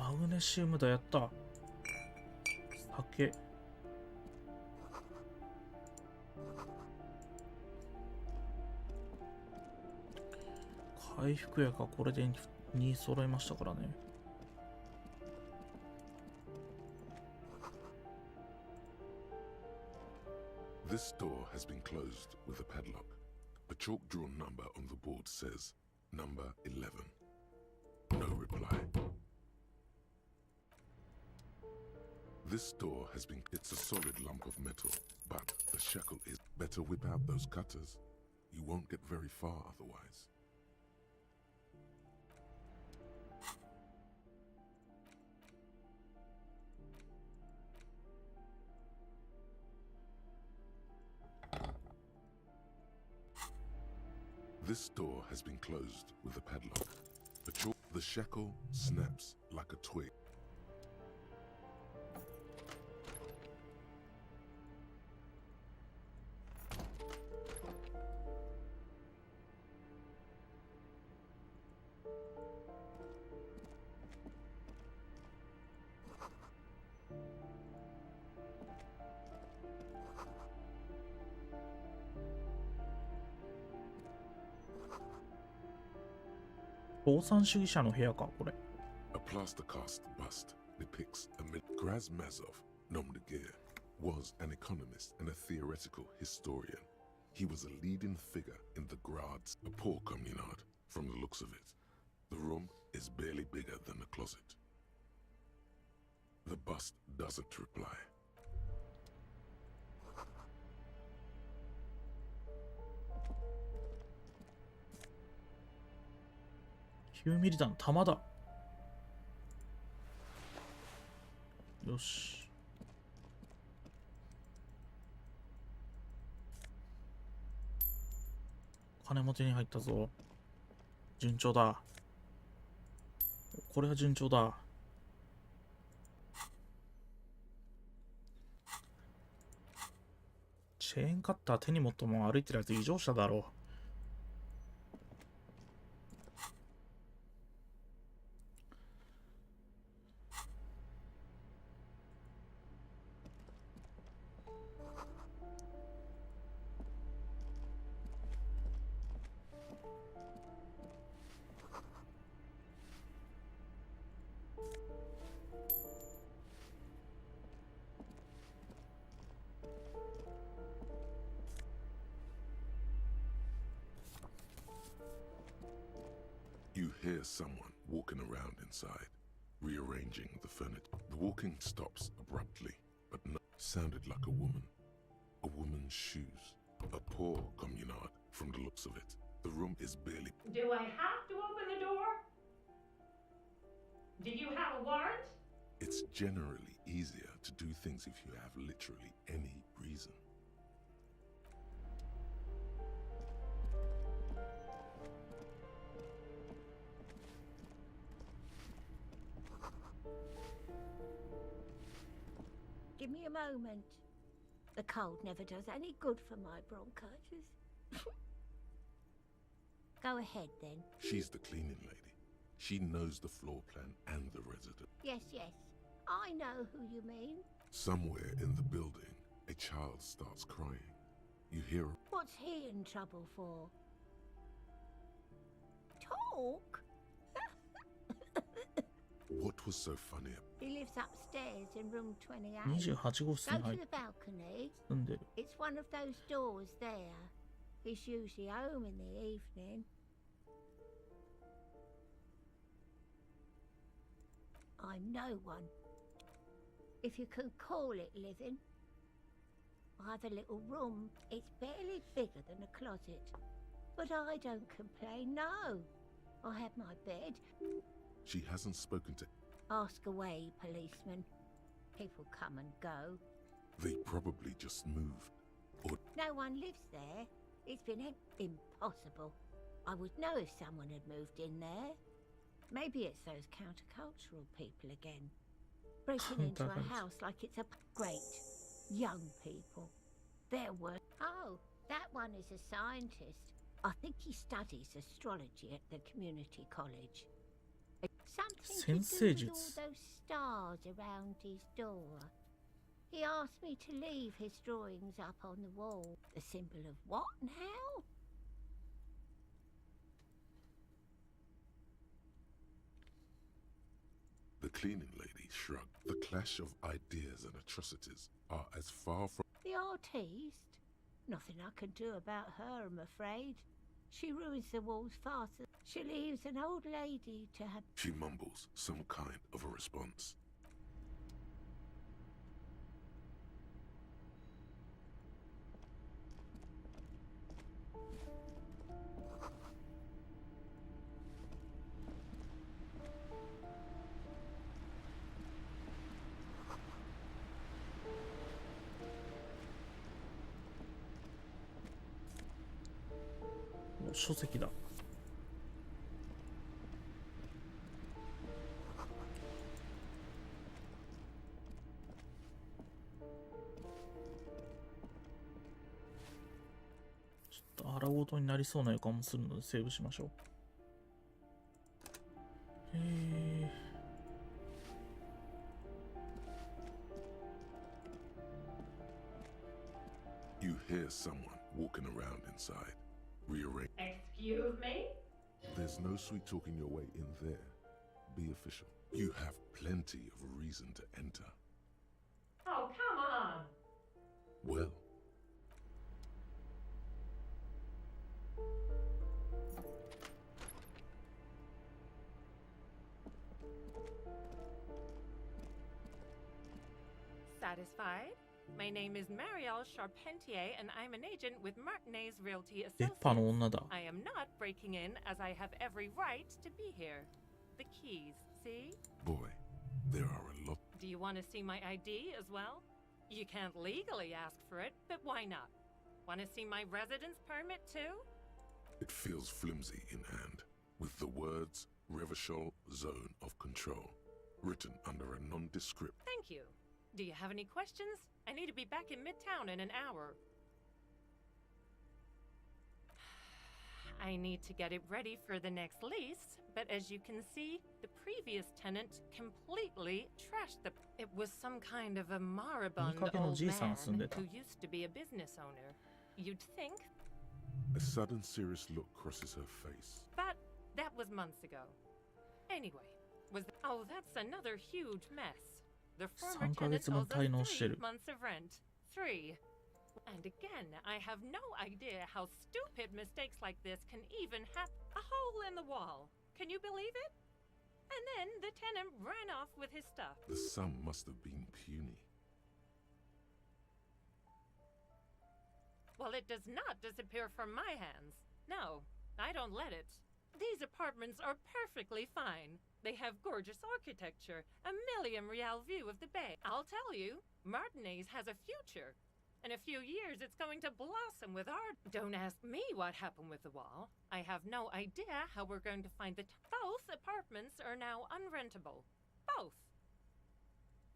マグネシウムだ、やった。酒。回復薬はこれで2揃いましたからね。This door has been closed with a padlock. A chalk-drawn number on the board says, number 11. No reply. This door has been... It's a solid lump of metal, but the shackle is... Better whip out those cutters. You won't get very far otherwise. This door has been closed with a padlock. The shackle snaps like a twig. A plaster cast bust depicts Grazmazov Nomdegir was an economist and a theoretical historian. He was a leading figure in the Grads, a poor communard from the looks of it. The room is barely bigger than a closet. The bust doesn't reply. $9ミリ弾弾だ。よし。金も手に入ったぞ。順調だ。これは順調だ。チェーンカッター手に持っても歩いてるやつ異常者だろう。You hear someone walking around inside, rearranging the furniture. The walking stops abruptly, but sounded like a woman. A woman's shoes. A poor communard from the looks of it. The room is barely... Do I have to open the door? Do you have a warrant? It's generally easier to do things if you have literally any reason. Give me a moment. The cold never does any good for my bronchitis. Go ahead, then. She's the cleaning lady. She knows the floor plan and the resident. Yes, yes. I know who you mean. Somewhere in the building, a child starts crying. You hear her. What's he in trouble for? Talk? What was so funny? He lives upstairs in room 28. 28号室に Go 入 to っ the balcony. 住んでる。 It's one of those doors there. He's usually home in the evening. I'm no one. If you can call it living. I have a little room. It's barely bigger than a closet. But I don't complain, no. I have my bed. She hasn't spoken to... Ask away, policeman. People come and go. They probably just moved. Or... No one lives there. It's been impossible. I would know if someone had moved in there. Maybe it's those countercultural people again. Breaking into a house like it's a... Great. Young people. They're worth... Oh, that one is a scientist. I think he studies astrology at the community college. Something to do with all those stars around his door. He asked me to leave his drawings up on the wall. The symbol of what now? The cleaning lady shrugged. The clash of ideas and atrocities are as far from... The artiste? Nothing I can do about her, I'm afraid. She ruins the walls faster. She leaves an old lady to have... She mumbles some kind of a response. Oh, 書籍だ。ちょっと荒ごとになりそうな予感もするのでセーブしましょう。You hear someone walking around inside. Rearrange. Excuse me? There's no sweet talking your way in there. Be official. You have plenty of reason to enter. Oh, come on! Well, Satisfied? My name is Marielle Charpentier, and I'm an agent with Martinez Realty 出っ歯の女だ。 I am not breaking in, as I have every right to be here. The keys, see? boy, there are a lot. Do you want to see my ID as well? You can't legally ask for it, but why not? Want to see my residence permit too? It feels flimsy in hand, with the words Revachol Zone of Control written under a nondescript. Thank you. Do you have any questions? I need to be back in Midtown in an hour. I need to get it ready for the next lease, but as you can see, the previous tenant completely trashed the... It was some kind of a moribund old man who used to be a business owner. You'd think... A sudden serious look crosses her face. But that was months ago. Anyway, oh, that's another huge mess. The former tenant owes us 3 months of rent. 3. And again, I have no idea how stupid mistakes like this can even happen. A hole in the wall. Can you believe it? And then the tenant ran off with his stuff. The sum must have been puny. Well, it does not disappear from my hands. No, I don't let it. These apartments are perfectly fine. They have gorgeous architecture, a million-real view of the bay. I'll tell you, Martinez has a future. In a few years, it's going to blossom with art. Don't ask me what happened with the wall. I have no idea how we're going to find the... Both apartments are now unrentable. Both.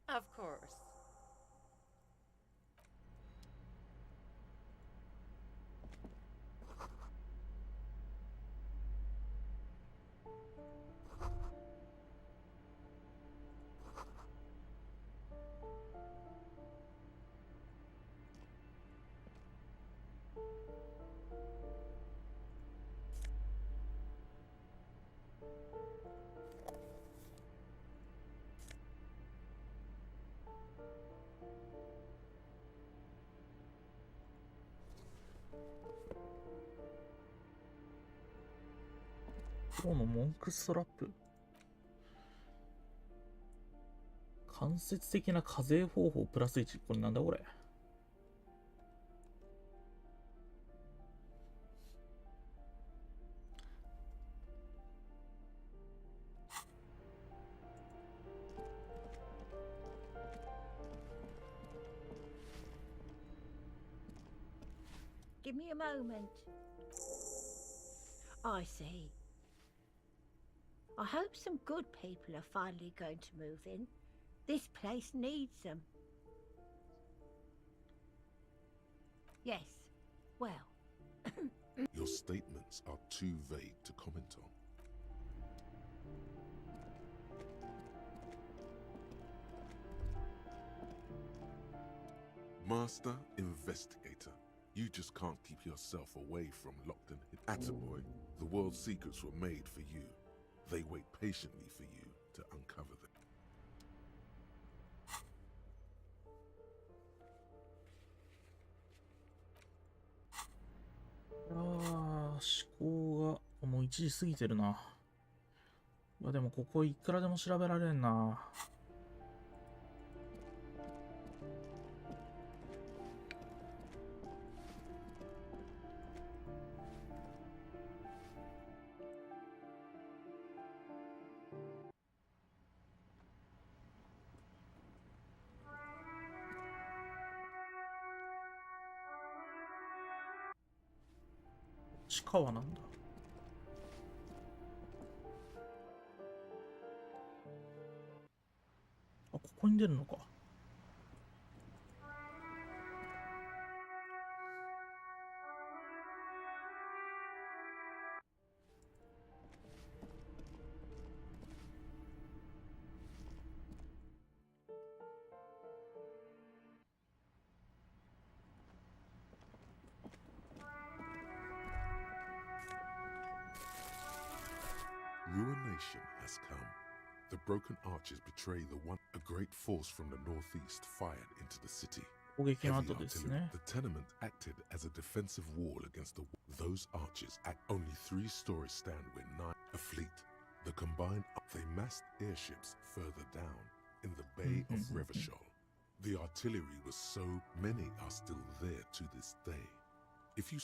Of course.今日のモンクストラップ。間接的な課税方法プラス1。これなんだこれ。Give me a moment. I see. I hope some good people are finally going to move in. This place needs them. Yes. Well. Your statements are too vague to comment on. Master Investigator, you just can't keep yourself away from locked and Attaboy, the world's secrets were made for you. They wait patiently for you to uncover them. 思考がもう1時過ぎてるな。でもここいくらでも調べられんな。地下はなんだ。あ、ここに出るのか。Ruination has come. The broken arches betray the one. A great force from the northeast fired into the city. 攻撃の Heavy 後です artillery. ね。 The tenement acted as a defensive wall against the. Those arches act only 3 stories stand with 9. A fleet. The combined. They massed airships further down in the Bay of Revachol. The artillery was so many are still there to this day. If you.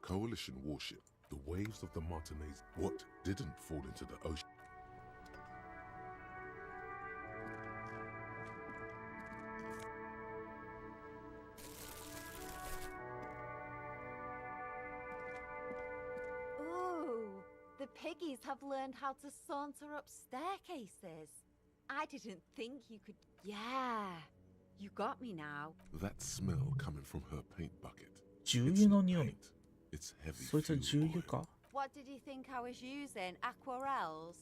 Coalition warship. The waves of the Martinez. What didn't fall into the ocean? Ooh, the piggies have learned how to saunter up staircases. I didn't think you could. Yeah, you got me now. That smell coming from her paint bucket. 重油の匂い。 It's heavy. そいつは重油か。 What did you think I was using? Aquarels?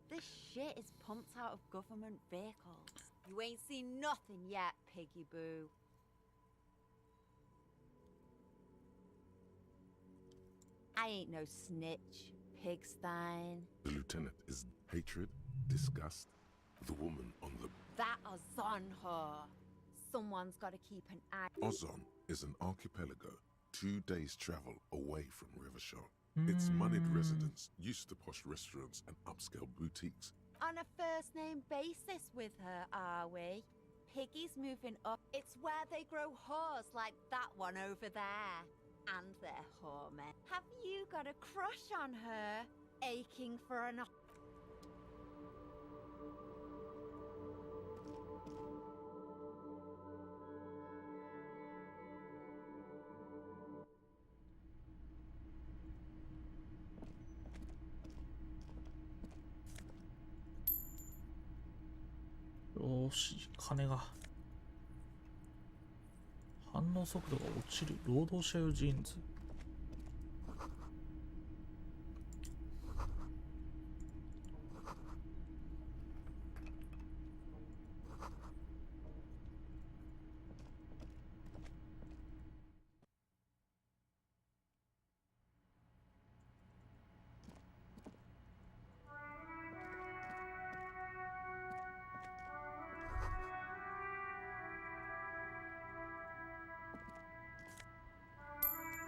This shit is pumped out of government vehicles. You ain't seen nothing yet, Piggy Boo. I ain't no snitch, Pigstein. The lieutenant is hatred, disgust. The woman on the. That is on her. Someone's got to keep an eye. Ozon is an archipelago 2 days' travel away from Revachol. Its moneyed residents used to posh restaurants and upscale boutiques. On a first name basis with her, are we? Piggy's moving up. It's where they grow whores like that one over there. And their whoremen. Have you got a crush on her? Aching for an.よーし、金が。反応速度が落ちる。労働者用ジーンズ。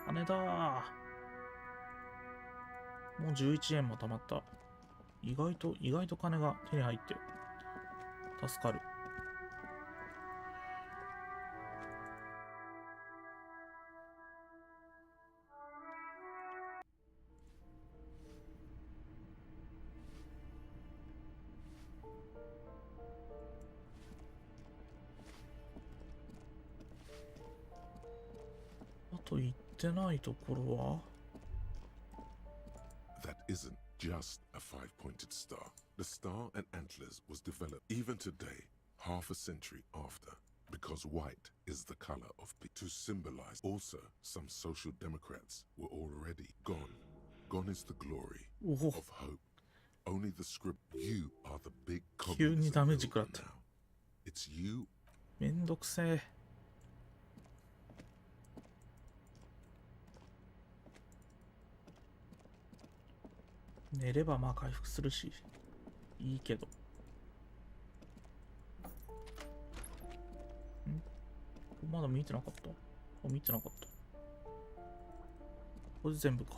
金だー。もう11円も貯まった。意外と金が手に入って助かる。あと行ってないところは That isn't just a 5-pointed star. The star and antlers was developed even today, half a century after, because white is the color of to symbolize. Also, some social democrats were already gone. Gone is the glory of hope. Only the script. You are the big 急にダメージ食らっ now. た。 It's you. めんどくせえ。寝ればまあ回復するし、いいけど。まだ見てなかった。見てなかった。これ全部か。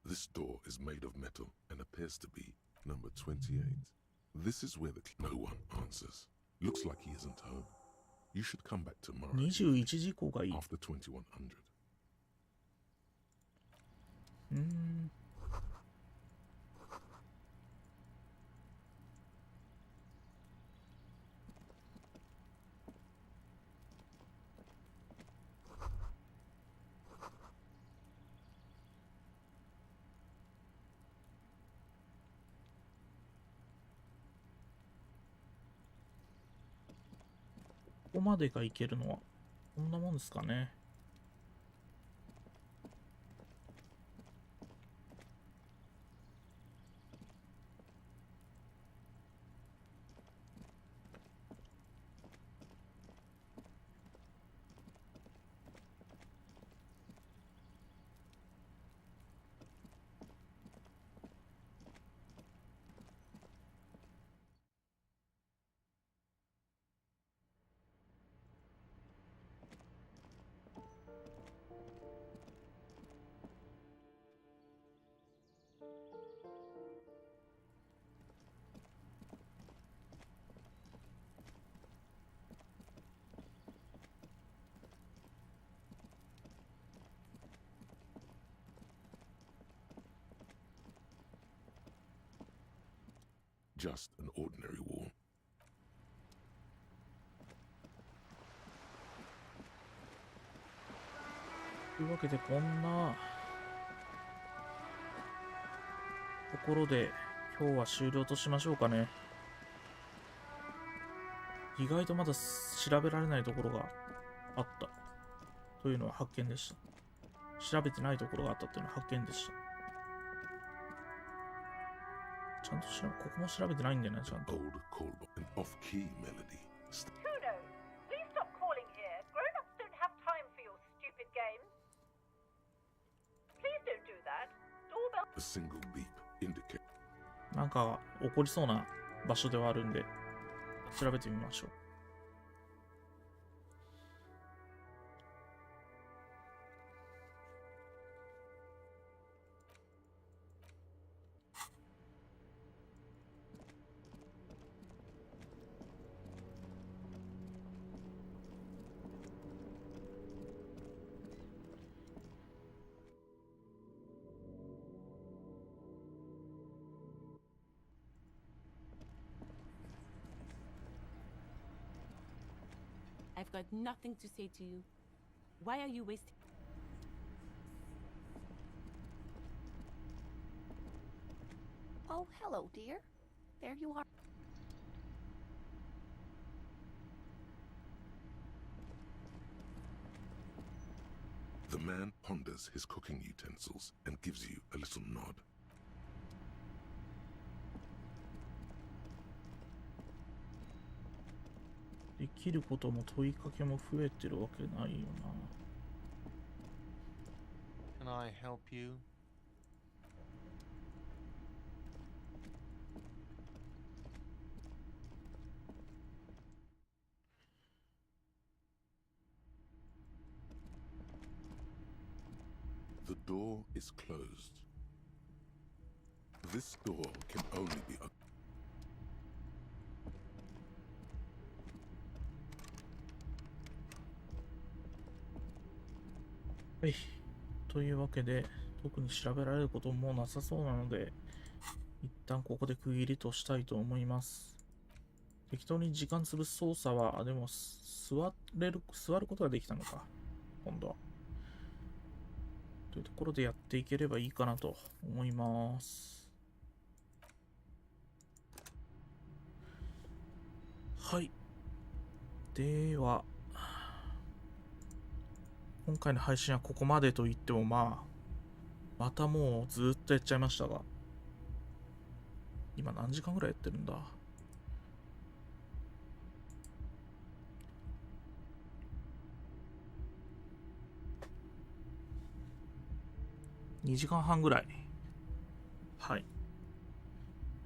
This door is made of metal and appears to be number 28. This is where no one answers. Looks like he isn't home. You should come back tomorrow 21時以降がいい。 after 2100. ここまでがいけるのはこんなもんですかね。Just an ordinary wall. というわけでこんなところで今日は終了としましょうかね。意外とまだ調べられないところがあったというのは発見でした。調べてないところがあったというのは発見でした。ちゃんとここも調べてないんだよね、ちゃんと。 Old call an off-key melody. Kuno, please stop calling here. Grown-ups don't have time for your stupid games. Please don't do that. Doorbell. A single beep indicate. なんか起こりそうな場所ではあるんで調べてみましょう。I've got nothing to say to you. Why are you wasting? Oh, hello, dear. There you are. The man ponders his cooking utensils and gives you a little nod. できることも問いかけも増えてるわけないよな。 Can I help you? The door is closed. This door can only be opened. はい。というわけで、特に調べられることもなさそうなので、一旦ここで区切りとしたいと思います。適当に時間潰す操作は、でも座ることができたのか。今度は。というところでやっていければいいかなと思います。はい。では、今回の配信はここまでと言ってもまたもうずっとやっちゃいましたが、今何時間ぐらいやってるんだ。2時間半ぐらい。はい。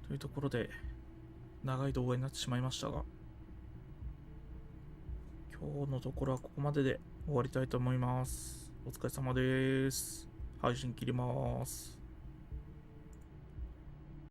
というところで、長い動画になってしまいましたが、今日のところはここまでで終わりたいと思います。お疲れ様です。配信切ります。